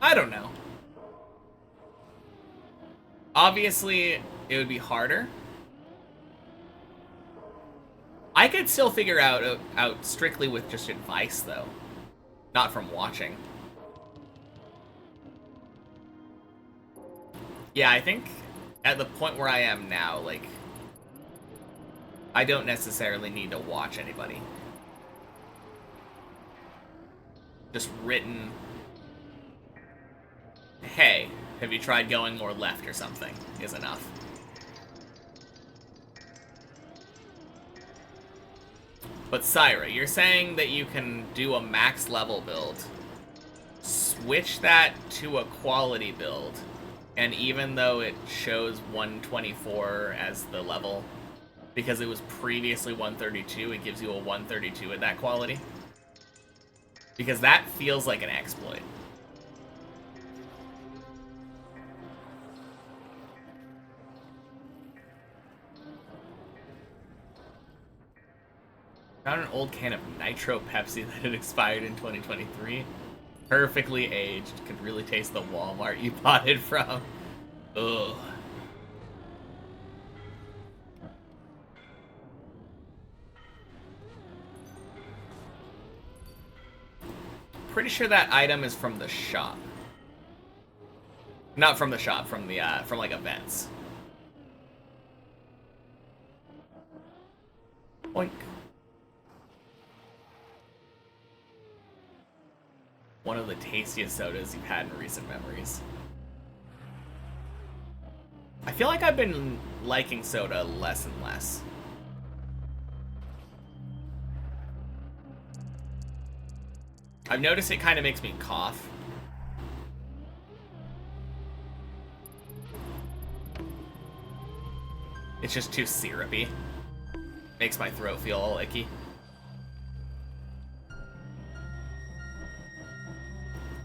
I don't know. Obviously, it would be harder. I could still figure out strictly with just advice, though. Not from watching. Yeah, I think at the point where I am now, like, I don't necessarily need to watch anybody. Just written, hey, have you tried going more left or something, is enough. But Syra, you're saying that you can do a max level build, switch that to a quality build, and even though it shows 124 as the level, because it was previously 132, it gives you a 132 at that quality? Because that feels like an exploit. Found an old can of Nitro Pepsi that had expired in 2023. Perfectly aged. Could really taste the Walmart you bought it from. Ugh. Pretty sure that item is from the shop. Not from the shop, from the from like events. Oink. One of the tastiest sodas you've had in recent memories. I feel like I've been liking soda less and less. I've noticed it kind of makes me cough. It's just too syrupy. Makes my throat feel all icky.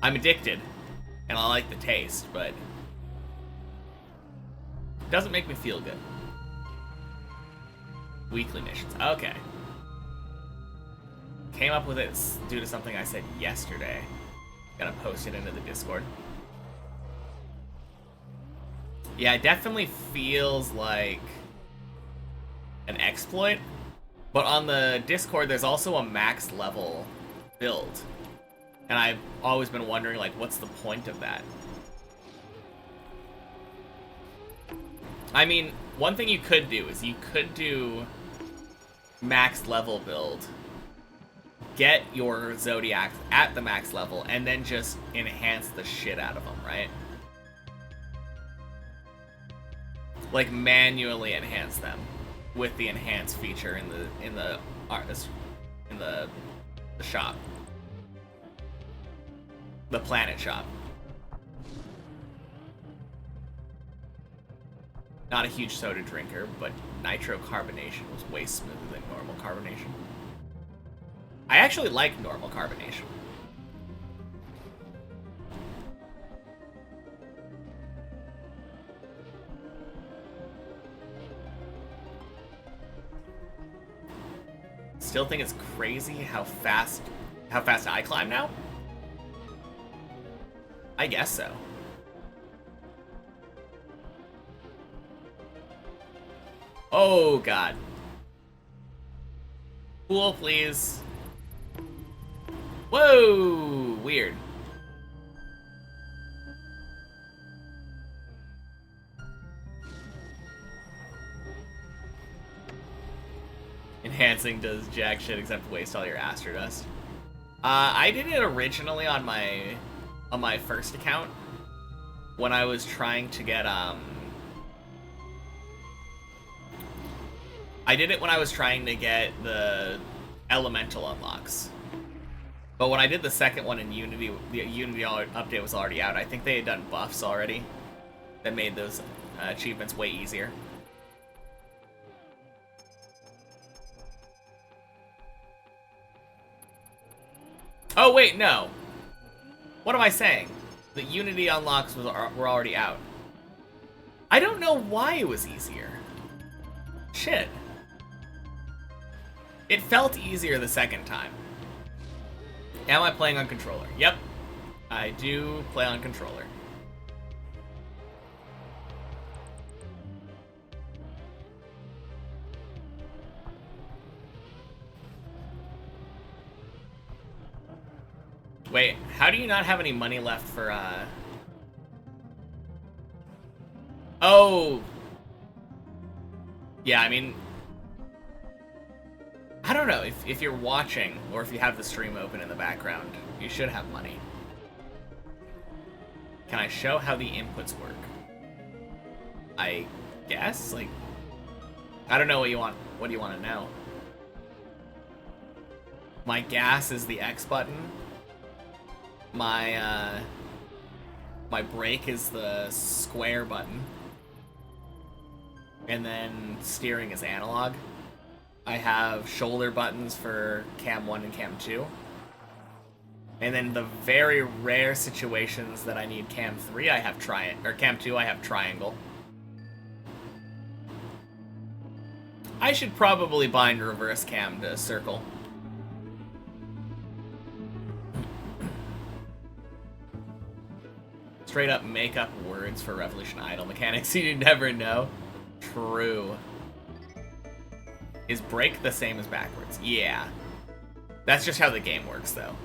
I'm addicted, and I like the taste, but it doesn't make me feel good. Weekly missions. Okay. Came up with it due to something I said yesterday. Gotta post it into the Discord. Yeah, it definitely feels like an exploit, but on the Discord there's also a max level build. And I've always been wondering, like, what's the point of that? I mean, one thing you could do is you could do max level build, get your Zodiac at the max level, and then just enhance the shit out of them, right? Like, manually enhance them with the enhance feature in the shop. The planet shop. Not a huge soda drinker, but nitro carbonation was way smoother than normal carbonation. I actually like normal carbonation. Still think it's crazy how fast I climb now? I guess so. Oh god. Pool, please. Whoa! Weird. Enhancing does jack shit except waste all your Astro Dust. I did it originally on my first account when I was trying to get I did it when I was trying to get the elemental unlocks. But when I did the second one in Unity, the Unity update was already out. I think they had done buffs already that made those achievements way easier. Oh wait, no. What am I saying? The Unity unlocks were already out. I don't know why it was easier. Shit. It felt easier the second time. Am I playing on controller? Yep. I do play on controller. Wait, how do you not have any money left for, Oh! Yeah, I mean... I don't know, if you're watching, or if you have the stream open in the background, you should have money. Can I show how the inputs work? I guess? Like... I don't know what you want. What do you want to know? My gas is the X button. My brake is the square button. And then steering is analog. I have shoulder buttons for cam 1 and cam 2. And then the very rare situations that I need cam 3, I have cam 2, I have triangle. I should probably bind reverse cam to circle. Straight up make up words for Revolution idle mechanics you never know. True. Is brake the same as backwards? Yeah. That's just how the game works, though.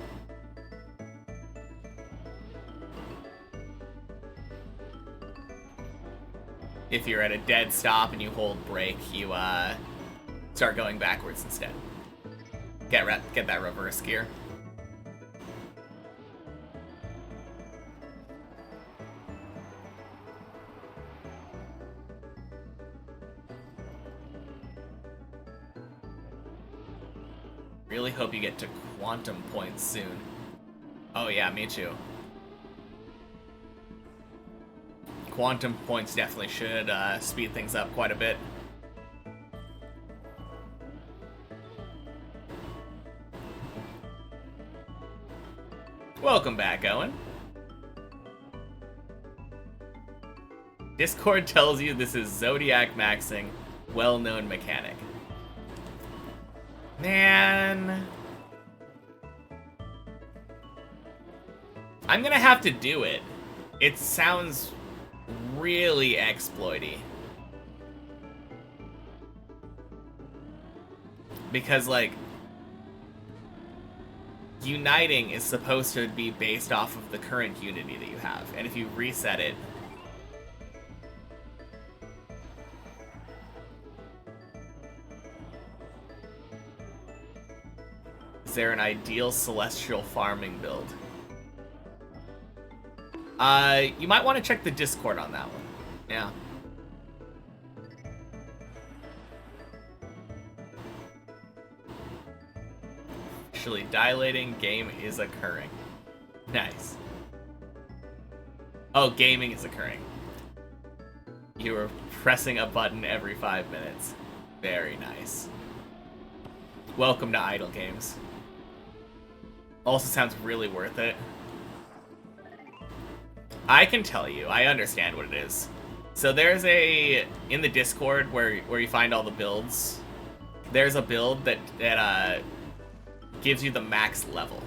If you're at a dead stop and you hold brake, you start going backwards instead. Get that reverse gear. Really hope you get to quantum points soon. Oh yeah, me too. Quantum points definitely should speed things up quite a bit. Welcome back, Owen. Discord tells you this is Zodiac maxing, well-known mechanic. Man. I'm gonna have to do it. It sounds really exploity. Because, like, uniting is supposed to be based off of the current Unity that you have. And if you reset it, is there an ideal celestial farming build? You might want to check the Discord on that one. Yeah. Actually, dilating game is occurring. Nice. Oh, gaming is occurring. You were pressing a button every 5 minutes. Very nice. Welcome to idle games. Also sounds really worth it. I can tell you, I understand what it is. So there's in the Discord where you find all the builds, there's a build that gives you the max level.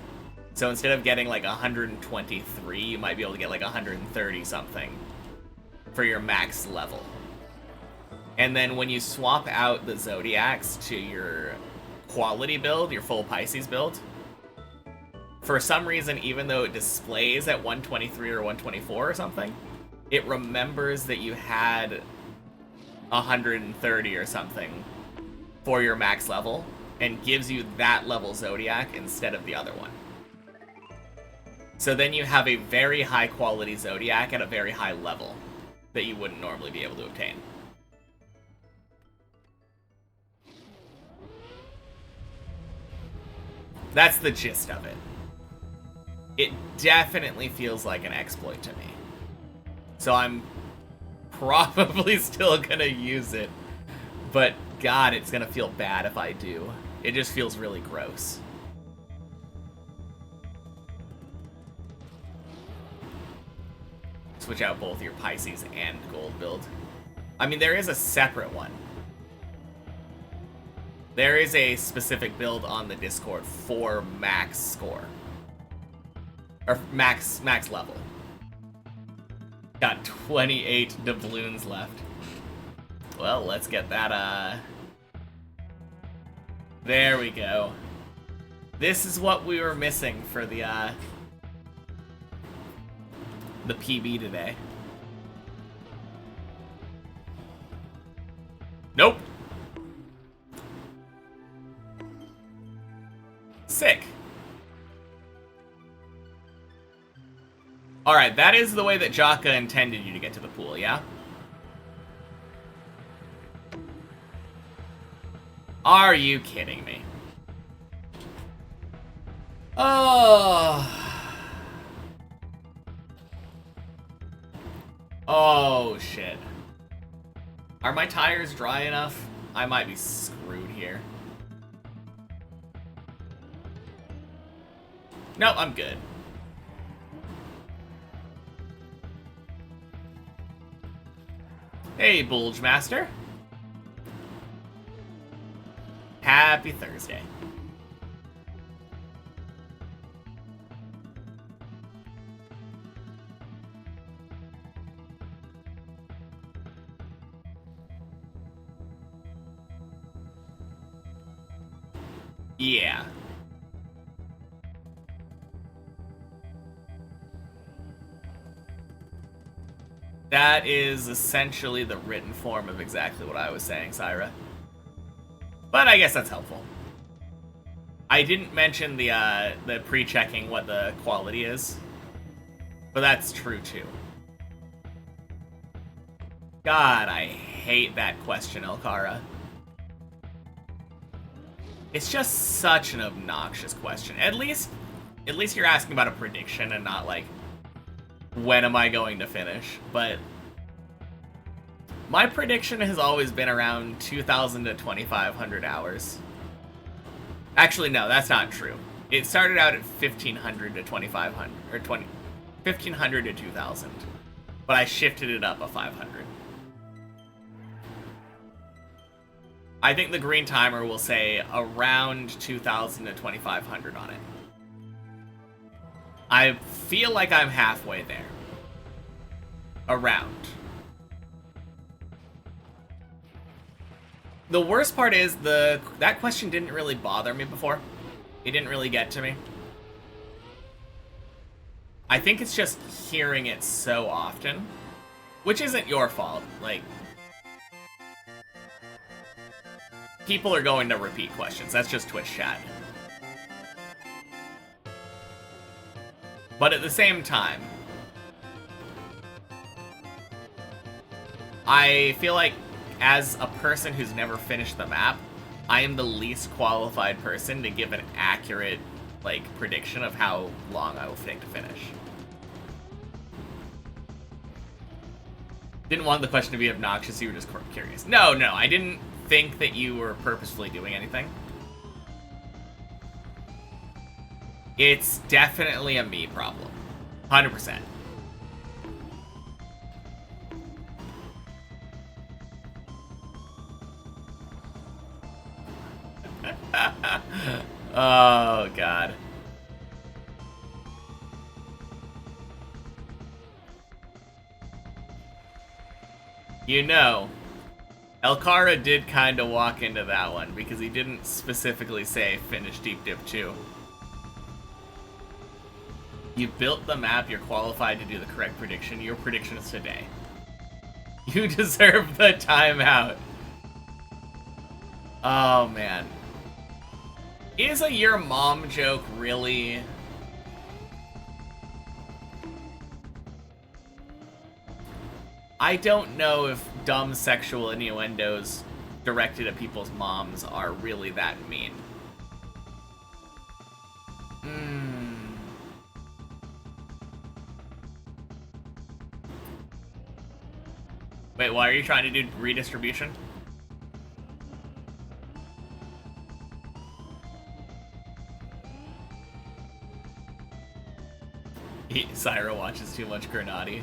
So instead of getting like 123, you might be able to get like 130 something for your max level. And then when you swap out the Zodiacs to your quality build, your full Pisces build, for some reason, even though it displays at 123 or 124 or something, it remembers that you had 130 or something for your max level and gives you that level Zodiac instead of the other one. So then you have a very high quality Zodiac at a very high level that you wouldn't normally be able to obtain. That's the gist of it. It definitely feels like an exploit to me. So I'm probably still gonna use it. But God, it's gonna feel bad if I do. It just feels really gross. Switch out both your Pisces and gold build. I mean, there is a separate one. There is a specific build on the Discord for max score. Or max level. Got 28 doubloons left. Well, let's get that, there we go. This is what we were missing for the PB today. Nope. Sick. Alright, that is the way that Jaka intended you to get to the pool, yeah? Are you kidding me? Oh. Oh, shit. Are my tires dry enough? I might be screwed here. No, I'm good. Hey, Bulge Master. Happy Thursday. Yeah. That is essentially the written form of exactly what I was saying, Syra. But I guess that's helpful. I didn't mention the pre-checking what the quality is, but that's true too. God, I hate that question, Elkara. It's just such an obnoxious question. At least you're asking about a prediction and not like, when am I going to finish? But my prediction has always been around 2,000 to 2,500 hours. Actually, no, that's not true. It started out at 1,500 to 2,500, or 1,500 to 2,000. But I shifted it up a 500. I think the green timer will say around 2,000 to 2,500 on it. I feel like I'm halfway there. Around. The worst part is that question didn't really bother me before. It didn't really get to me. I think it's just hearing it so often, which isn't your fault. Like, people are going to repeat questions. That's just Twitch chat. But at the same time, I feel like as a person who's never finished the map, I am the least qualified person to give an accurate, like, prediction of how long I will take to finish. Didn't want the question to be obnoxious, you were just curious. No, I didn't think that you were purposefully doing anything. It's definitely a me problem. 100%. Oh, God. You know, Elkara did kind of walk into that one because he didn't specifically say finish Deep Dip 2. You built the map, you're qualified to do the correct prediction. Your prediction is today. You deserve the timeout. Oh, man. Is a your mom joke really... I don't know if dumb sexual innuendos directed at people's moms are really that mean. Wait, why are you trying to do redistribution? Syra watches too much Granati.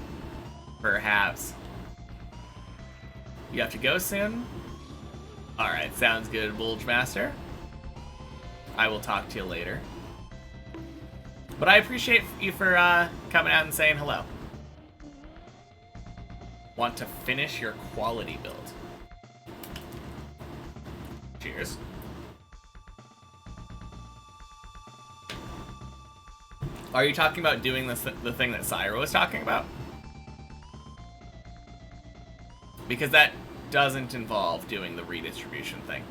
Perhaps. You have to go soon? Alright, sounds good, Bulge Master. I will talk to you later. But I appreciate you for coming out and saying hello. Want to finish your quality build. Cheers. Are you talking about doing the thing that Syra was talking about? Because that doesn't involve doing the redistribution thing.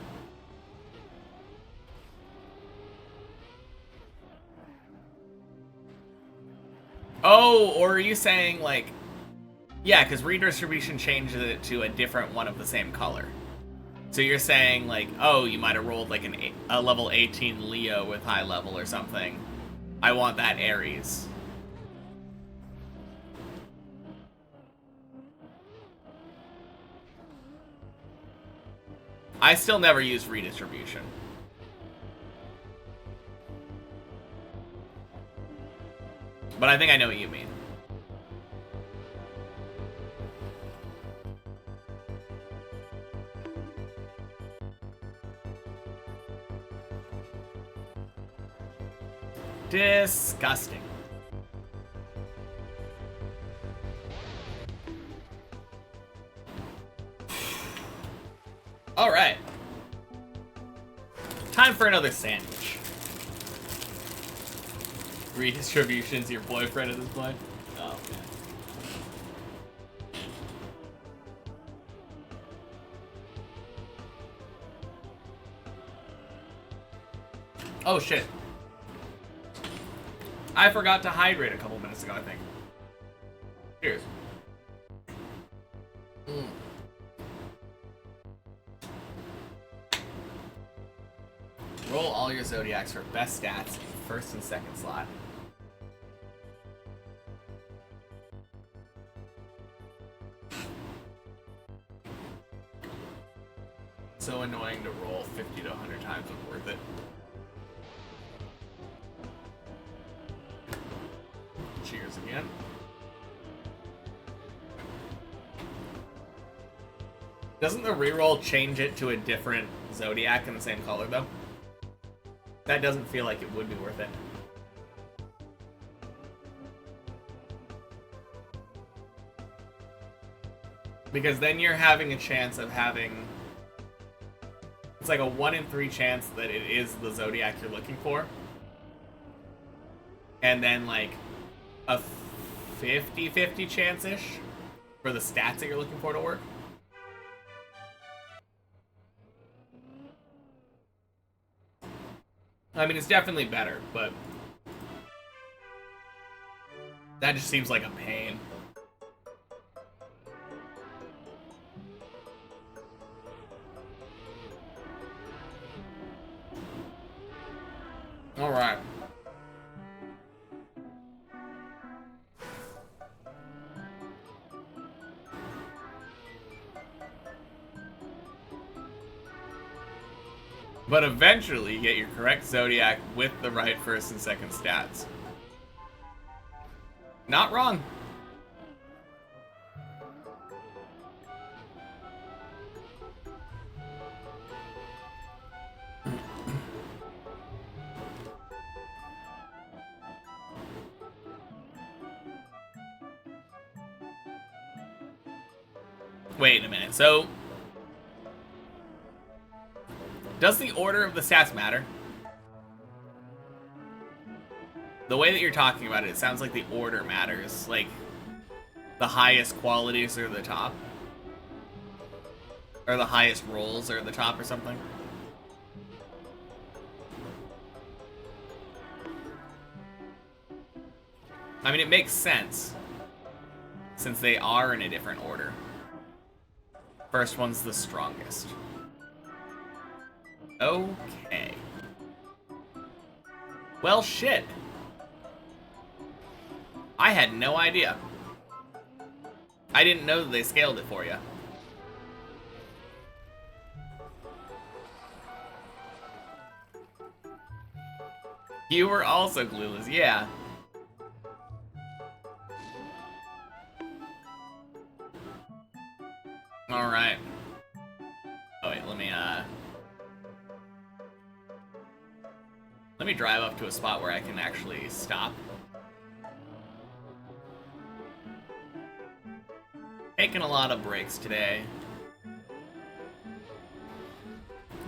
Oh, or are you saying, like... Yeah, because redistribution changes it to a different one of the same color. So you're saying, like, oh, you might have rolled, like, a level 18 Leo with high level or something. I want that Aries. I still never use redistribution. But I think I know what you mean. Disgusting. All right. Time for another sandwich. Redistribution's your boyfriend at this point? Oh, man. Oh, shit. I forgot to hydrate a couple minutes ago, I think. Cheers. Roll all your Zodiacs for best stats in first and second slot. So annoying to roll 50 to 100 times, but worth it. Cheers again. Doesn't the reroll change it to a different Zodiac in the same color, though? That doesn't feel like it would be worth it. Because then you're having a chance of having... It's like a 1 in 3 chance that it is the Zodiac you're looking for. And then, like, a 50-50 chance-ish for the stats that you're looking for to work. I mean, it's definitely better, but that just seems like a pain. All right. But eventually you get your correct Zodiac with the right first and second stats. Not wrong. Wait a minute, so... does the order of the stats matter? The way that you're talking about it, it sounds like the order matters. Like, the highest qualities are the top. Or the highest rolls are the top or something. I mean, it makes sense, since they are in a different order. First one's the strongest. Okay. Well, shit. I had no idea. I didn't know that they scaled it for you. You were also clueless, yeah. Alright. Oh wait, let me drive up to a spot where I can actually stop. Taking a lot of breaks today.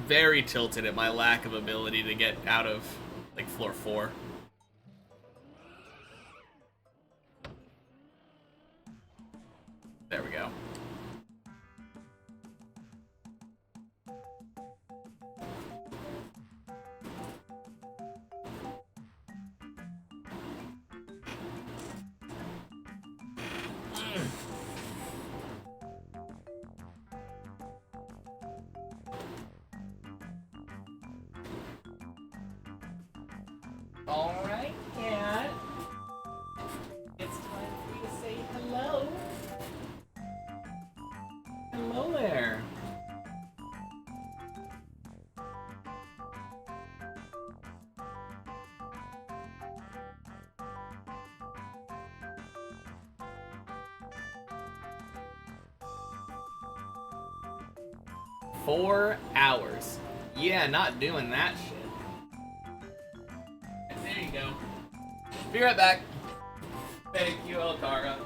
Very tilted at my lack of ability to get out of, like, floor 4. There we go. Alright, cat. It's time for you to say hello. Hello there. Four hours. Yeah, not doing that shit. There you go. Be right back. Thank you, Elkara.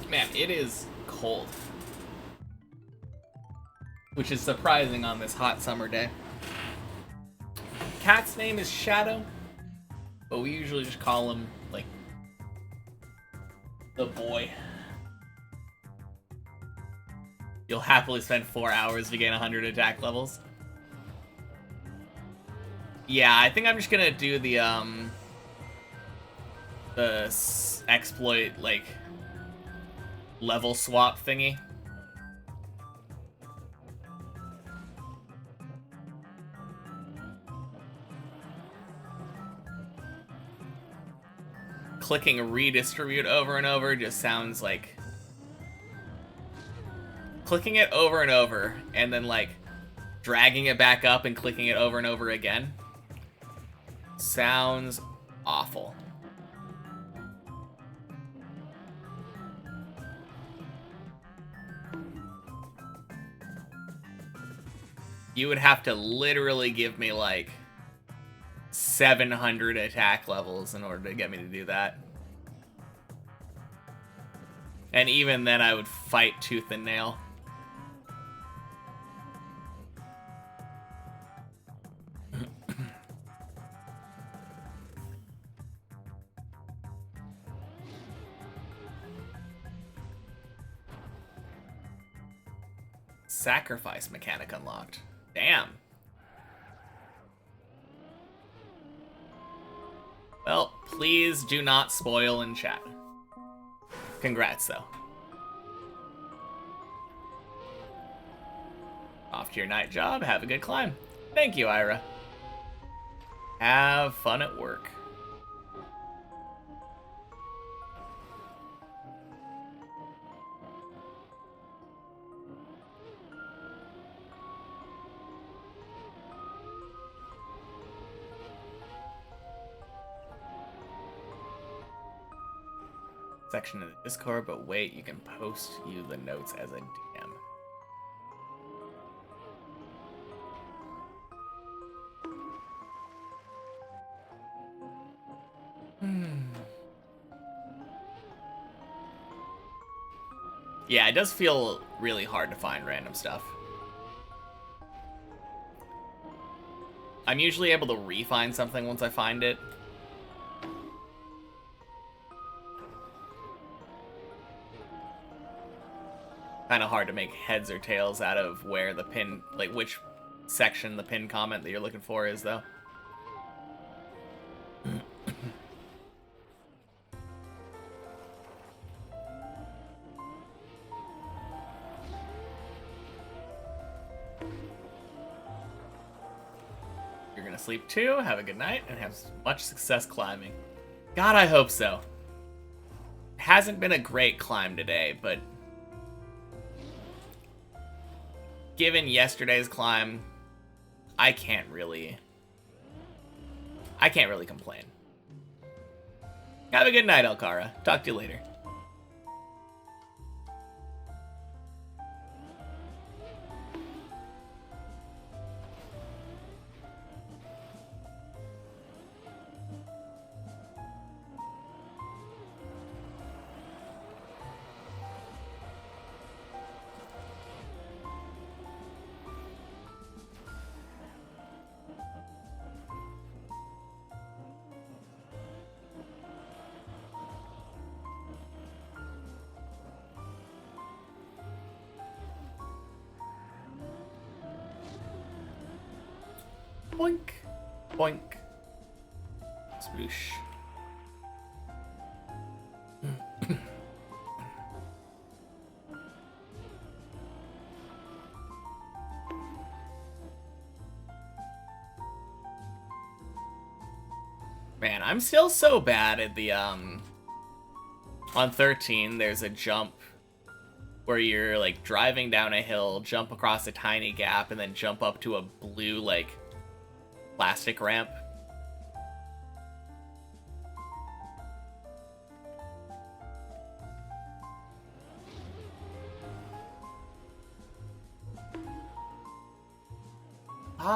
Man, it is cold. Which is surprising on this hot summer day. Cat's name is Shadow, but we usually just call him, like, the boy. You'll happily spend 4 hours to gain 100 attack levels. Yeah, I think I'm just gonna do the exploit, like, level swap thingy. Clicking redistribute over and over just sounds like... clicking it over and over, and then, like, dragging it back up and clicking it over and over again sounds awful. You would have to literally give me, like, 700 attack levels in order to get me to do that. And even then I would fight tooth and nail. Sacrifice mechanic unlocked. Damn. Well, please do not spoil in chat. Congrats, though. Off to your night job. Have a good climb. Thank you, Ira. Have fun at work. Section of the Discord, but wait, you can post you the notes as a DM. Yeah, it does feel really hard to find random stuff. I'm usually able to re-find something once I find it. Kind of hard to make heads or tails out of where the pin, like which section the pin comment that you're looking for is, though. You're gonna sleep too, have a good night, and have much success climbing. God, I hope so. It hasn't been a great climb today, but given yesterday's climb, I can't really complain. Have a good night, Alcara. Talk to you later. Boink. Boink. Sploosh. Man, I'm still so bad at the, on 13, there's a jump where you're, like, driving down a hill, jump across a tiny gap, and then jump up to a blue, like, plastic ramp. Fuck.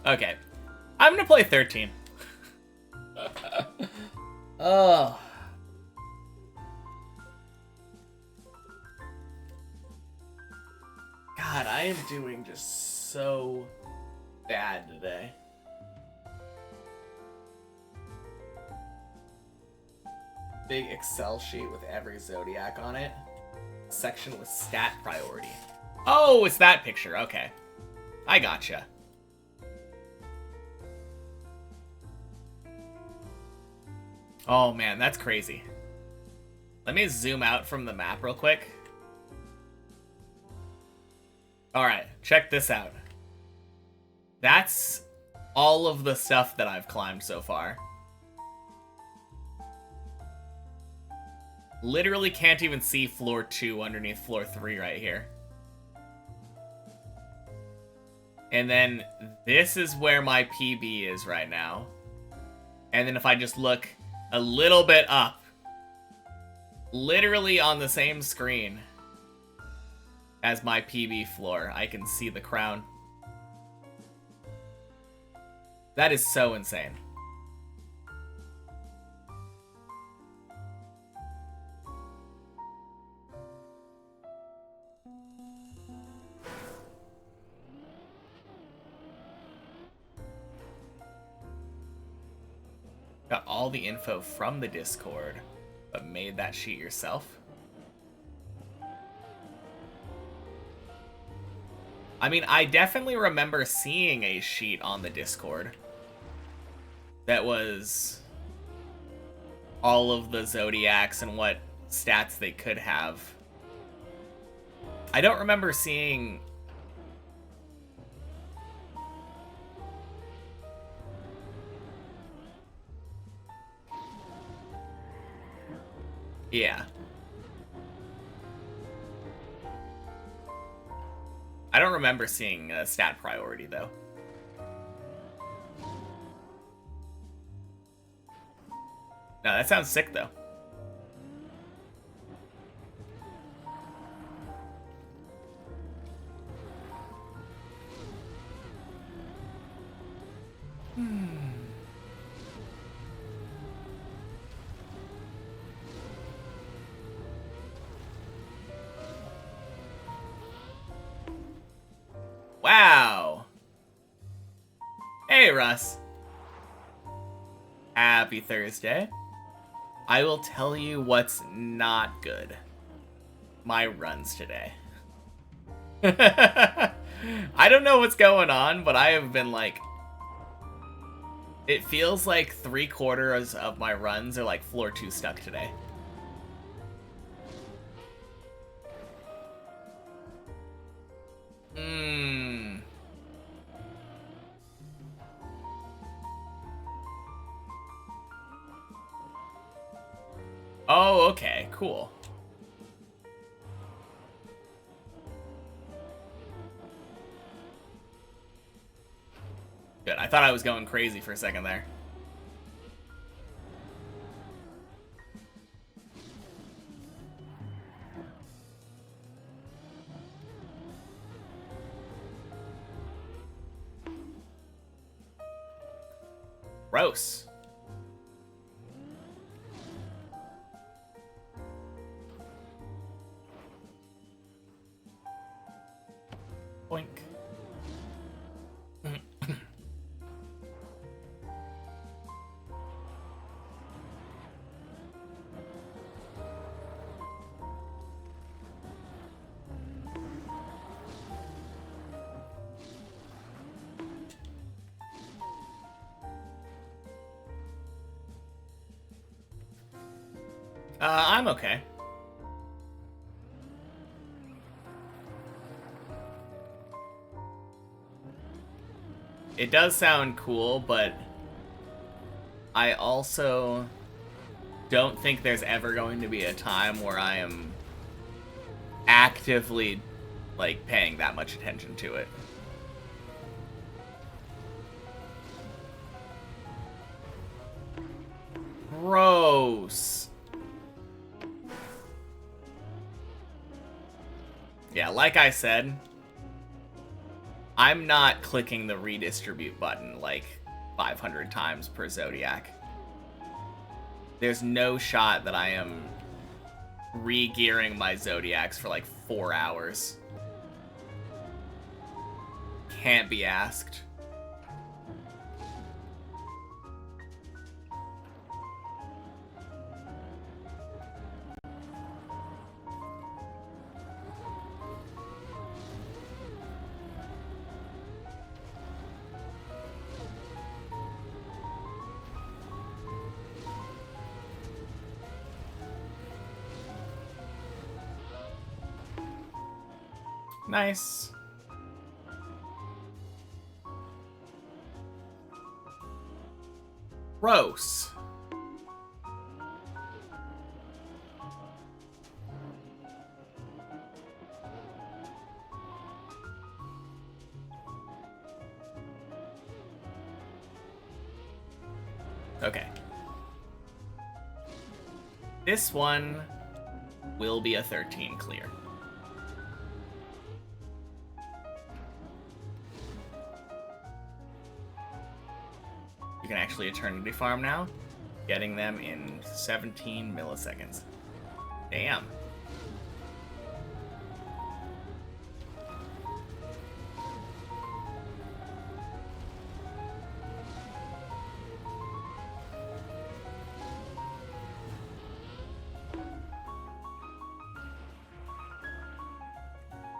Okay. I'm gonna play 13. Oh. God, I am doing just so bad today. Big Excel sheet with every zodiac on it. Section with stat priority. Oh, it's that picture. Okay. I gotcha. Oh man, that's crazy. Let me zoom out from the map real quick. Alright, check this out. That's all of the stuff that I've climbed so far. Literally can't even see floor 2 underneath floor 3 right here. And then this is where my PB is right now. And then if I just look a little bit up, literally on the same screen as my PB floor, I can see the crown. That is so insane. Got all the info from the Discord, but made that sheet yourself? I mean, I definitely remember seeing a sheet on the Discord that was all of the Zodiacs and what stats they could have. I don't remember seeing... Yeah. I don't remember seeing a stat priority, though. No, that sounds sick, though. Wow. Hey, Russ. Happy Thursday. I will tell you what's not good. My runs today. I don't know what's going on, but I have been like... It feels like 3/4 of my runs are like floor 2 stuck today. Oh, okay, cool. Good, I thought I was going crazy for a second there. Gross. Boink. I'm okay. It does sound cool, but I also don't think there's ever going to be a time where I am actively, like, paying that much attention to it. Gross. Yeah, like I said, I'm not clicking the redistribute button like 500 times per Zodiac. There's no shot that I am re-gearing my Zodiacs for like 4 hours. Can't be asked. Nice. Gross. Okay. This one will be a 13 clear. You can actually Eternity Farm now, getting them in 17 milliseconds. Damn.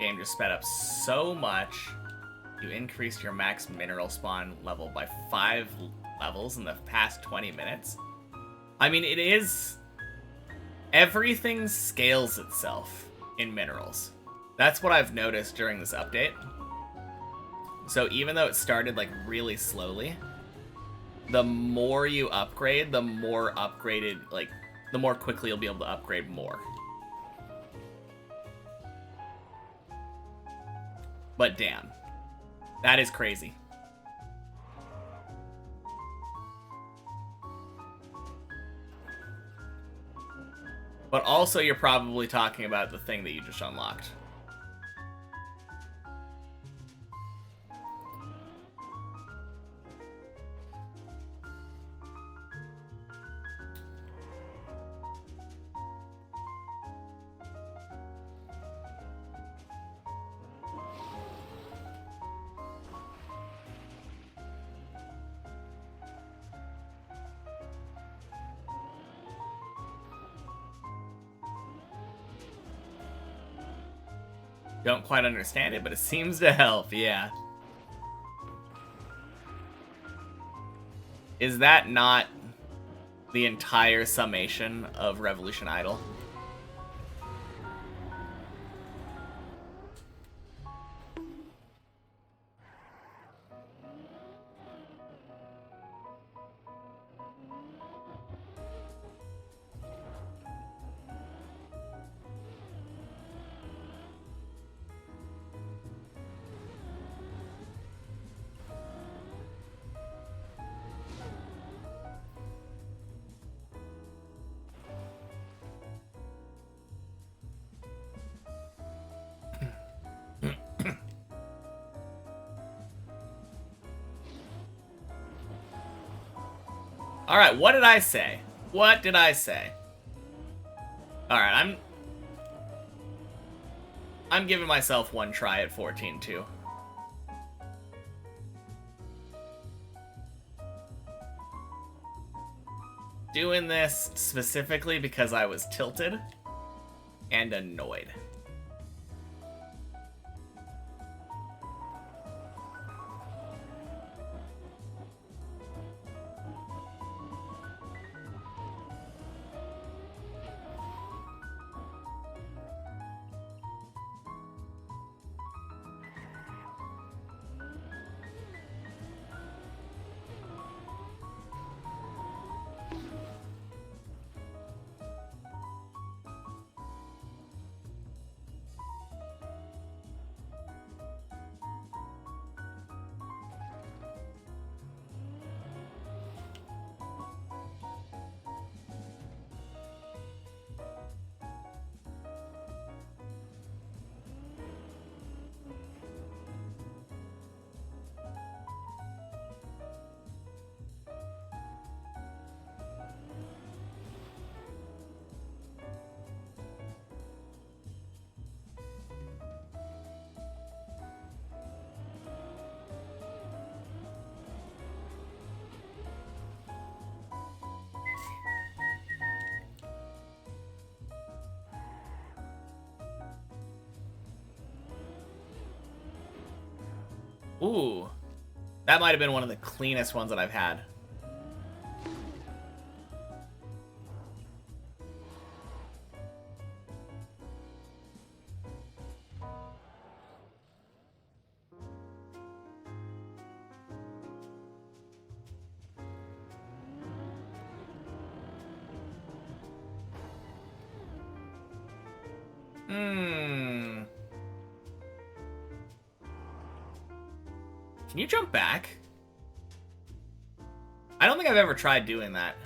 Game just sped up so much. You increased your max mineral spawn level by 5 levels in the past 20 minutes. I mean, it is... Everything scales itself in minerals. That's what I've noticed during this update. So even though it started, like, really slowly, the more you upgrade, the more upgraded, like, the more quickly you'll be able to upgrade more. But damn. That is crazy. But also, you're probably talking about the thing that you just unlocked. Don't quite understand it, but it seems to help, yeah. Is that not the entire summation of Revolution Idol? Alright, what did I say? What did I say? Alright, I'm giving myself one try at 14 too. Doing this specifically because I was tilted and annoyed. Ooh, that might have been one of the cleanest ones that I've had. Can you jump back? I don't think I've ever tried doing that.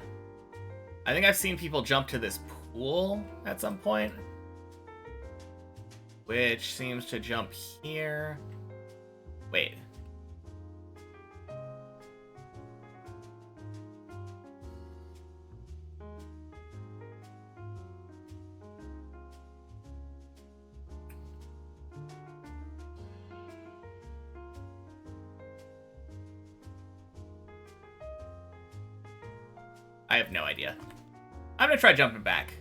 I think I've seen people jump to this pool at some point, which seems to jump here. Wait. I have no idea. I'm gonna try jumping back.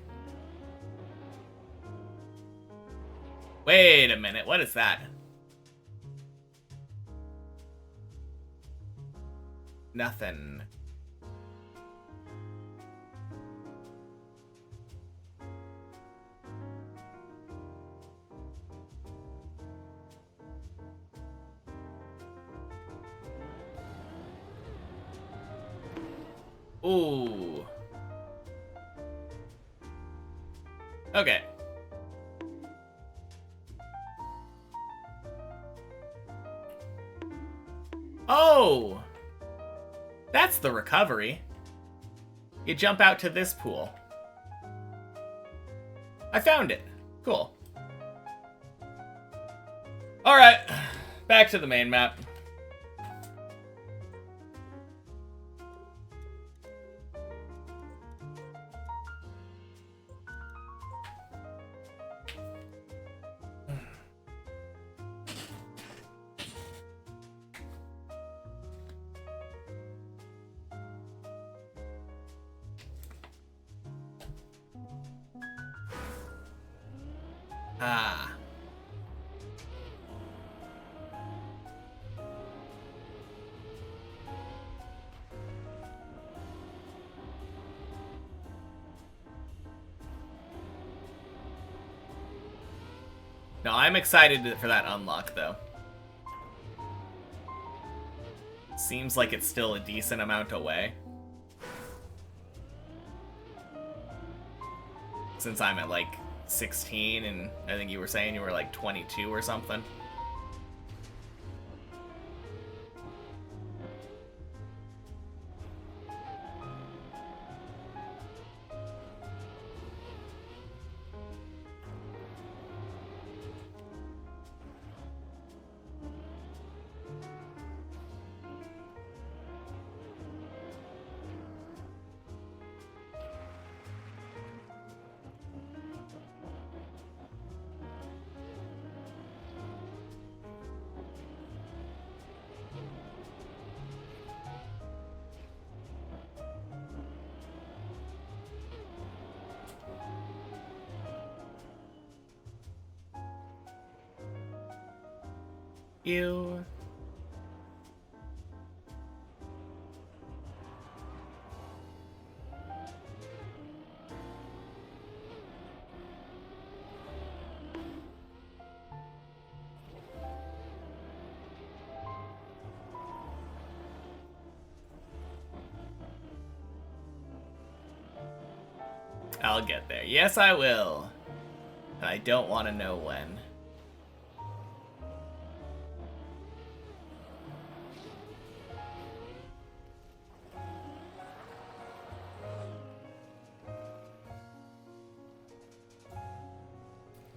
Wait a minute, what is that? Nothing. Ooh. Okay. Oh! That's the recovery. You jump out to this pool. I found it. Cool. Alright. Back to the main map. Ah. No, I'm excited for that unlock, though. Seems like it's still a decent amount away. Since I'm at, like, 16, and I think you were saying you were, like, 22 or something. Ew. I'll get there. Yes, I will. And I don't want to know when.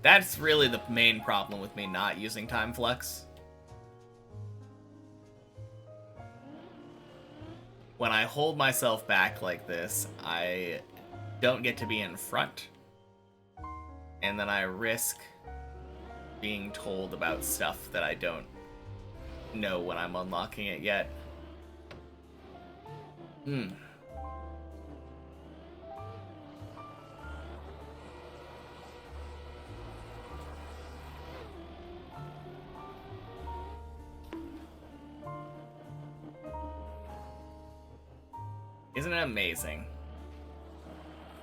That's really the main problem with me not using Time Flux. When I hold myself back like this, I don't get to be in front. And then I risk being told about stuff that I don't know when I'm unlocking it yet. Isn't it amazing?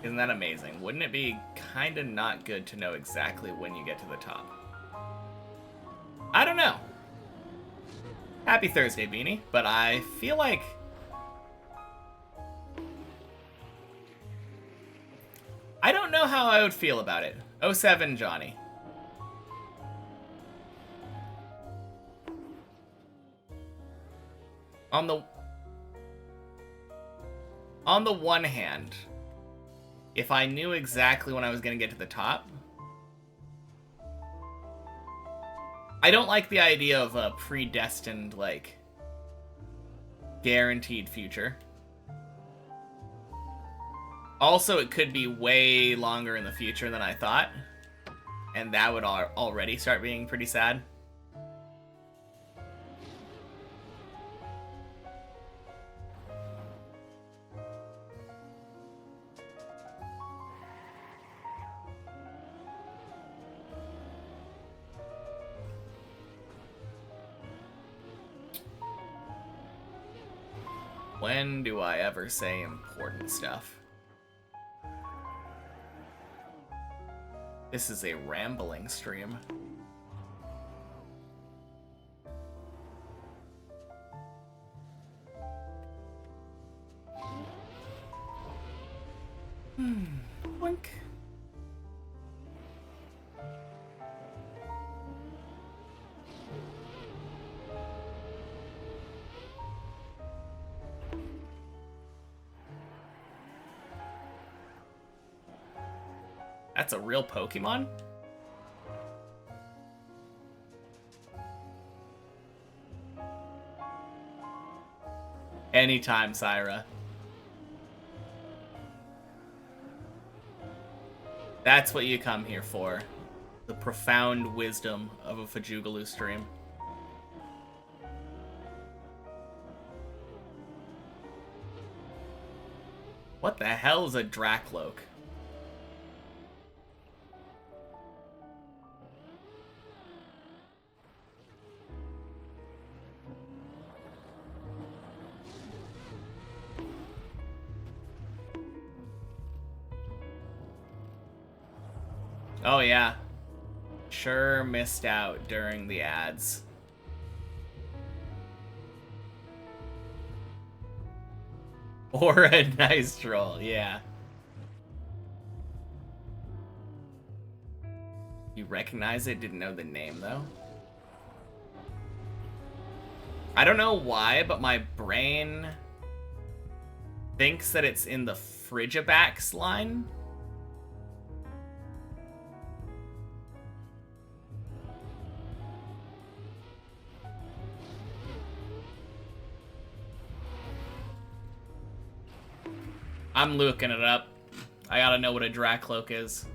Isn't that amazing? Wouldn't it be kind of not good to know exactly when you get to the top? I don't know. Happy Thursday, Beanie, but I feel like... I don't know how I would feel about it. 07 Johnny. On the one hand, if I knew exactly when I was going to get to the top, I don't like the idea of a predestined, like, guaranteed future. Also, it could be way longer in the future than I thought, and that would already start being pretty sad. When do I ever say important stuff? This is a rambling stream. Boink. That's a real Pokemon? Anytime, Syra. That's what you come here for. The profound wisdom of a Fajugaloo stream. What the hell is a Dracloak? Oh yeah. Sure missed out during the ads. Or a nice troll, yeah. You recognize it? Didn't know the name though. I don't know why, but my brain thinks that it's in the Frigibax line. I'm looking it up. I gotta know what a Dracloak is.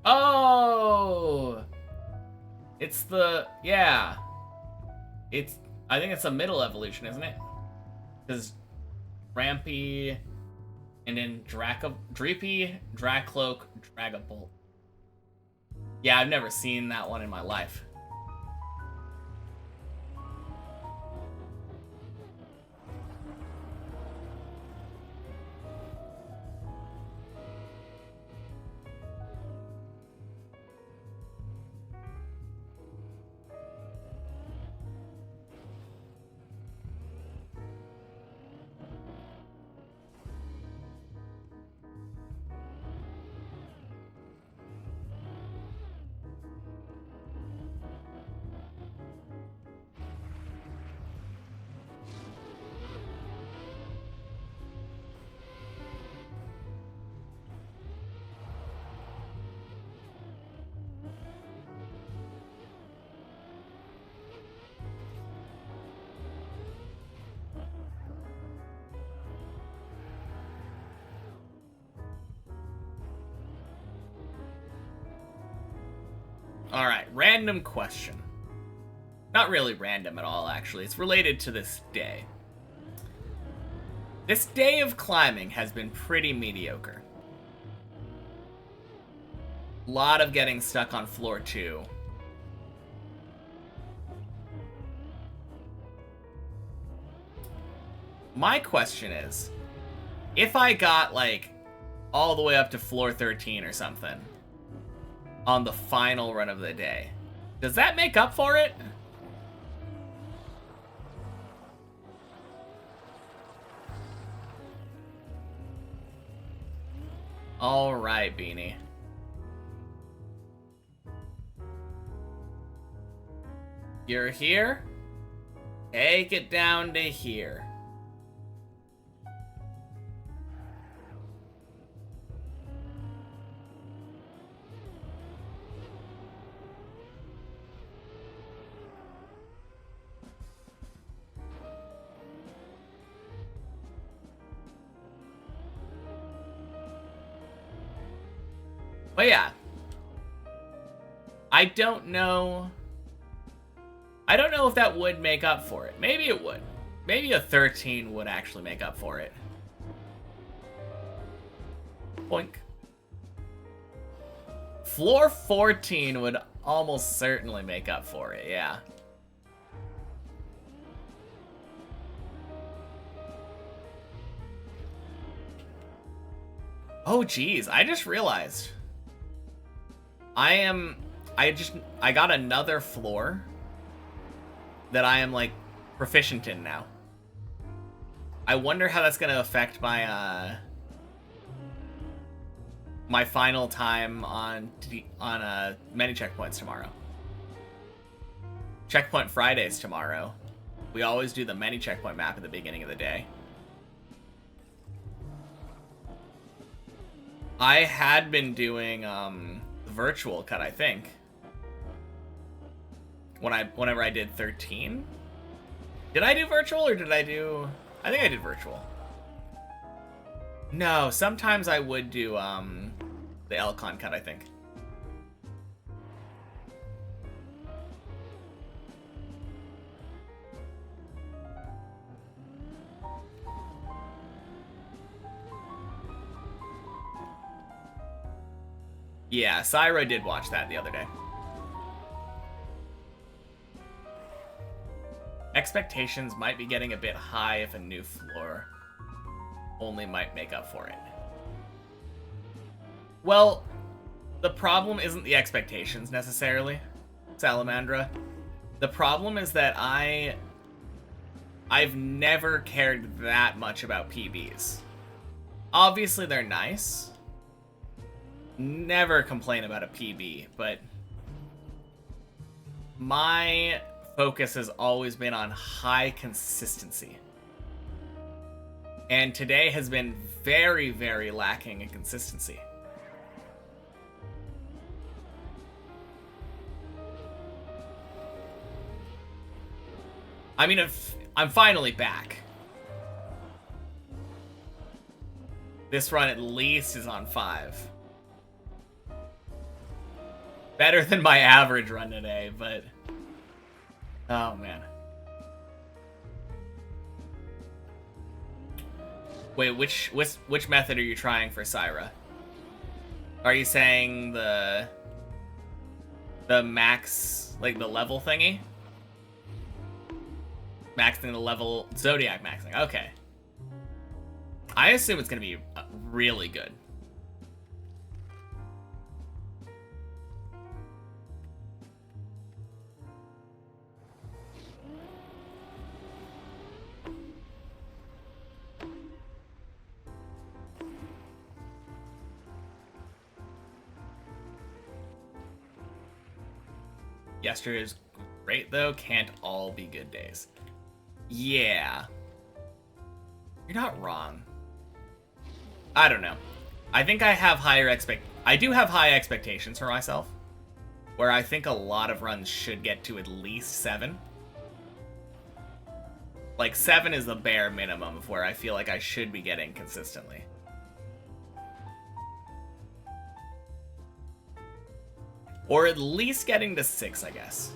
Oh! It's the... yeah. It's... I think it's a middle evolution, isn't it? Because Rampy... and then Dreepy, Dracloak, Dragabolt. Yeah, I've never seen that one in my life. Alright, random question. Not really random at all, actually. It's related to this day. This day of climbing has been pretty mediocre. A lot of getting stuck on floor 2. My question is, if I got, like, all the way up to floor 13 or something on the final run of the day, does that make up for it? Alright, Beanie. You're here? Take it down to here. But yeah, I don't know if that would make up for it. Maybe it would. Maybe a 13 would actually make up for it. Boink. Floor 14 would almost certainly make up for it, yeah. Oh, geez, I just realized. I got another floor that I am, like, proficient in now. I wonder how that's gonna affect my, my final time on many checkpoints tomorrow. Checkpoint Fridays tomorrow. We always do the many checkpoint map at the beginning of the day. I had been doing the virtual cut, I think. Whenever I did 13. Did I do virtual or did I do... I think I did virtual. No, sometimes I would do the Elcon cut, I think. Yeah, Syra did watch that the other day. Expectations might be getting a bit high if a new floor only might make up for it. Well, the problem isn't the expectations necessarily, Salamandra. The problem is that I've never cared that much about PBs. Obviously they're nice. Never complain about a PB, but my focus has always been on high consistency. And today has been very, very lacking in consistency. I mean, if I'm finally back. This run at least is on 5. Better than my average run today, but... Oh, man. Wait, which method are you trying for Syra? Are you saying the max, like the level thingy? Maxing the level, Zodiac maxing, okay. I assume it's gonna be really good. Yesterday's great, though. Can't all be good days. Yeah. You're not wrong. I don't know. I think I have I do have high expectations for myself. Where I think a lot of runs should get to at least 7. Like, 7 is the bare minimum of where I feel like I should be getting consistently. Or at least getting to 6, I guess.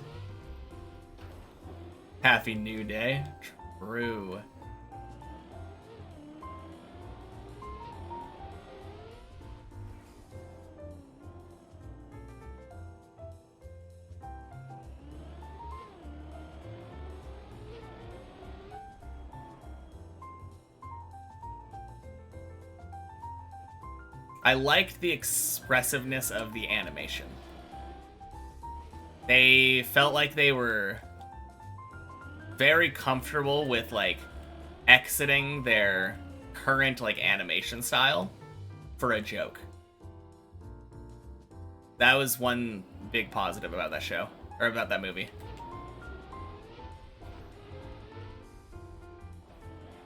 Happy New Day. True. I liked the expressiveness of the animation. They felt like they were very comfortable with, like, exiting their current, like, animation style for a joke. That was one big positive about that show, or about that movie.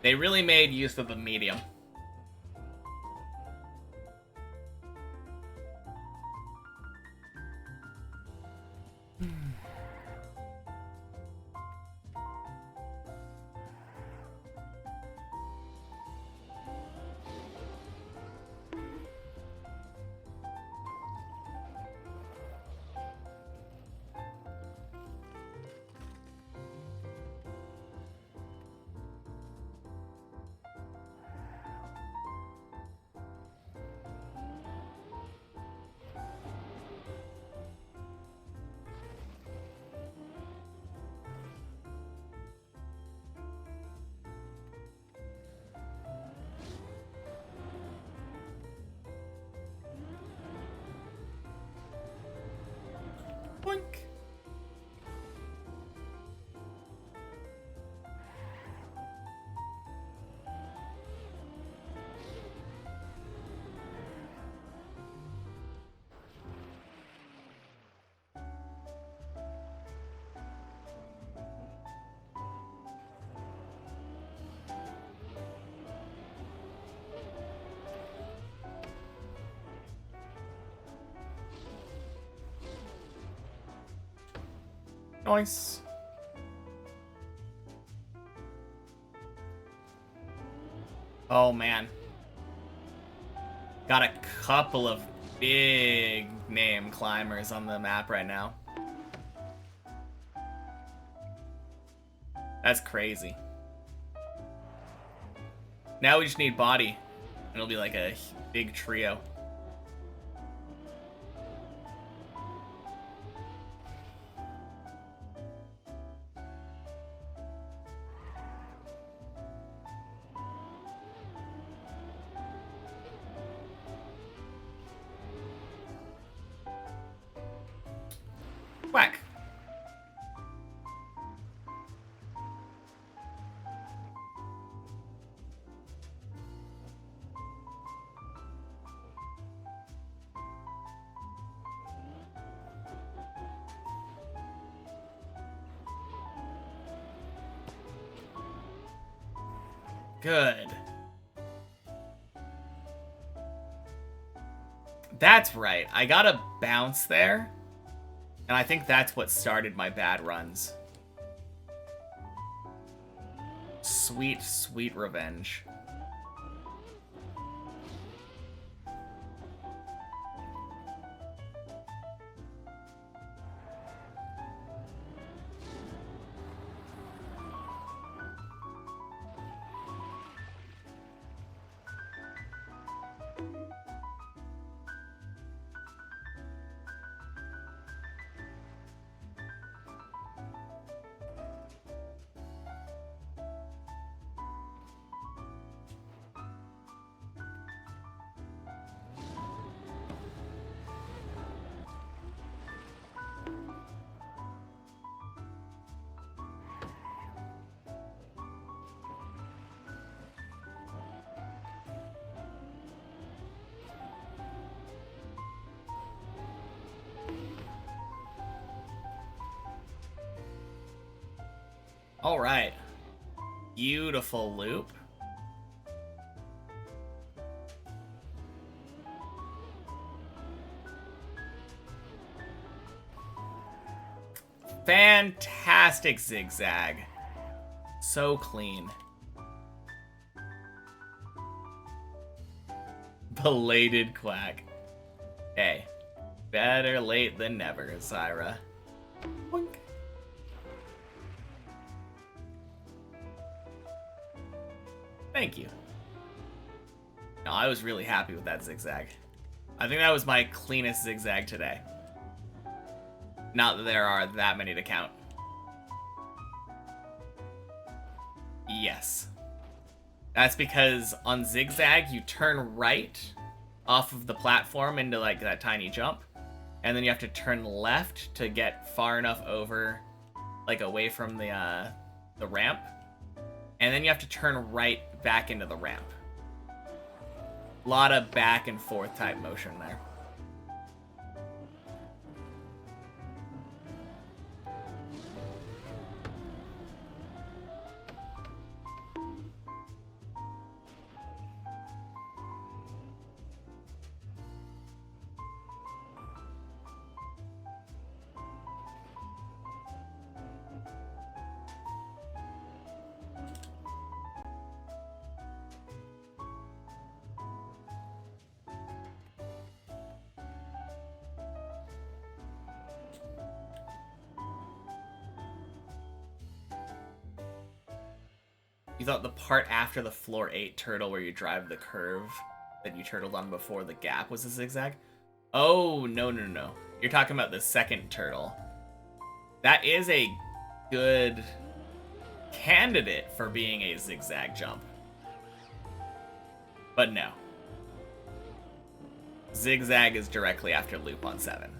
They really made use of the medium. Nice. Oh, man. Got a couple of big name climbers on the map right now. That's crazy. Now we just need body. And it'll be like a big trio. Whack. Good. That's right. I got a bounce there. And I think that's what started my bad runs. Sweet, sweet revenge. All right. Beautiful loop. Fantastic zigzag. So clean. Belated quack. Hey, better late than never, Zyra. Boink. Thank you. No, I was really happy with that zigzag. I think that was my cleanest zigzag today. Not that there are that many to count. Yes. That's because on zigzag, you turn right off of the platform into like that tiny jump. And then you have to turn left to get far enough over, like away from the ramp. And then you have to turn right back into the ramp. A lot of back and forth type motion there. You thought the part after the floor 8 turtle where you drive the curve that you turtled on before the gap was a zigzag? Oh, no, no, no. You're talking about the second turtle. That is a good candidate for being a zigzag jump. But no. Zigzag is directly after loop on 7.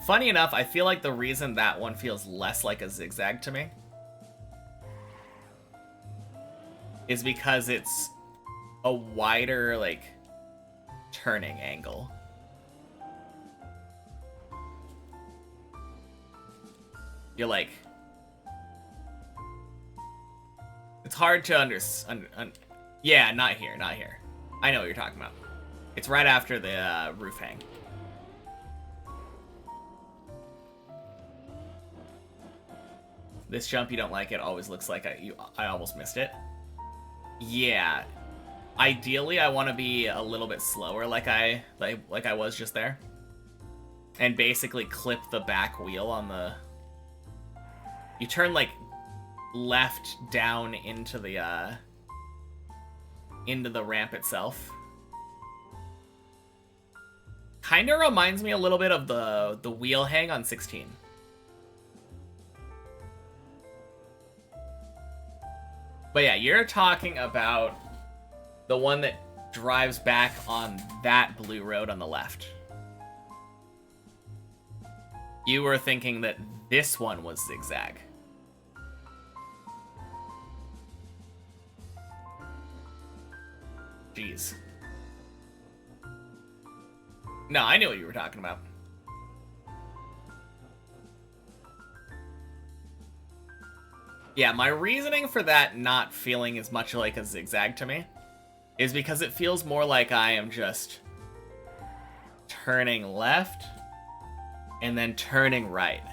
Funny enough, I feel like the reason that one feels less like a zigzag to me is because it's a wider, like, turning angle. You're like... It's hard to yeah, not here, not here. I know what you're talking about. It's right after the roof hang. This jump, you don't like it, always looks like I almost missed it. Yeah. Ideally, I want to be a little bit slower like I was just there. And basically clip the back wheel on the... You turn, like, left down into the ramp itself. Kind of reminds me a little bit of the wheel hang on 16. But yeah, you're talking about the one that drives back on that blue road on the left. You were thinking that this one was zigzag. Jeez. No, I knew what you were talking about. Yeah, my reasoning for that not feeling as much like a zigzag to me is because it feels more like I am just turning left and then turning right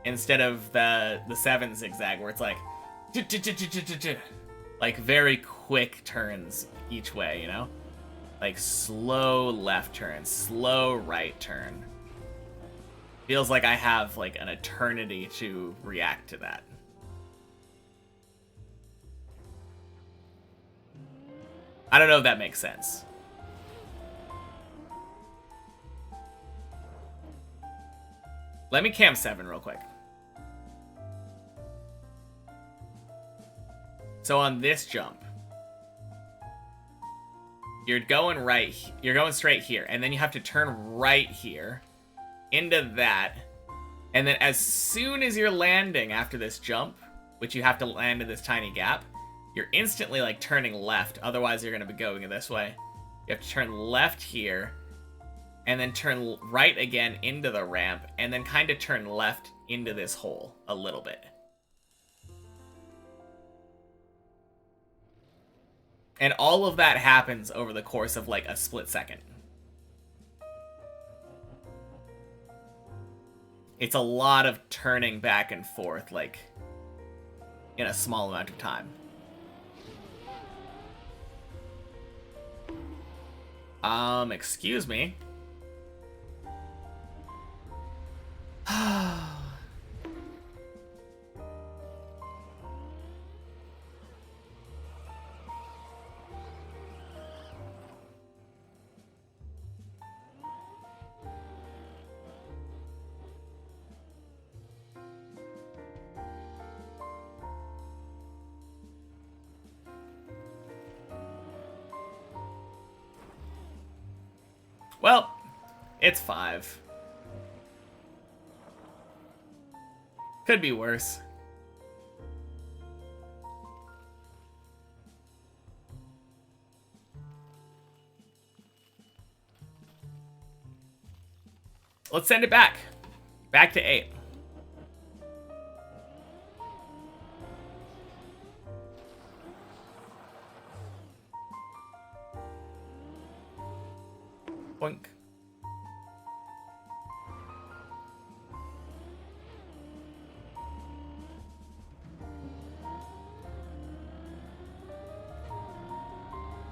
instead of the 7 zigzag where it's like very quick turns each way, you know? Like slow left turn, slow right turn. Feels like I have like an eternity to react to that. I don't know if that makes sense. Let me cam 7 real quick. So on this jump, you're going right, you're going straight here, and then you have to turn right here into that. And then as soon as you're landing after this jump, which you have to land in this tiny gap, you're instantly like turning left. Otherwise, you're going to be going this way. You have to turn left here and then turn right again into the ramp and then kind of turn left into this hole a little bit. And all of that happens over the course of like a split second. It's a lot of turning back and forth, like in a small amount of time. Excuse me. Well, it's 5. Could be worse. Let's send it back. Back to 8. Boink.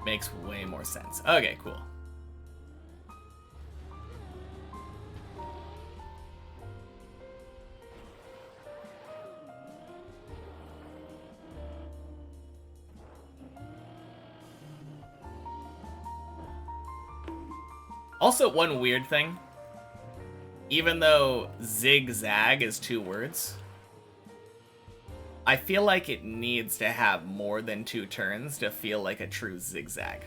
Makes way more sense. Okay, cool. Also, one weird thing, even though zigzag is 2 words, I feel like it needs to have more than 2 turns to feel like a true zigzag.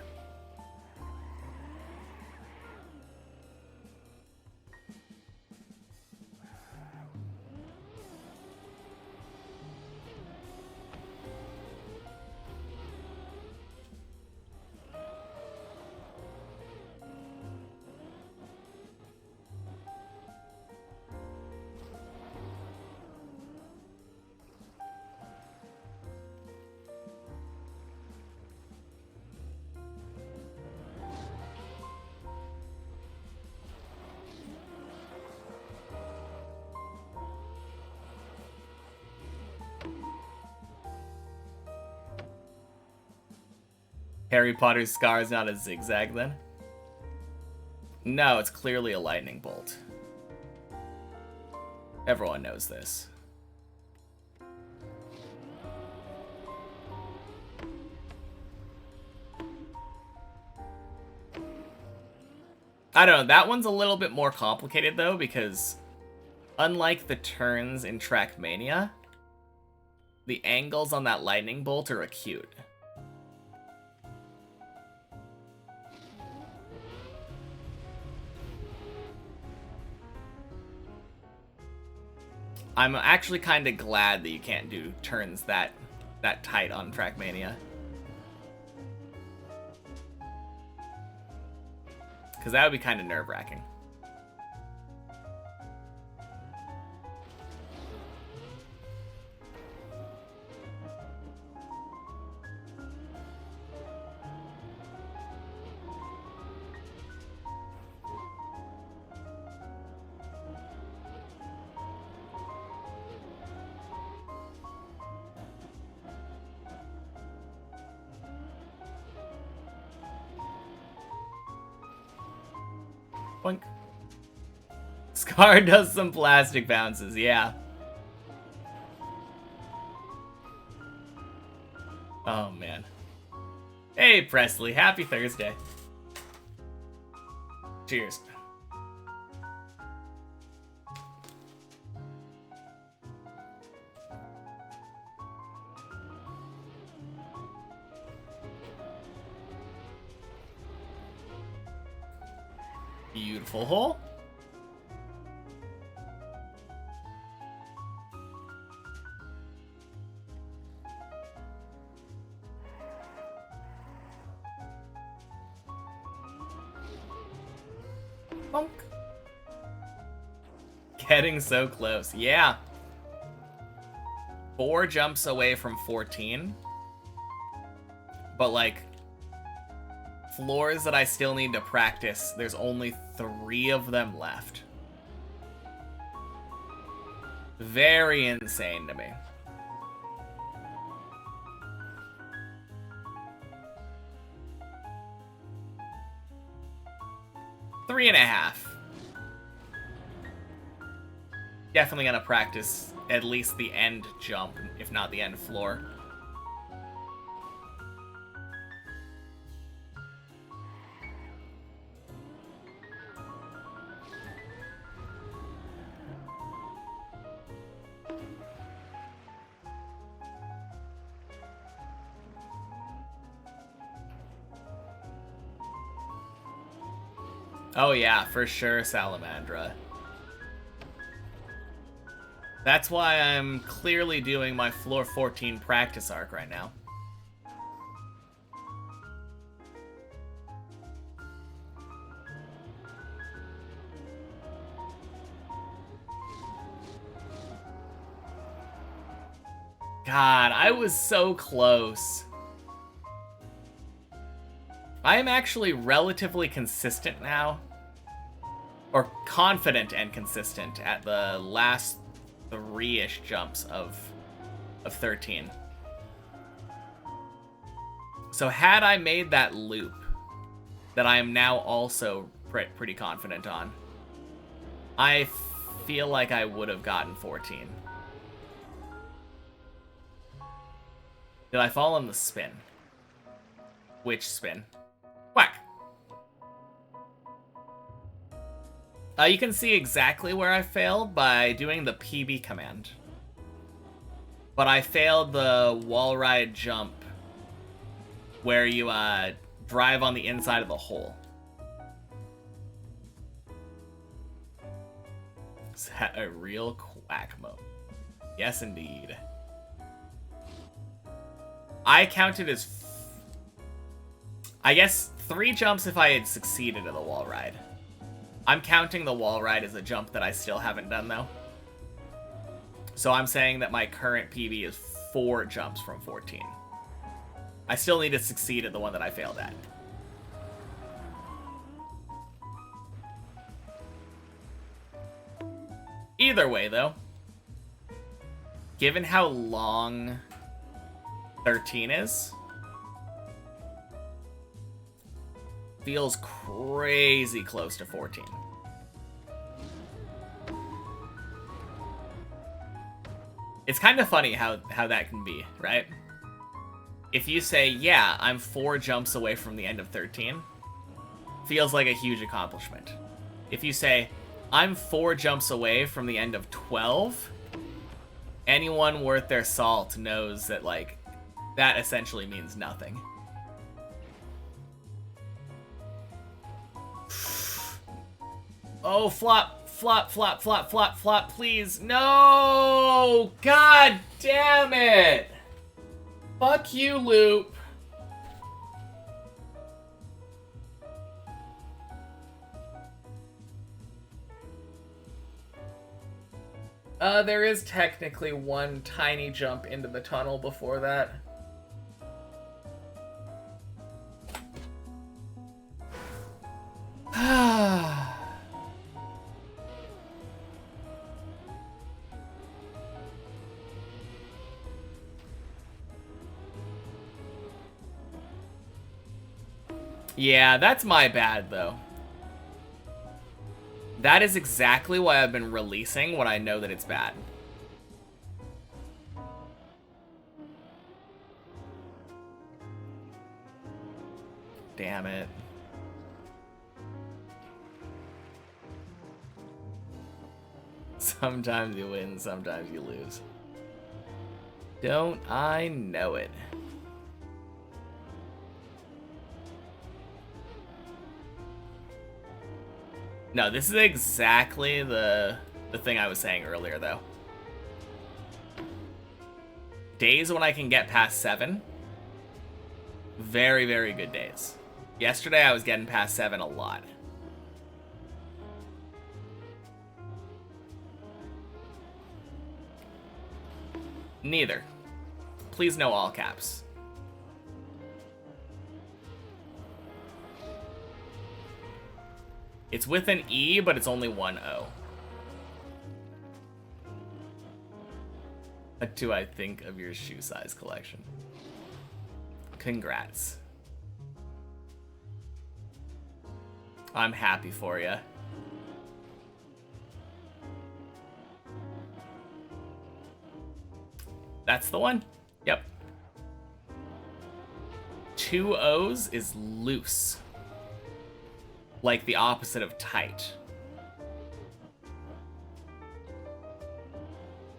Harry Potter's scar is not a zigzag, then? No, it's clearly a lightning bolt. Everyone knows this. I don't know, that one's a little bit more complicated, though, because unlike the turns in Trackmania, the angles on that lightning bolt are acute. I'm actually kind of glad that you can't do turns that tight on Trackmania. Because that would be kind of nerve-wracking. Boink. Scar does some plastic bounces, yeah. Oh, man. Hey, Presley. Happy Thursday. Cheers. Beautiful hole. Bonk. Getting so close. Yeah. 4 jumps away from 14. But, like, floors that I still need to practice, there's only 3 of them left. Very insane to me. Three and a half. Definitely gonna practice at least the end jump, if not the end floor. Oh yeah, for sure, Salamandra. That's why I'm clearly doing my floor 14 practice arc right now. God, I was so close. I am actually relatively consistent now. Or confident and consistent at the last 3-ish jumps of 13. So had I made that loop that I am now also pretty confident on, I feel like I would have gotten 14. Did I fall on the spin? Which spin? Whack! You can see exactly where I failed by doing the PB command. But I failed the wall ride jump where you drive on the inside of the hole. Is that a real quack mode? Yes, indeed. I counted as, I guess, 3 jumps if I had succeeded at the wall ride. I'm counting the wall ride as a jump that I still haven't done, though. So I'm saying that my current PB is 4 jumps from 14. I still need to succeed at the one that I failed at. Either way, though, given how long 13 is, feels crazy close to 14. It's kind of funny how that can be, right? If you say, yeah, I'm 4 jumps away from the end of 13, feels like a huge accomplishment. If you say, I'm 4 jumps away from the end of 12, anyone worth their salt knows that, like, that essentially means nothing. Oh, flop, flop, flop, flop, flop, flop, please. No! God damn it! Fuck you, Loop. There is technically one tiny jump into the tunnel before that. Yeah, that's my bad, though. That is exactly why I've been releasing when I know that it's bad. Damn it. Sometimes you win, sometimes you lose. Don't I know it? No, this is exactly the thing I was saying earlier, though. Days when I can get past 7. Very, very good days. Yesterday, I was getting past 7 a lot. Neither. Please no all caps. It's with an E, but it's only one O. What do I think of your shoe size collection? Congrats. I'm happy for you. That's the one. Yep. 2 O's is loose. Like the opposite of tight.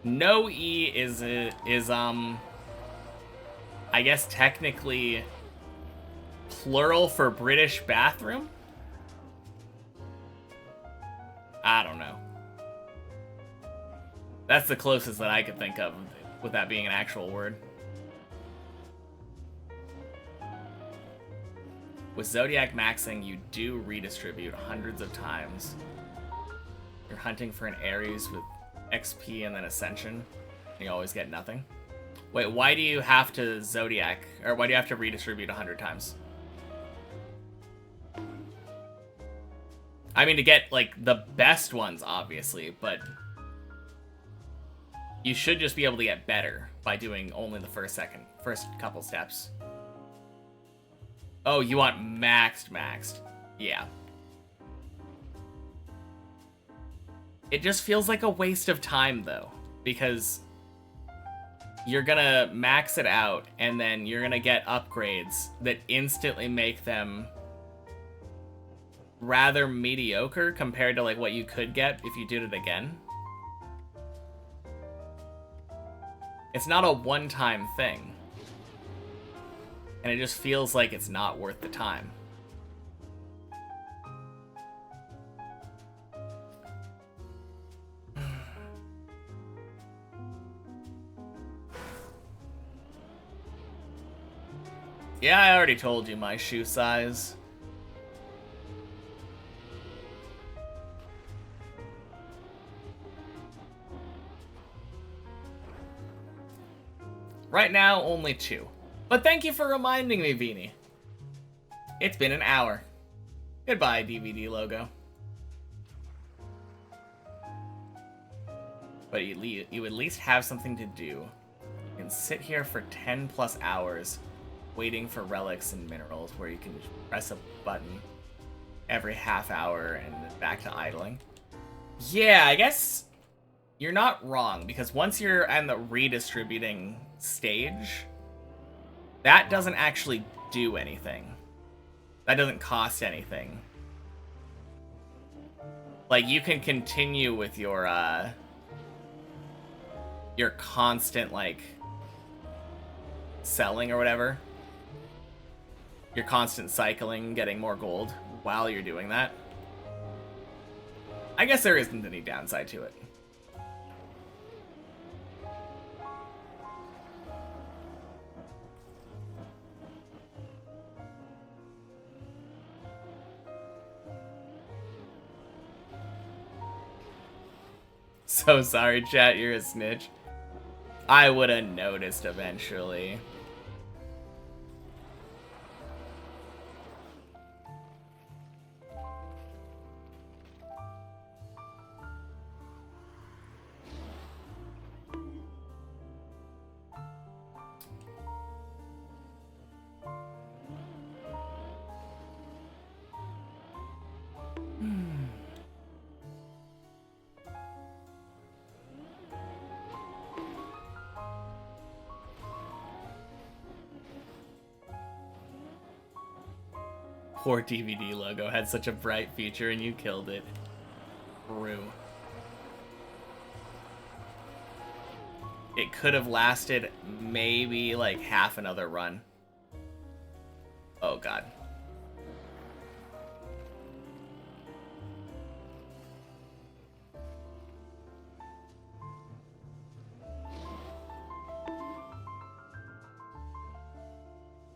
No E is I guess technically plural for British bathroom? I don't know. That's the closest that I could think of with that being an actual word. With Zodiac maxing, you do redistribute hundreds of times. You're hunting for an Aries with XP and then Ascension, and you always get nothing. Wait, why do you have to Zodiac, or why do you have to redistribute 100 times? I mean, to get, like, the best ones, obviously, but you should just be able to get better by doing only the first couple steps. Oh, you want maxed. Yeah. It just feels like a waste of time, though, because you're gonna max it out, and then you're gonna get upgrades that instantly make them rather mediocre compared to, like, what you could get if you did it again. It's not a one-time thing. And it just feels like it's not worth the time. Yeah, I already told you my shoe size. Right now, only 2. But thank you for reminding me, Beanie. It's been an hour. Goodbye, DVD logo. But you at least have something to do. You can sit here for 10 plus hours waiting for relics and minerals where you can just press a button every half hour and then back to idling. Yeah, I guess you're not wrong, because once you're at the redistributing stage, that doesn't actually do anything. That doesn't cost anything. Like, you can continue with your constant, like, selling or whatever. Your constant cycling, getting more gold while you're doing that. I guess there isn't any downside to it. So sorry, chat, you're a snitch. I would have noticed eventually. Poor DVD logo had such a bright future and you killed it. True. It could have lasted maybe like half another run. Oh god.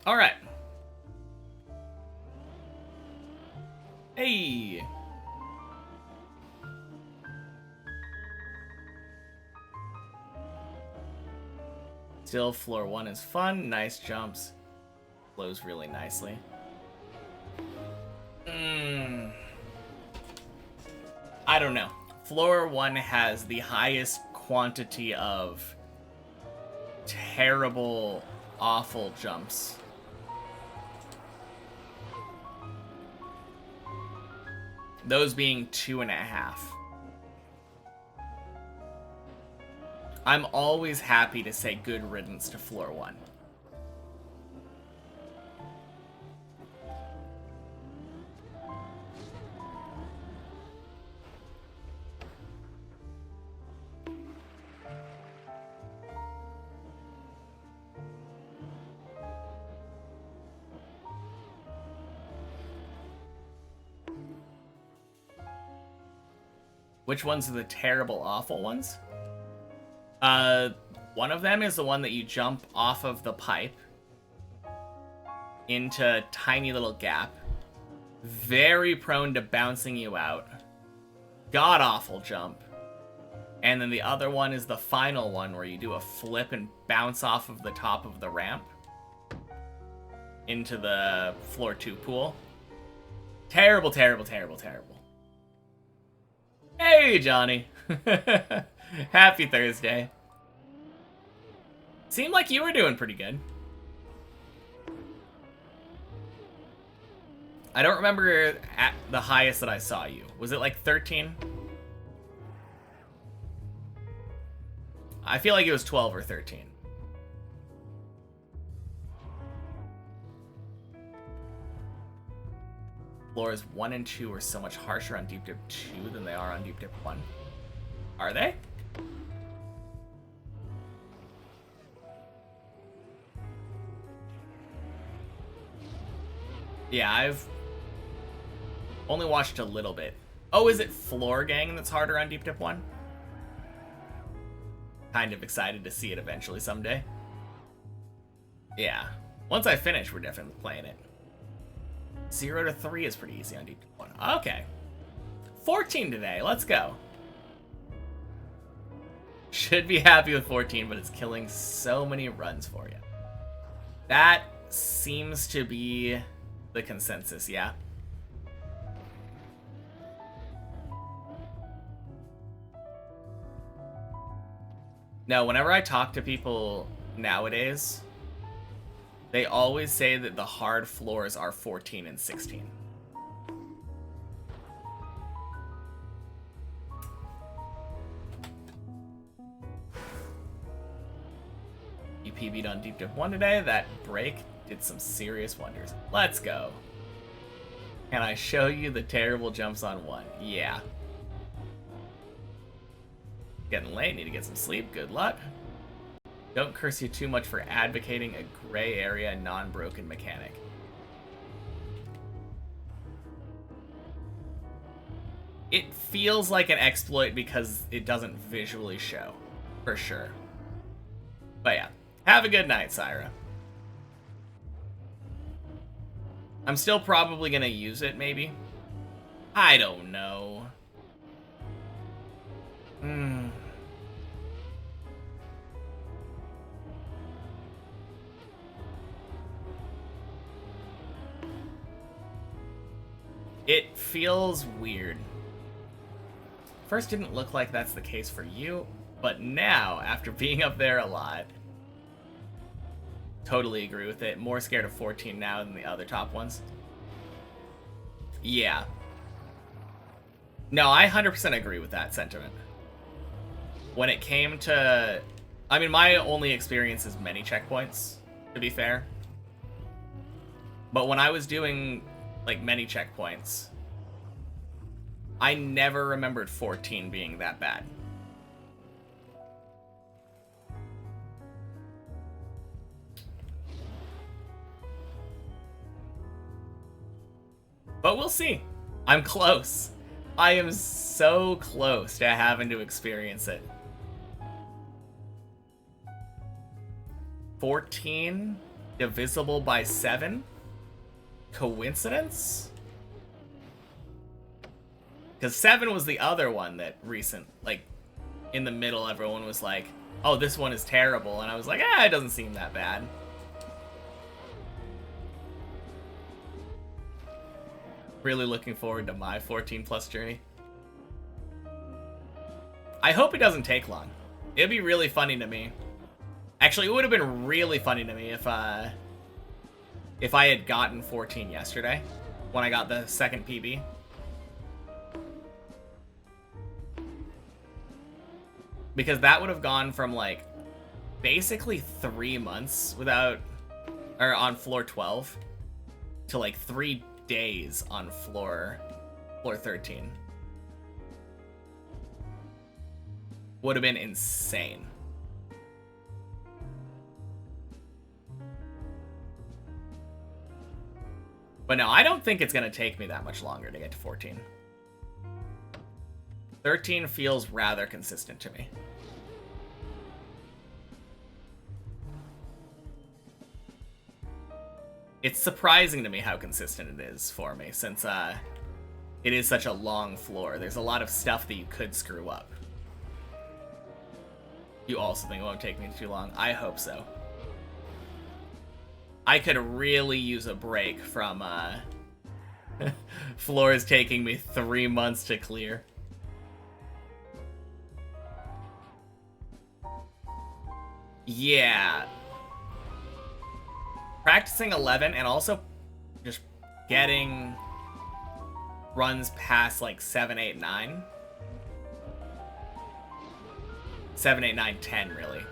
All right. Hey. Still, floor 1 is fun. Nice jumps. Flows really nicely. I don't know. Floor 1 has the highest quantity of terrible, awful jumps. Those being 2.5. I'm always happy to say good riddance to floor 1. Which ones are the terrible, awful ones? One of them is the one that you jump off of the pipe into a tiny little gap. Very prone to bouncing you out. God-awful jump. And then the other one is the final one where you do a flip and bounce off of the top of the ramp into the floor 2 pool. Terrible, terrible, terrible, terrible. Hey, Johnny. Happy Thursday. Seemed like you were doing pretty good. I don't remember at the highest that I saw you. Was it like 13? I feel like it was 12 or 13. Floors 1 and 2 are so much harsher on Deep Dip 2 than they are on Deep Dip 1. Are they? Yeah, I've only watched a little bit. Oh, is it Floor Gang that's harder on Deep Dip 1? Kind of excited to see it eventually someday. Yeah. Once I finish, we're definitely playing it. 0 to 3 is pretty easy on Deep Dip 1. Okay. 14 today. Let's go. Should be happy with 14, but it's killing so many runs for you. That seems to be the consensus, yeah? No, whenever I talk to people nowadays, They always say that the hard floors are 14 and 16. You PB'd on Deep Dip 1 today. That break did some serious wonders. Let's go. Can I show you the terrible jumps on 1? Yeah. Getting late, need to get some sleep. Good luck. Don't curse you too much for advocating a gray area, non-broken mechanic. It feels like an exploit because it doesn't visually show, for sure. But yeah, have a good night, Syra. I'm still probably gonna use it, maybe. I don't know. It feels weird. First didn't look like that's the case for you, but now, after being up there a lot, totally agree with it. More scared of 14 now than the other top ones. Yeah. No, I 100% agree with that sentiment. When it came to... I mean, my only experience is many checkpoints, to be fair. But when I was doing, like, many checkpoints, I never remembered 14 being that bad. But we'll see. I'm close. I am so close to having to experience it. 14 divisible by 7? Coincidence? Because 7 was the other one that like, in the middle, everyone was like, oh, this one is terrible. And I was like, it doesn't seem that bad. Really looking forward to my 14 plus journey. I hope it doesn't take long. It'd be really funny to me. Actually, it would have been really funny to me if I had gotten 14 yesterday when I got the second PB. Because that would have gone from, like, basically 3 months without... or on floor 12 to, like, 3 days on floor 13. Would have been insane. But no, I don't think it's going to take me that much longer to get to 14. 13 feels rather consistent to me. It's surprising to me how consistent it is for me, since it is such a long floor. There's a lot of stuff that you could screw up. You also think it won't take me too long? I hope so. I could really use a break from floors taking me 3 months to clear. Yeah. Practicing 11 and also just getting runs past like 7, 8, 9. 7, 8, 9, 10 really.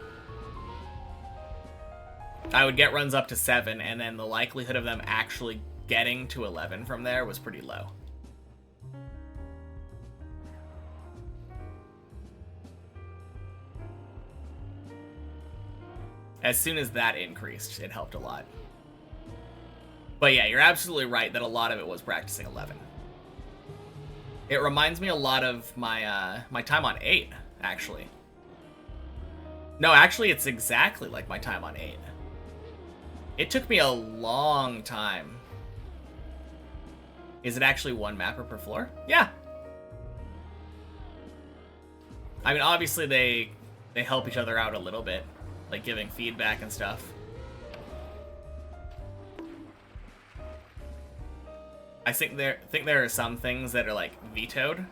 I would get runs up to 7 and then the likelihood of them actually getting to 11 from there was pretty low. As soon as that increased, it helped a lot. But yeah, you're absolutely right that a lot of it was practicing 11. It reminds me a lot of my my time on 8, actually. No, actually, it's exactly like my time on 8. It took me a long time. Is it actually one mapper per floor? Yeah. I mean, obviously they help each other out a little bit, like giving feedback and stuff. I think there are some things that are like vetoed.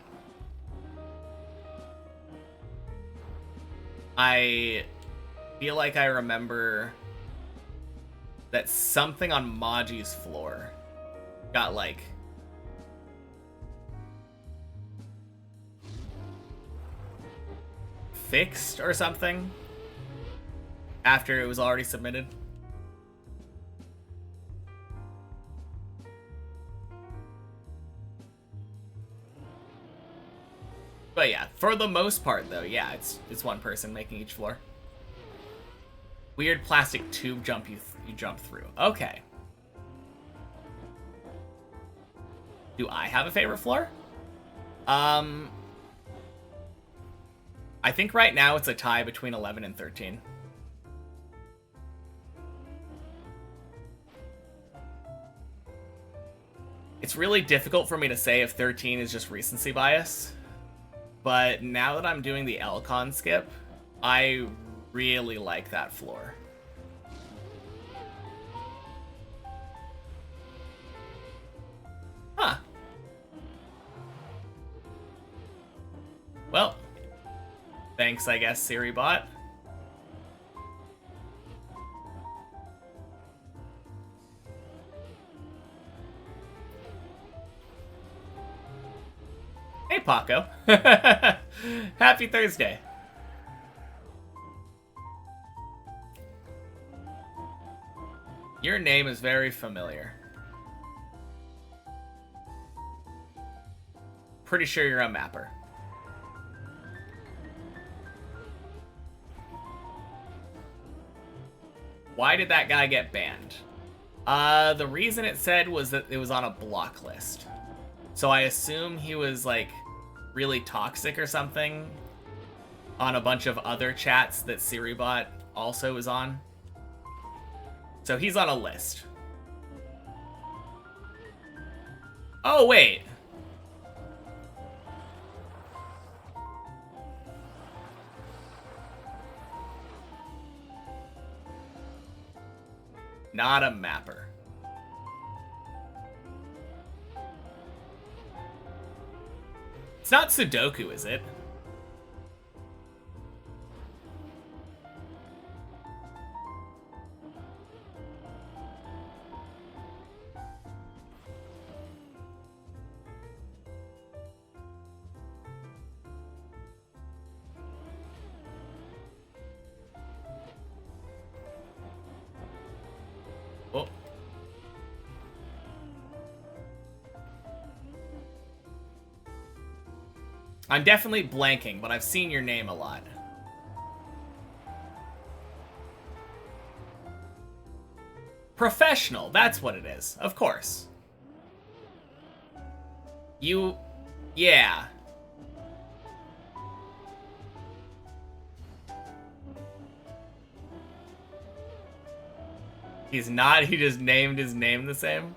I feel like I remember that something on Maji's floor got, like, fixed or something after it was already submitted. But yeah, for the most part though, yeah, it's one person making each floor. Weird plastic tube jump you jump through. Okay. Do I have a favorite floor? I think right now it's a tie between 11 and 13. It's really difficult for me to say if 13 is just recency bias, but now that I'm doing the Elcon skip, I really like that floor. Huh. Well, thanks, I guess, SiriBot. Hey, Paco. Happy Thursday. Your name is very familiar. Pretty sure you're a mapper. Why did that guy get banned? The reason it said was that it was on a block list. So I assume he was, like, really toxic or something on a bunch of other chats that SiriBot also is on. So he's on a list. Oh, wait. Not a mapper. It's not Sudoku, is it? Oh. I'm definitely blanking, but I've seen your name a lot. Professional, that's what it is. Of course. You... yeah. He's not, he just named his name the same?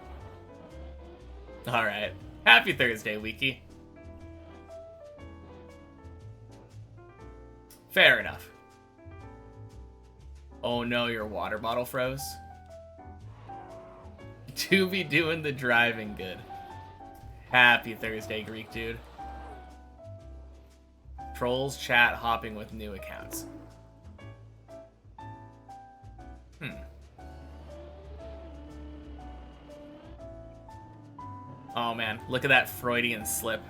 Alright. Happy Thursday, Wiki. Fair enough. Oh no, your water bottle froze? To be doing the driving good. Happy Thursday, Greek dude. Trolls chat hopping with new accounts. Oh man, look at that Freudian slip.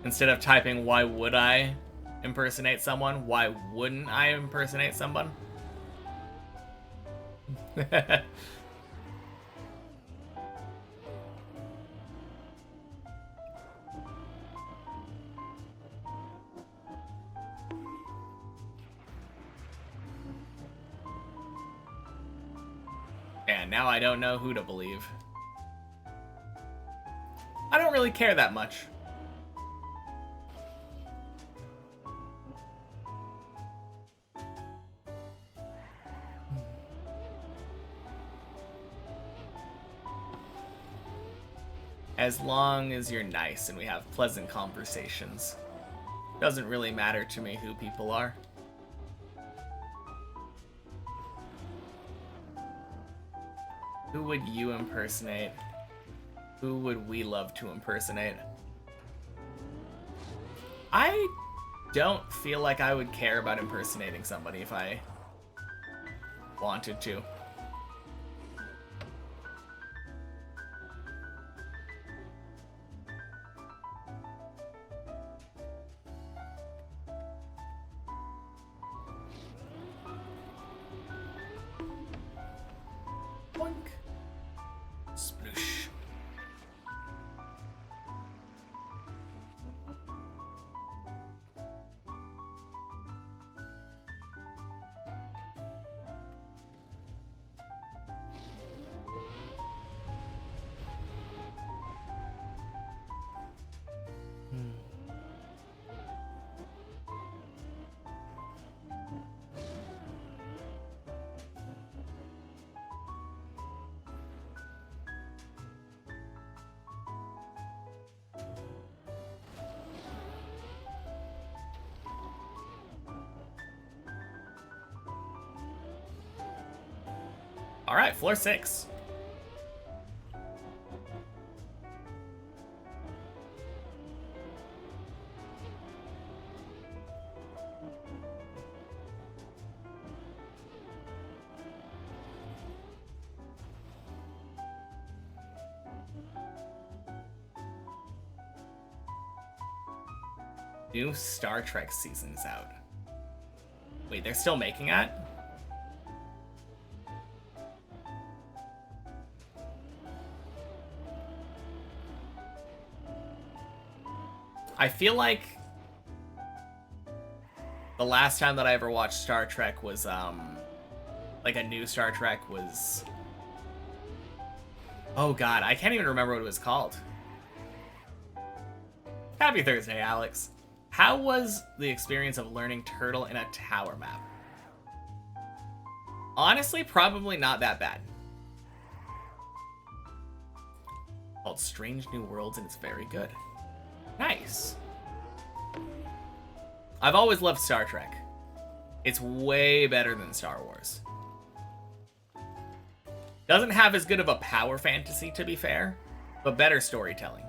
Instead of typing, why would I impersonate someone? Why wouldn't I impersonate someone? And now I don't know who to believe. I don't really care that much. As long as you're nice and we have pleasant conversations. Doesn't really matter to me who people are. Who would you impersonate? Who would we love to impersonate? I don't feel like I would care about impersonating somebody if I wanted to. Alright, floor 6. New Star Trek season's out. Wait, they're still making it? I feel like the last time that I ever watched Star Trek was, like a new Star Trek was... Oh god, I can't even remember what it was called. Happy Thursday, Alex. How was the experience of learning Turtle in a tower map? Honestly, probably not that bad. Called Strange New Worlds, and it's very good. Nice. I've always loved Star Trek. It's way better than Star Wars. Doesn't have as good of a power fantasy, to be fair, but better storytelling.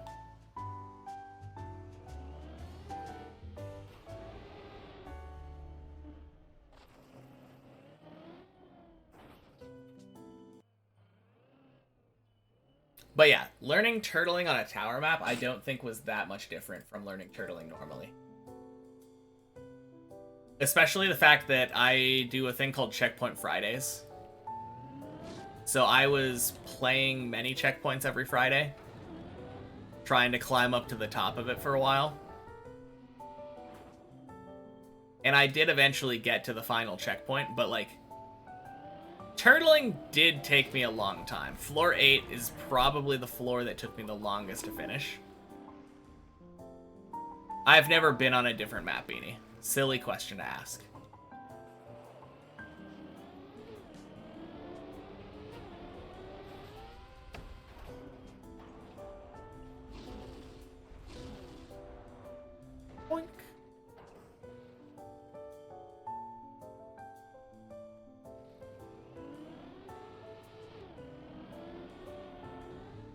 But yeah, learning turtling on a tower map I don't think was that much different from learning turtling normally. Especially the fact that I do a thing called Checkpoint Fridays. So I was playing many checkpoints every Friday, trying to climb up to the top of it for a while. And I did eventually get to the final checkpoint, but like, turtling did take me a long time. Floor 8 is probably the floor that took me the longest to finish. I've never been on a different map, Beanie. Silly question to ask. Boink.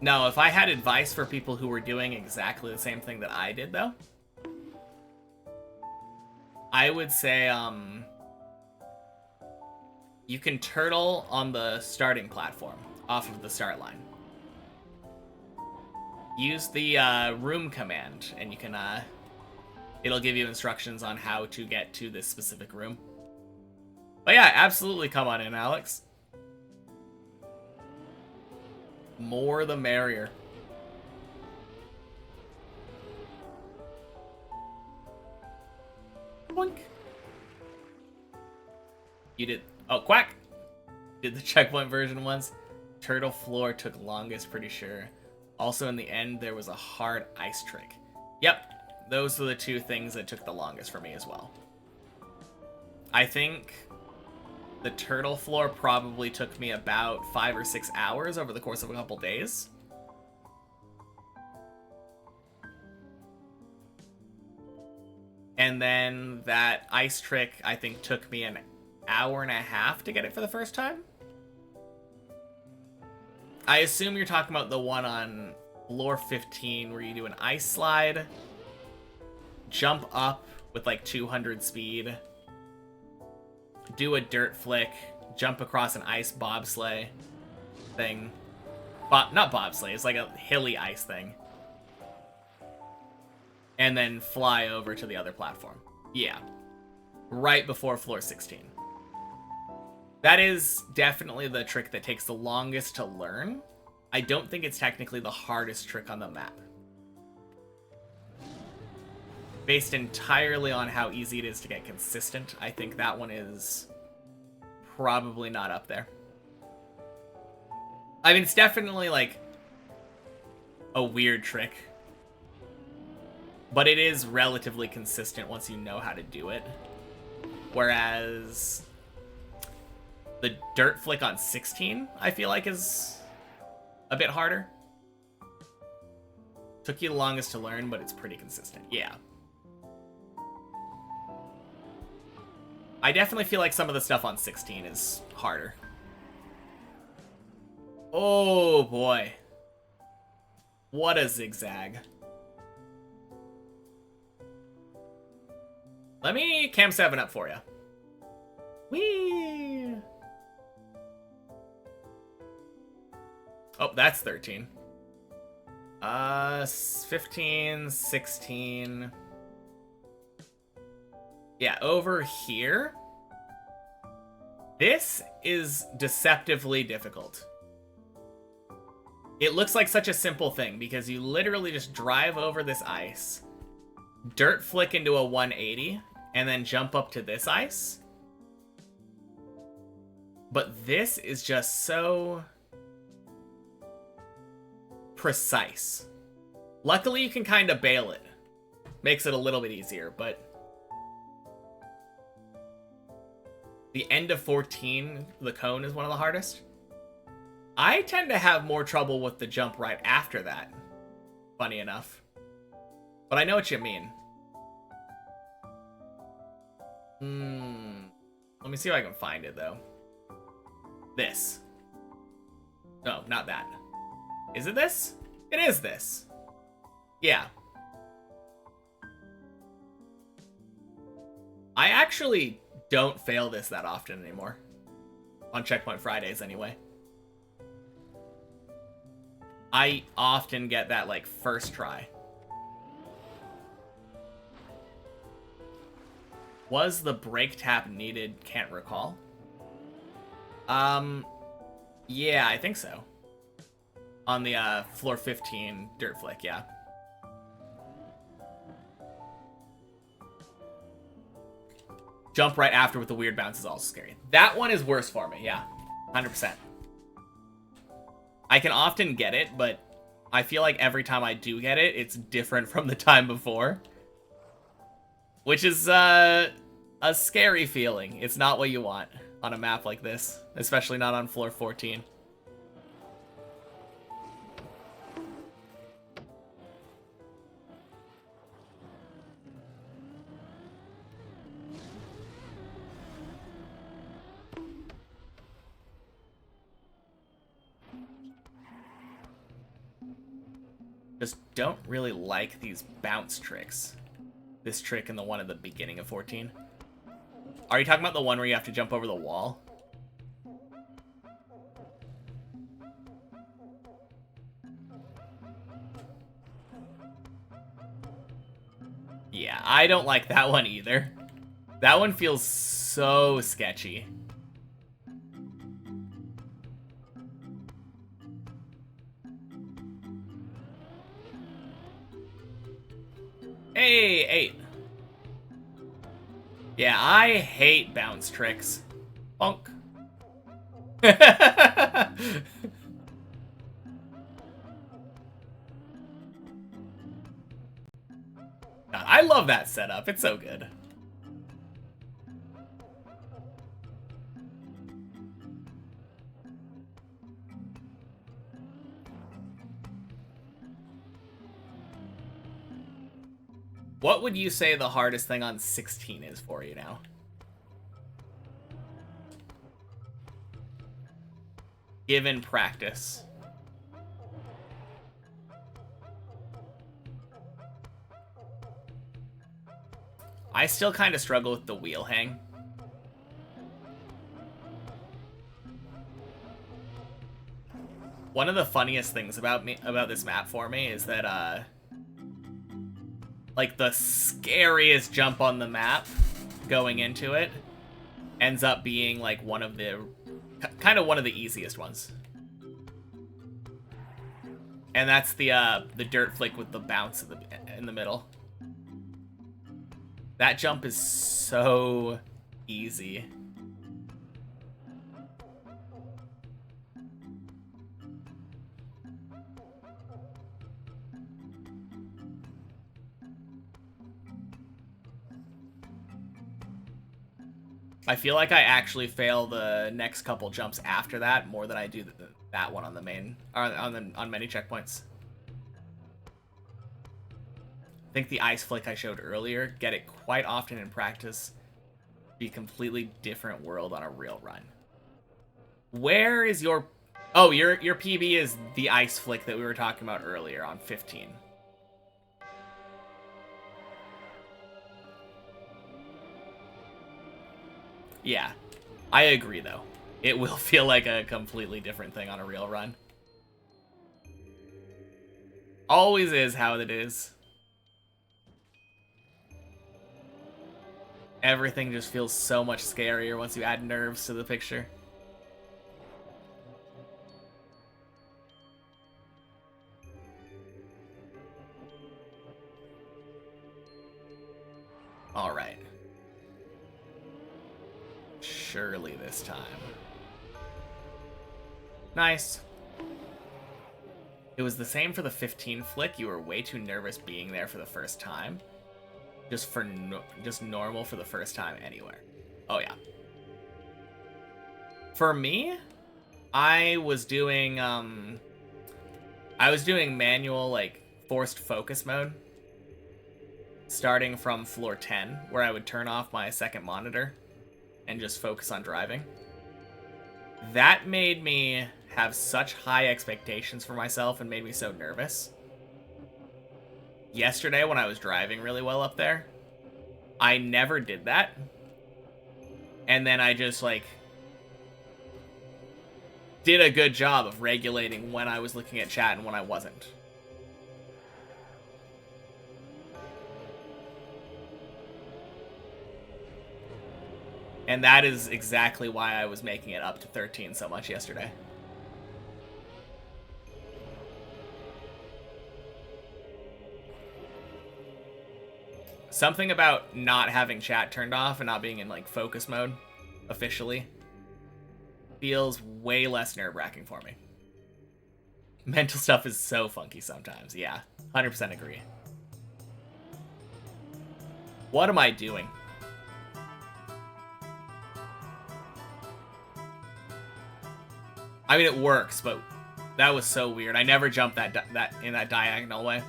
No, if I had advice for people who were doing exactly the same thing that I did, though, I would say, you can turtle on the starting platform off of the start line. Use the room command, and you can, it'll give you instructions on how to get to this specific room. But yeah, absolutely come on in, Alex. More the merrier. Boink. You did... Oh, quack! Did the checkpoint version once. Turtle floor took longest, pretty sure. Also, in the end, there was a hard ice trick. Yep, those were the two things that took the longest for me as well. I think the turtle floor probably took me about 5 or 6 hours over the course of a couple days. And then that ice trick, I think, took me an hour and a half to get it for the first time. I assume you're talking about the one on floor 15 where you do an ice slide, jump up with like 200 speed, do a dirt flick, jump across an ice bobsleigh thing. Not bobsleigh, it's like a hilly ice thing. And then fly over to the other platform. Yeah. Right before floor 16. That is definitely the trick that takes the longest to learn. I don't think it's technically the hardest trick on the map. Based entirely on how easy it is to get consistent, I think that one is probably not up there. I mean, it's definitely like a weird trick, but it is relatively consistent once you know how to do it. Whereas the dirt flick on 16, I feel like, is a bit harder. Took you the longest to learn, but it's pretty consistent. Yeah. I definitely feel like some of the stuff on 16 is harder. Oh boy. What a zigzag. Let me cam 7 up for you. Whee! Oh, that's 13. 15, 16. Yeah, over here. This is deceptively difficult. It looks like such a simple thing because you literally just drive over this ice, dirt flick into a 180, and then jump up to this ice. But this is just so precise. Luckily, you can kind of bail it. Makes it a little bit easier, but the end of 14, the cone is one of the hardest. I tend to have more trouble with the jump right after that, funny enough. But I know what you mean. Let me see if I can find it, though. This. No, not that. Is it this? It is this. Yeah. I actually don't fail this that often anymore. On Checkpoint Fridays, anyway. I often get that, like, first try. Was the brake tap needed? Can't recall. Yeah, I think so. On the, floor 15 dirt flick, yeah. Jump right after with the weird bounce is also scary. That one is worse for me, yeah. 100%. I can often get it, but I feel like every time I do get it, it's different from the time before. Which is, a scary feeling. It's not what you want on a map like this. Especially not on floor 14. Just don't really like these bounce tricks. This trick and the one at the beginning of 14. Are you talking about the one where you have to jump over the wall? Yeah, I don't like that one either. That one feels so sketchy. Hey, 8. Yeah, I hate bounce tricks. Bonk. God, I love that setup. It's so good. What would you say the hardest thing on 16 is for you now? Given practice. I still kind of struggle with the wheel hang. One of the funniest things about this map for me is that like the scariest jump on the map going into it ends up being like one of the easiest ones. And that's the dirt flick with the bounce in the middle. That jump is so easy. I feel like I actually fail the next couple jumps after that more than I do that one on the main, or on many checkpoints. I think the ice flick I showed earlier, get it quite often in practice, be a completely different world on a real run. Where is your Oh, your PB is the ice flick that we were talking about earlier on 15. Yeah, I agree though. It will feel like a completely different thing on a real run. Always is how it is. Everything just feels so much scarier once you add nerves to the picture. All right. Surely this time. Nice. It was the same for the 15 flick. You were way too nervous being there for the first time. Just normal for the first time anywhere. Oh yeah. For me, I was doing manual, like, forced focus mode, starting from floor 10, where I would turn off my second monitor and just focus on driving. That made me have such high expectations for myself and made me so nervous. Yesterday, when I was driving really well up there, I never did that. And then I just, like, did a good job of regulating when I was looking at chat and when I wasn't. And that is exactly why I was making it up to 13 so much yesterday. Something about not having chat turned off and not being in, like, focus mode officially feels way less nerve-wracking for me. Mental stuff is so funky sometimes. Yeah, 100% agree. What am I doing? I mean, it works, but that was so weird. I never jumped that in that diagonal way.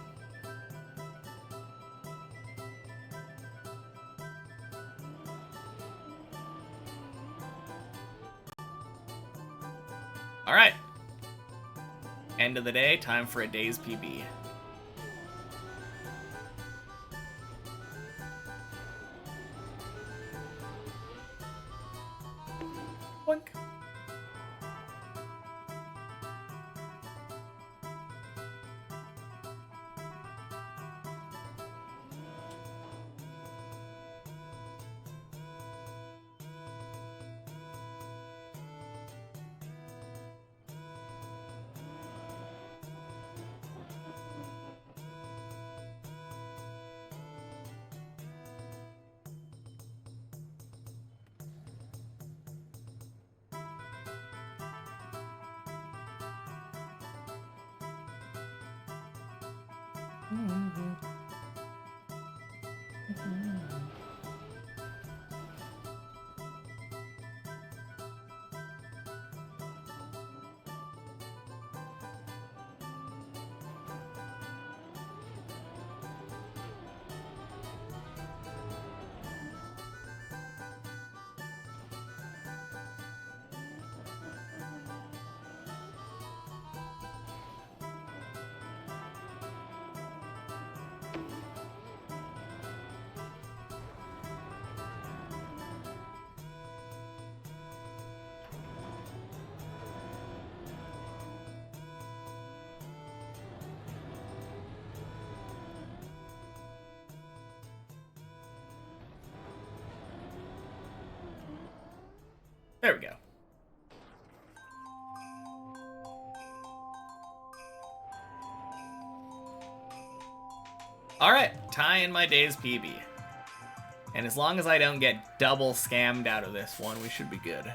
All right. End of the day, time for a day's PB. Boink. There we go. Alright, tie in my day's PB. And as long as I don't get double scammed out of this one, we should be good.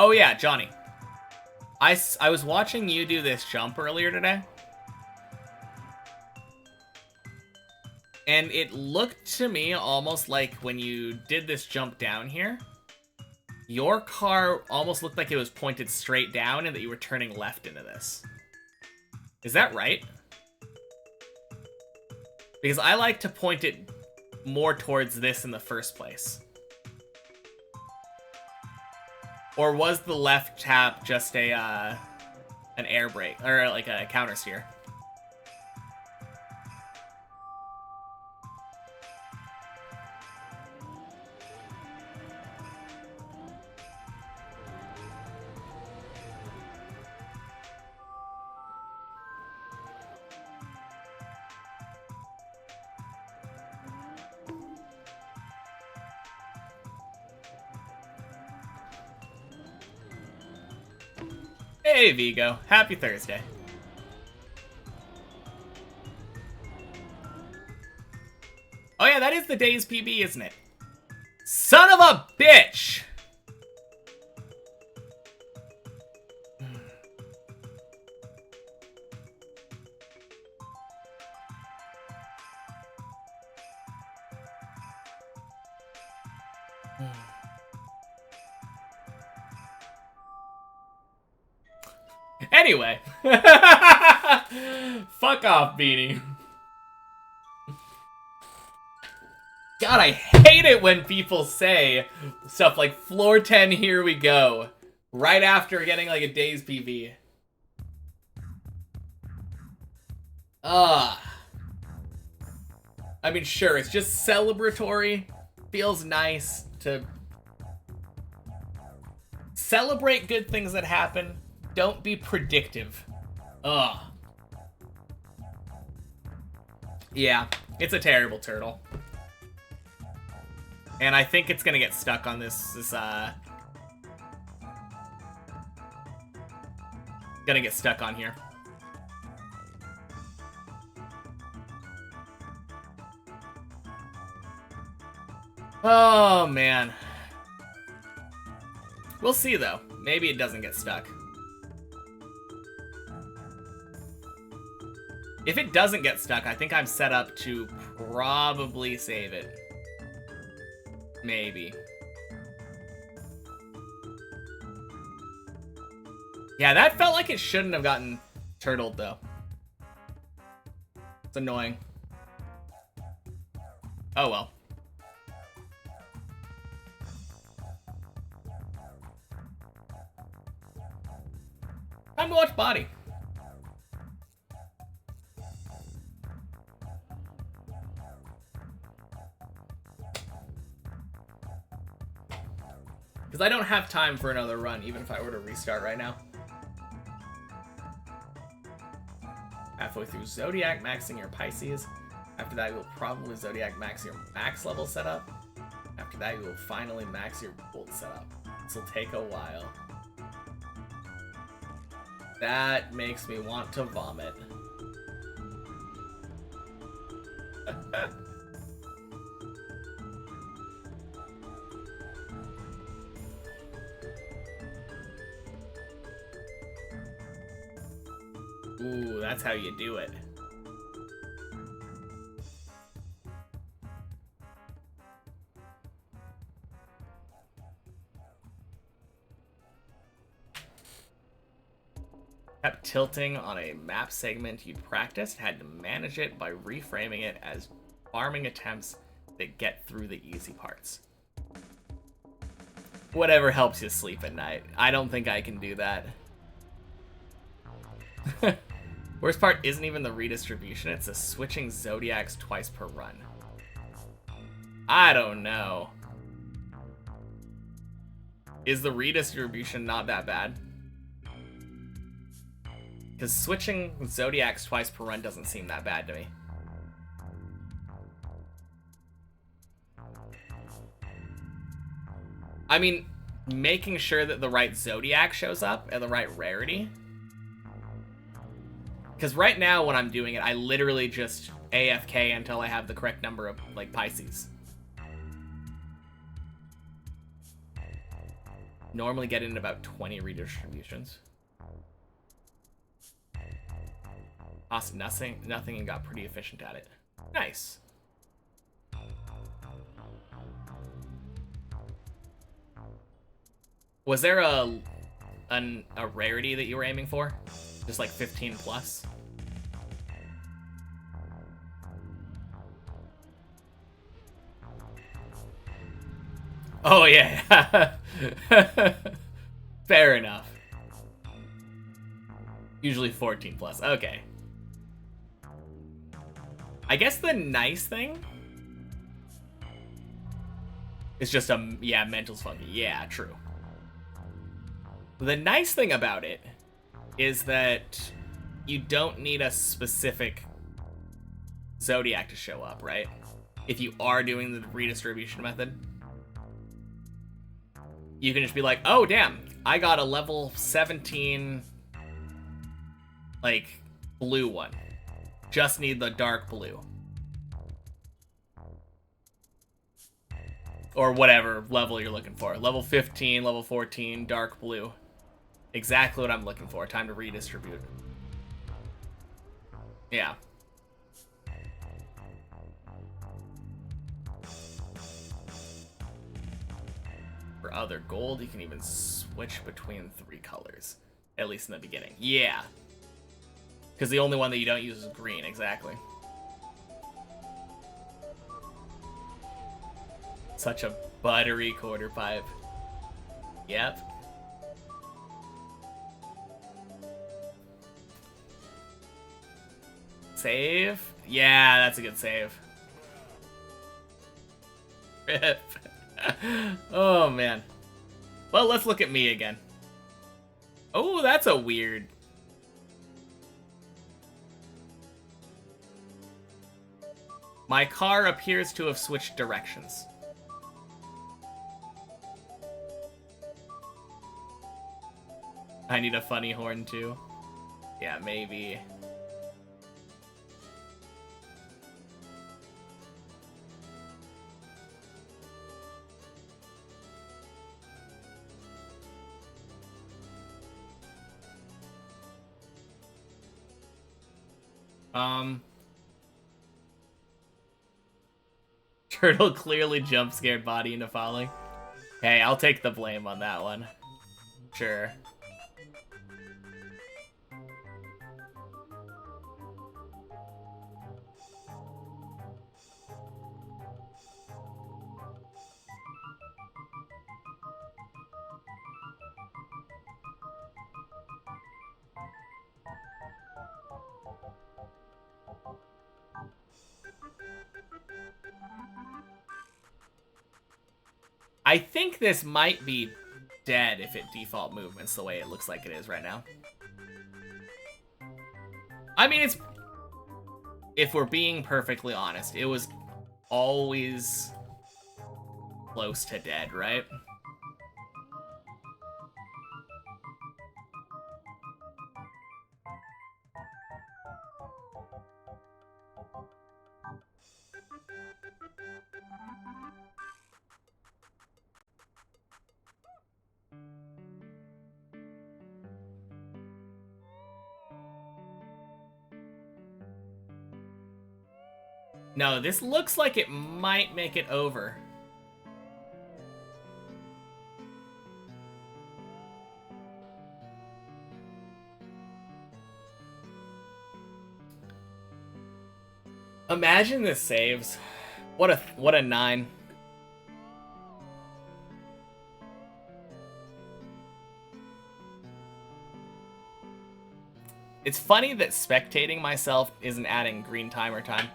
Oh yeah, Johnny. I was watching you do this jump earlier today. And it looked to me almost like when you did this jump down here, Your car almost looked like it was pointed straight down and that you were turning left into this. Is that right? Because I like to point it more towards this in the first place. Or was the left tap just a an air brake or like a counter steer? Hey Vigo, happy Thursday. Oh yeah, that is the day's PB, isn't it? Son of a bitch! Anyway. Fuck off, Beanie. God, I hate it when people say stuff like floor 10, here we go. Right after getting like a day's PB. I mean, sure, it's just celebratory. Feels nice to celebrate good things that happen. Don't be predictive. Ugh. Yeah, it's a terrible turtle. And I think it's gonna get stuck on this gonna get stuck on here. Oh, man. We'll see, though. Maybe it doesn't get stuck. If it doesn't get stuck, I think I'm set up to probably save it. Maybe. Yeah, that felt like it shouldn't have gotten turtled, though. It's annoying. Oh, well. Time to watch Body. Because I don't have time for another run, even if I were to restart right now. Halfway through Zodiac, maxing your Pisces. After that, you will probably Zodiac max your max level setup. After that, you will finally max your Bolt setup. This will take a while. That makes me want to vomit. Ooh, that's how you do it. Kept tilting on a map segment you'd practiced, had to manage it by reframing it as farming attempts that get through the easy parts. Whatever helps you sleep at night. I don't think I can do that. Worst part isn't even the redistribution, it's the switching Zodiacs twice per run. I don't know. Is the redistribution not that bad? Because switching Zodiacs twice per run doesn't seem that bad to me. I mean, making sure that the right Zodiac shows up and the right rarity. Because right now when I'm doing it, I literally just AFK until I have the correct number of, like, Pisces. Normally get in about 20 redistributions. Cost nothing and got pretty efficient at it. Nice. Was there a rarity that you were aiming for? Just like 15 plus? Oh yeah. Fair enough. Usually 14 plus. Okay. I guess the nice thing is just yeah, mental's funky. Yeah, true. The nice thing about it is that you don't need a specific zodiac to show up, right? If you are doing the redistribution method, you can just be like, oh damn, I got a level 17 like blue one. Just need the dark blue. Or whatever level you're looking for. Level 15, level 14, dark blue. Exactly what I'm looking for. Time to redistribute. Yeah. For other gold, you can even switch between 3 colors. At least in the beginning. Yeah. Because the only one that you don't use is green, exactly. Such a buttery quarter pipe. Yep. Save? Yeah, that's a good save. Rip. Oh, man. Well, let's look at me again. Oh, that's a weird... My car appears to have switched directions. I need a funny horn, too. Yeah, maybe... Turtle clearly jump scared body into falling. Hey, I'll take the blame on that one. Sure. I think this might be dead if it default movements the way it looks like it is right now. I mean, it's... If we're being perfectly honest, it was always close to dead, right? No, this looks like it might make it over. Imagine this saves. What a 9. It's funny that spectating myself isn't adding green timer time.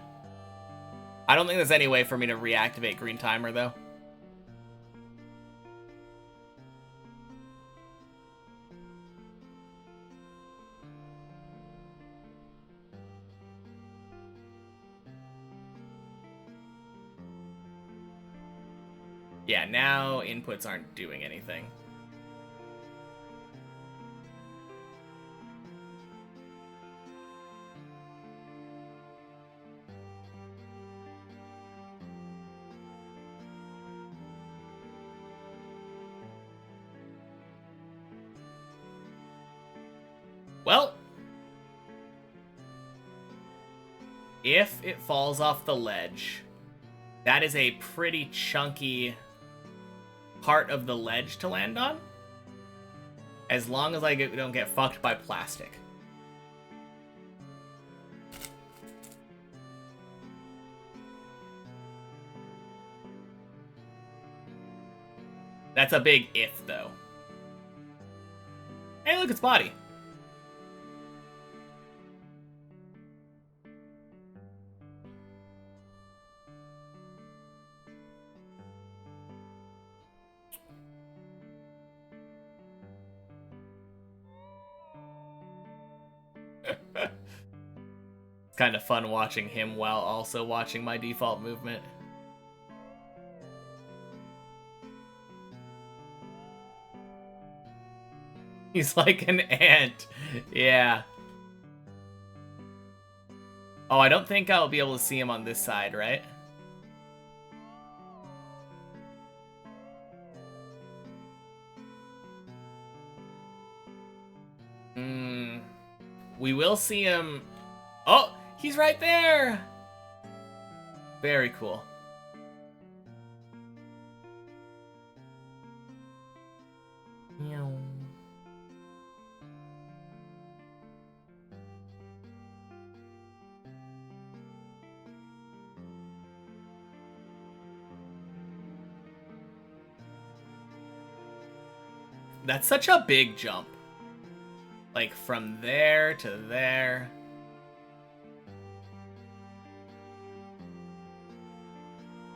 I don't think there's any way for me to reactivate green timer, though. Yeah, now inputs aren't doing anything. Well, if it falls off the ledge, that is a pretty chunky part of the ledge to land on. As long as I don't get fucked by plastic. That's a big if, though. Hey, look, it's body. It's kind of fun watching him while also watching my default movement. He's like an ant. Yeah. Oh, I don't think I'll be able to see him on this side, right? We will see him. Oh, he's right there. Very cool. Meow. That's such a big jump. Like, from there to there.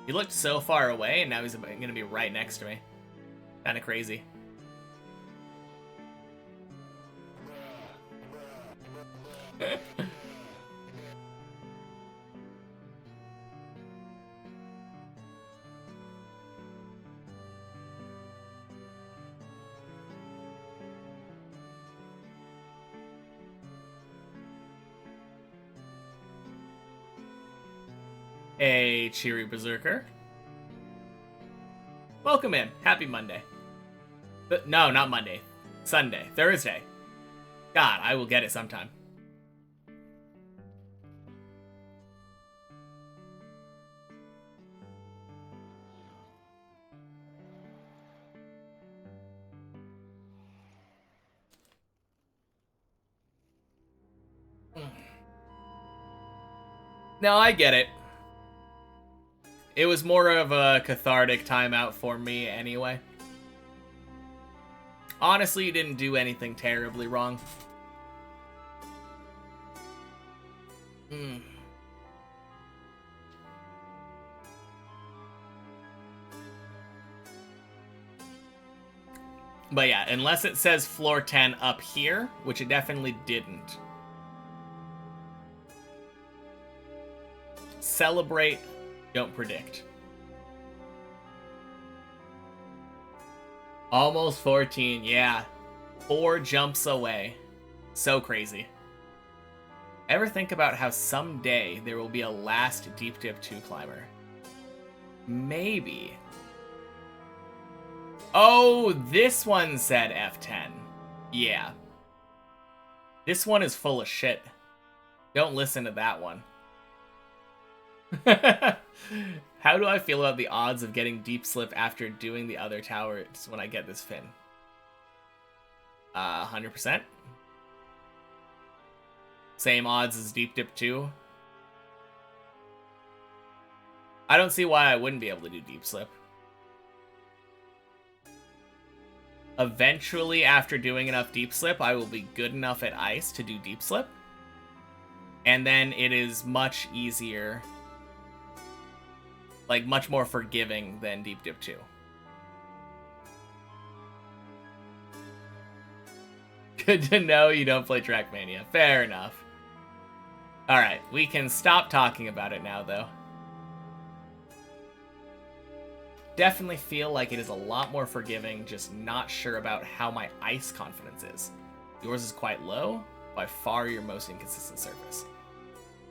He looked so far away, and now he's gonna be right next to me. Kinda crazy. Hey, cheery berserker. Welcome in. Happy Monday. No, not Monday. Sunday. Thursday. God, I will get it sometime. No, I get it. It was more of a cathartic timeout for me anyway. Honestly, you didn't do anything terribly wrong. But yeah, unless it says floor 10 up here, which it definitely didn't. Celebrate, don't predict. Almost 14, yeah. 4 jumps away. So crazy. Ever think about how someday there will be a last Deep Dip 2 climber? Maybe. Oh, this one said F10. Yeah. This one is full of shit. Don't listen to that one. How do I feel about the odds of getting deep slip after doing the other towers when I get this fin? 100%. Same odds as Deep Dip 2. I don't see why I wouldn't be able to do deep slip. Eventually, after doing enough deep slip, I will be good enough at ice to do deep slip. And then it is much easier, like much more forgiving than Deep Dip 2. Good to know you don't play Trackmania. Fair enough. Alright, we can stop talking about it now, though. Definitely feel like it is a lot more forgiving, just not sure about how my ice confidence is. Yours is quite low, by far your most inconsistent surface.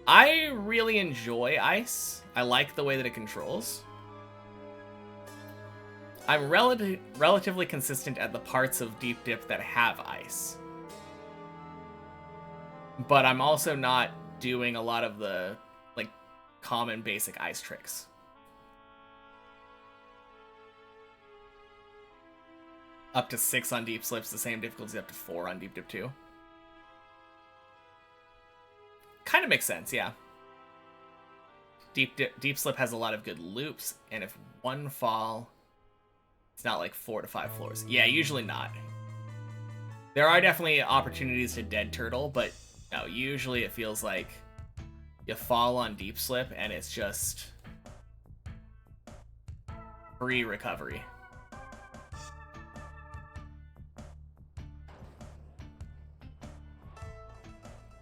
I really enjoy ice. I like the way that it controls. I'm relatively consistent at the parts of Deep Dip that have ice. But I'm also not doing a lot of the, like, common basic ice tricks. up to 6 on deep slips, the same difficulty up to 4 on deep dip 2. Kind of makes sense, yeah. Deep slip has a lot of good loops, and if one fall, it's not like 4 to 5 floors. Yeah, usually not. There are definitely opportunities to dead turtle, but no, usually it feels like you fall on deep slip and it's just free recovery.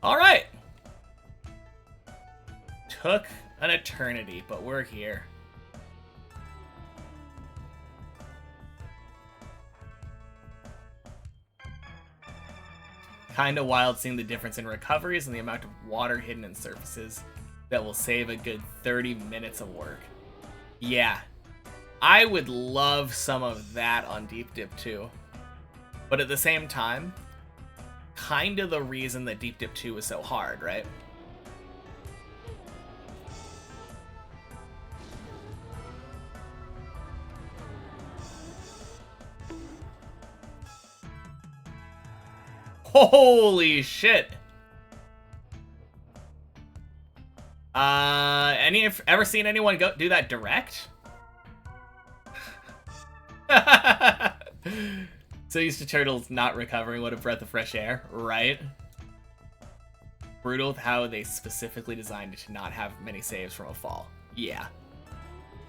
All right. Took an eternity, but we're here. Kinda wild seeing the difference in recoveries and the amount of water hidden in surfaces that will save a good 30 minutes of work. Yeah. I would love some of that on Deep Dip 2. But at the same time, kinda the reason that Deep Dip 2 was so hard, right? Holy shit! Ever seen anyone do that direct? So used to turtles not recovering, what a breath of fresh air, right? Brutal with how they specifically designed it to not have many saves from a fall. Yeah.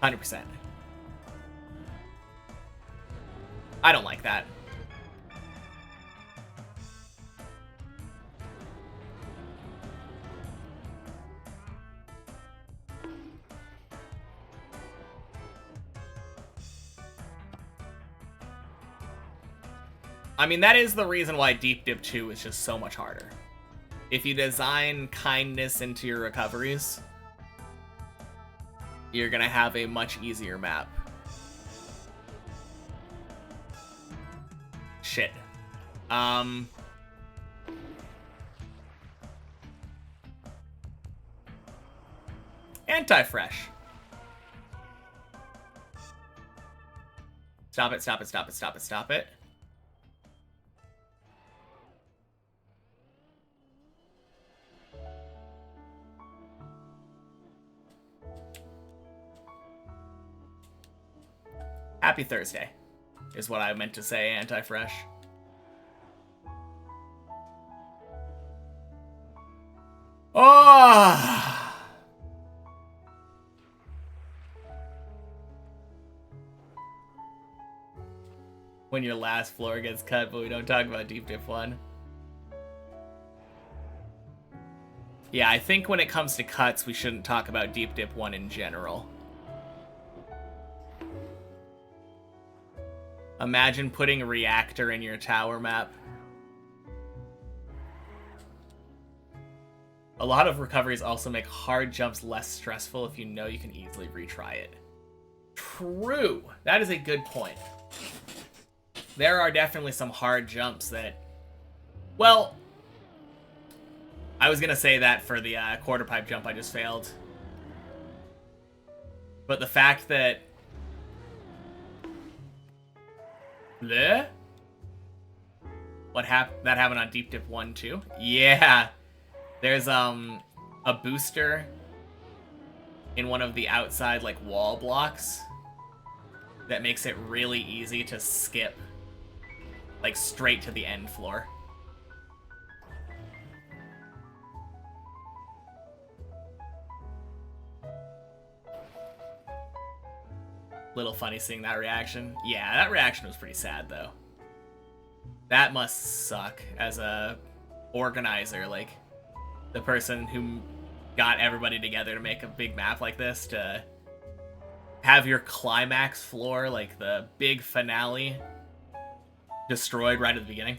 100%. I don't like that. I mean, that is the reason why Deep Dip 2 is just so much harder. If you design kindness into your recoveries, you're gonna have a much easier map. Shit. Anti-fresh. Stop it, stop it, stop it, stop it, stop it. Happy Thursday, is what I meant to say, anti-fresh. Oh! When your last floor gets cut, but we don't talk about Deep Dip 1. Yeah, I think when it comes to cuts, we shouldn't talk about Deep Dip 1 in general. Imagine putting a reactor in your tower map. A lot of recoveries also make hard jumps less stressful if you know you can easily retry it. True! That is a good point. There are definitely some hard jumps that... Well, I was gonna say that for the quarter pipe jump I just failed. But the fact that... Bleh? That happened on Deep Dip 1 too? Yeah! There's a booster in one of the outside like wall blocks that makes it really easy to skip like straight to the end floor. Little funny seeing that reaction. Yeah, that reaction was pretty sad though. That must suck as a organizer, like the person who got everybody together to make a big map like this, to have your climax floor, like the big finale, destroyed right at the beginning.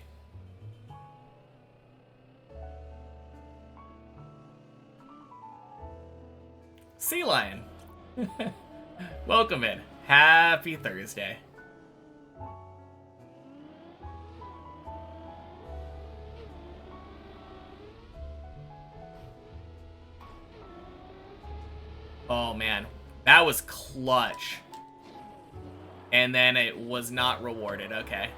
Sea Lion. Welcome in. Happy Thursday. Oh man, that was clutch. And then it was not rewarded, okay.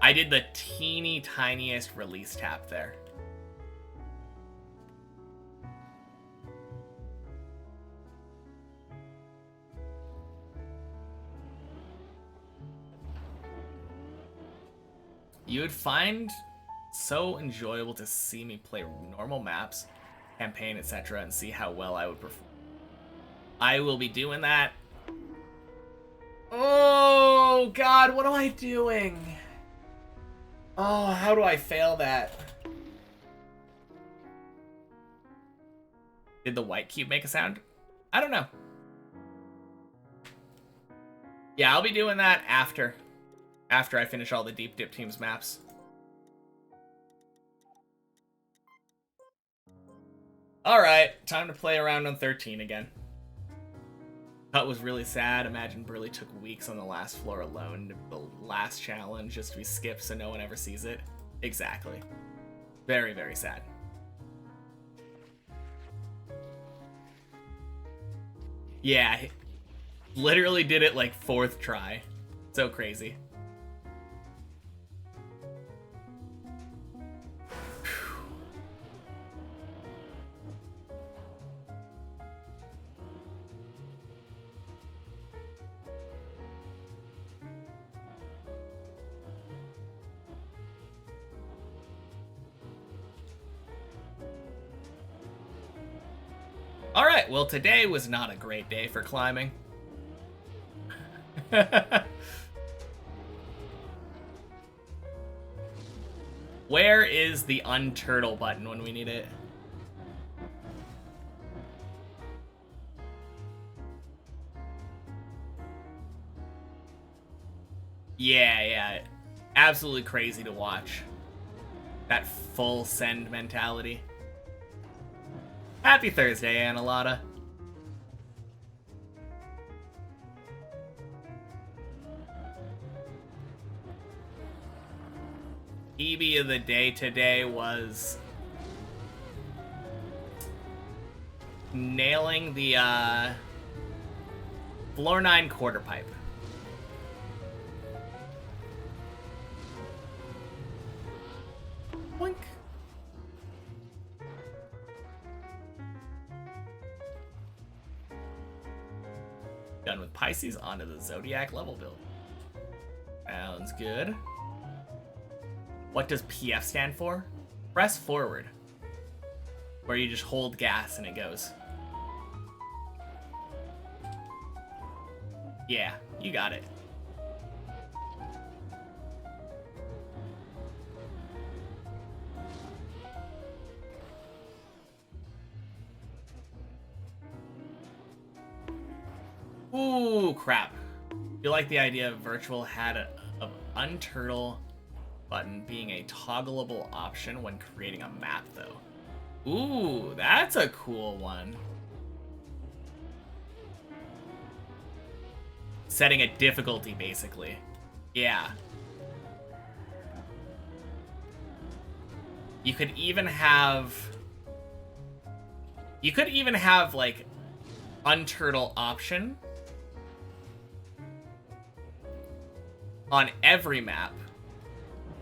I did the teeny tiniest release tap there. You would find so enjoyable to see me play normal maps, campaign, etc., and see how well I would perform. I will be doing that. Oh, God, what am I doing? Oh, how do I fail that? Did the white cube make a sound? I don't know. Yeah, I'll be doing that after I finish all the Deep Dip Teams maps. Alright, time to play around on 13 again. That was really sad. Imagine Burley took weeks on the last floor alone, the last challenge just to be skipped so no one ever sees it. Exactly. Very, very sad. Yeah, literally did it like 4th try. So crazy. Alright, well today was not a great day for climbing. Where is the unturtle button when we need it? Yeah. Absolutely crazy to watch. That full send mentality. Happy Thursday, Annalata. EB of the day today was nailing the floor 9 quarter pipe. Boink. Done with Pisces, onto the Zodiac level build. Sounds good. What does PF stand for? Press forward. Where you just hold gas and it goes. Yeah, you got it. Ooh, crap. You like the idea of virtual had of unturtle button being a toggleable option when creating a map, though. Ooh, that's a cool one. Setting a difficulty, basically. Yeah. You could even have... like, unturtle option on every map,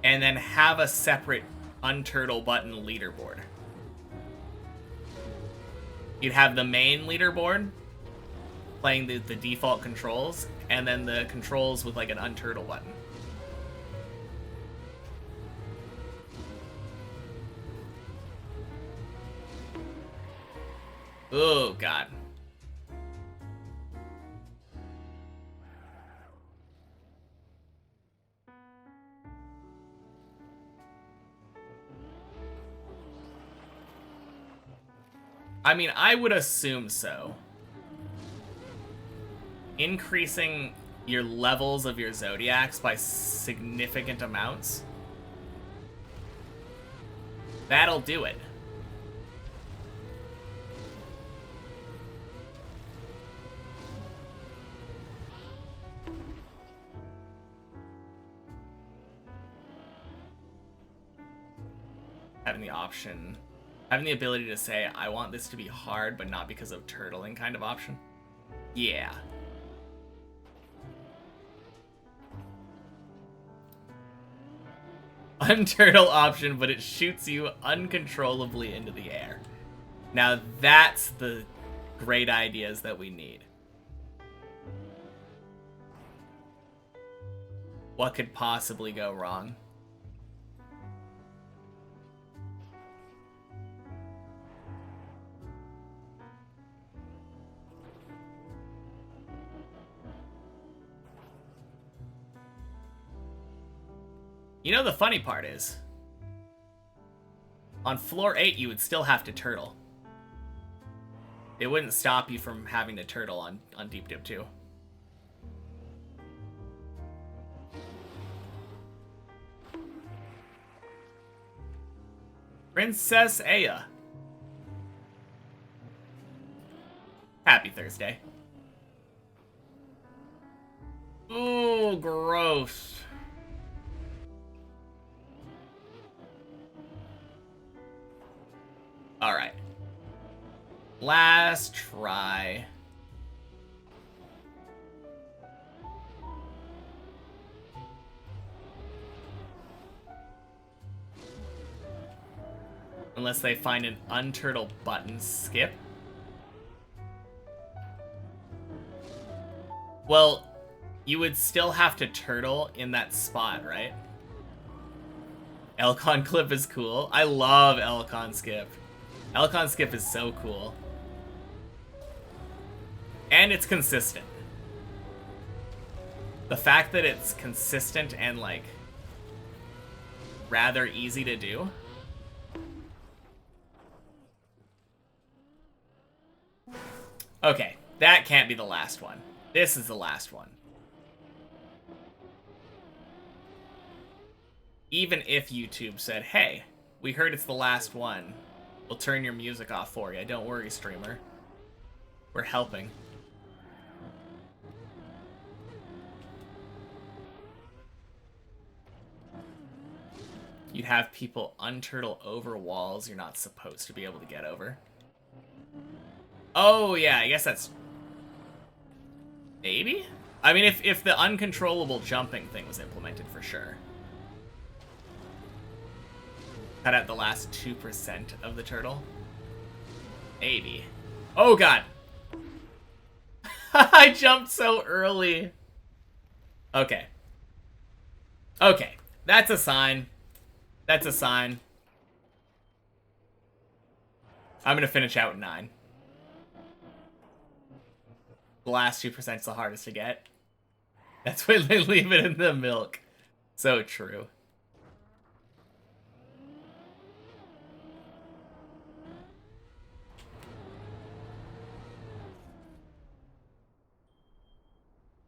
and then have a separate unturtle button leaderboard. You'd have the main leaderboard playing the default controls, and then the controls with like an unturtle button. Oh, God. I mean, I would assume so. Increasing your levels of your Zodiacs by significant amounts. That'll do it. Having the ability to say, I want this to be hard, but not because of turtling kind of option. Yeah. Unturtle option, but it shoots you uncontrollably into the air. Now that's the great ideas that we need. What could possibly go wrong? You know, the funny part is, on floor 8, you would still have to turtle. It wouldn't stop you from having to turtle on Deep Dip 2. Princess Aya. Happy Thursday. Ooh, gross. Alright. Last try. Unless they find an unturtle button skip. Well, you would still have to turtle in that spot, right? Elcon clip is cool. I love Elcon skip. Elcon skip is so cool. And it's consistent. The fact that it's consistent and, like, rather easy to do. Okay, that can't be the last one. This is the last one. Even if YouTube said, hey, we heard it's the last one, we'll turn your music off for you. Don't worry, streamer. We're helping. You'd have people unturtle over walls you're not supposed to be able to get over. Oh, yeah, I guess that's... Maybe? I mean, if the uncontrollable jumping thing was implemented, for sure. Cut out the last 2% of the turtle. Maybe. Oh, God! I jumped so early. Okay. Okay. That's a sign. That's a sign. I'm gonna finish out 9. The last 2% is the hardest to get. That's why they leave it in the milk. So true.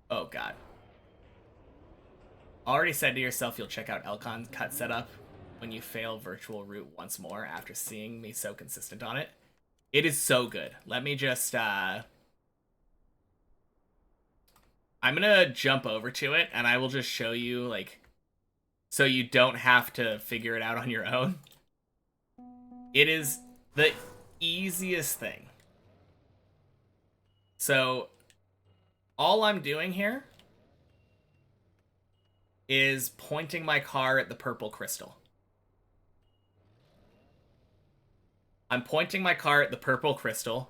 Oh, God. Already said to yourself you'll check out Elcon's cut setup when you fail virtual route once more after seeing me so consistent on it. It is so good. Let me just, I'm gonna jump over to it, and I will just show you, like, so you don't have to figure it out on your own. It is the easiest thing. So, all I'm doing here is pointing my car at the purple crystal. I'm pointing my car at the purple crystal,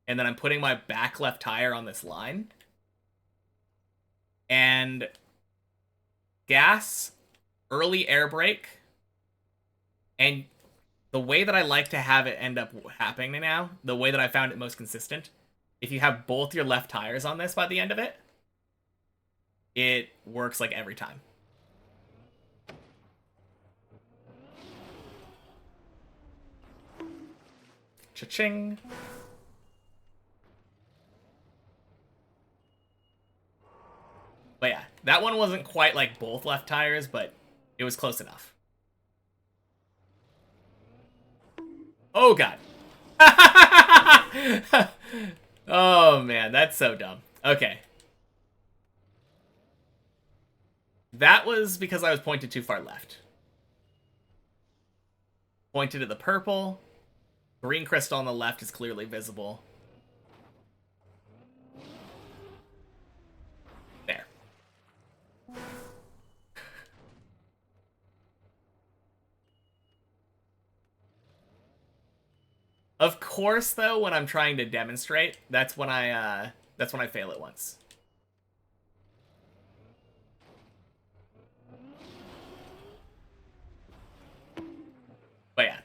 and then I'm putting my back left tire on this line. And gas, early air brake, and the way that I like to have it end up happening now, the way that I found it most consistent, if you have both your left tires on this by the end of it, it works like every time. Cha-ching. But yeah, that one wasn't quite like both left tires, but it was close enough. Oh, God. Oh, man, that's so dumb. Okay. That was because I was pointed too far left. Pointed at the purple. Green crystal on the left is clearly visible. There. Of course, though, when I'm trying to demonstrate, that's when I fail it once. But yeah.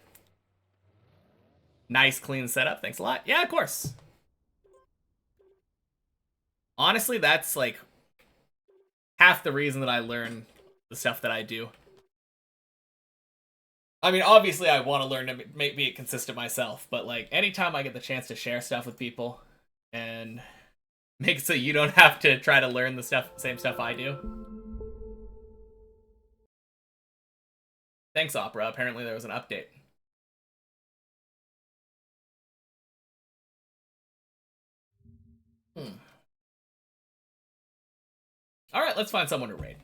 Nice, clean setup. Thanks a lot. Yeah, of course. Honestly, that's like half the reason that I learn the stuff that I do. I mean, obviously, I want to learn to make it consistent myself, but like anytime I get the chance to share stuff with people and make it so you don't have to try to learn the same stuff I do. Thanks, Opera. Apparently, there was an update. All right, let's find someone to raid.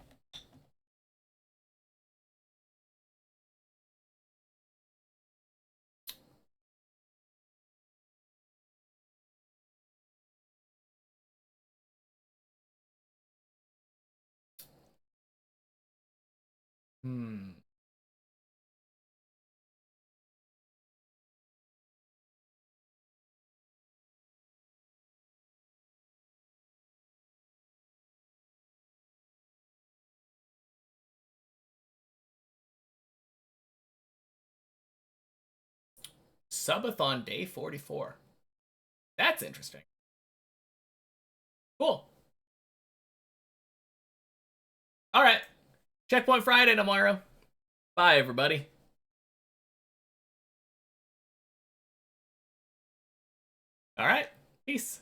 Subathon day 44. That's interesting. Cool. All right. Checkpoint Friday tomorrow. Bye, everybody. All right. Peace.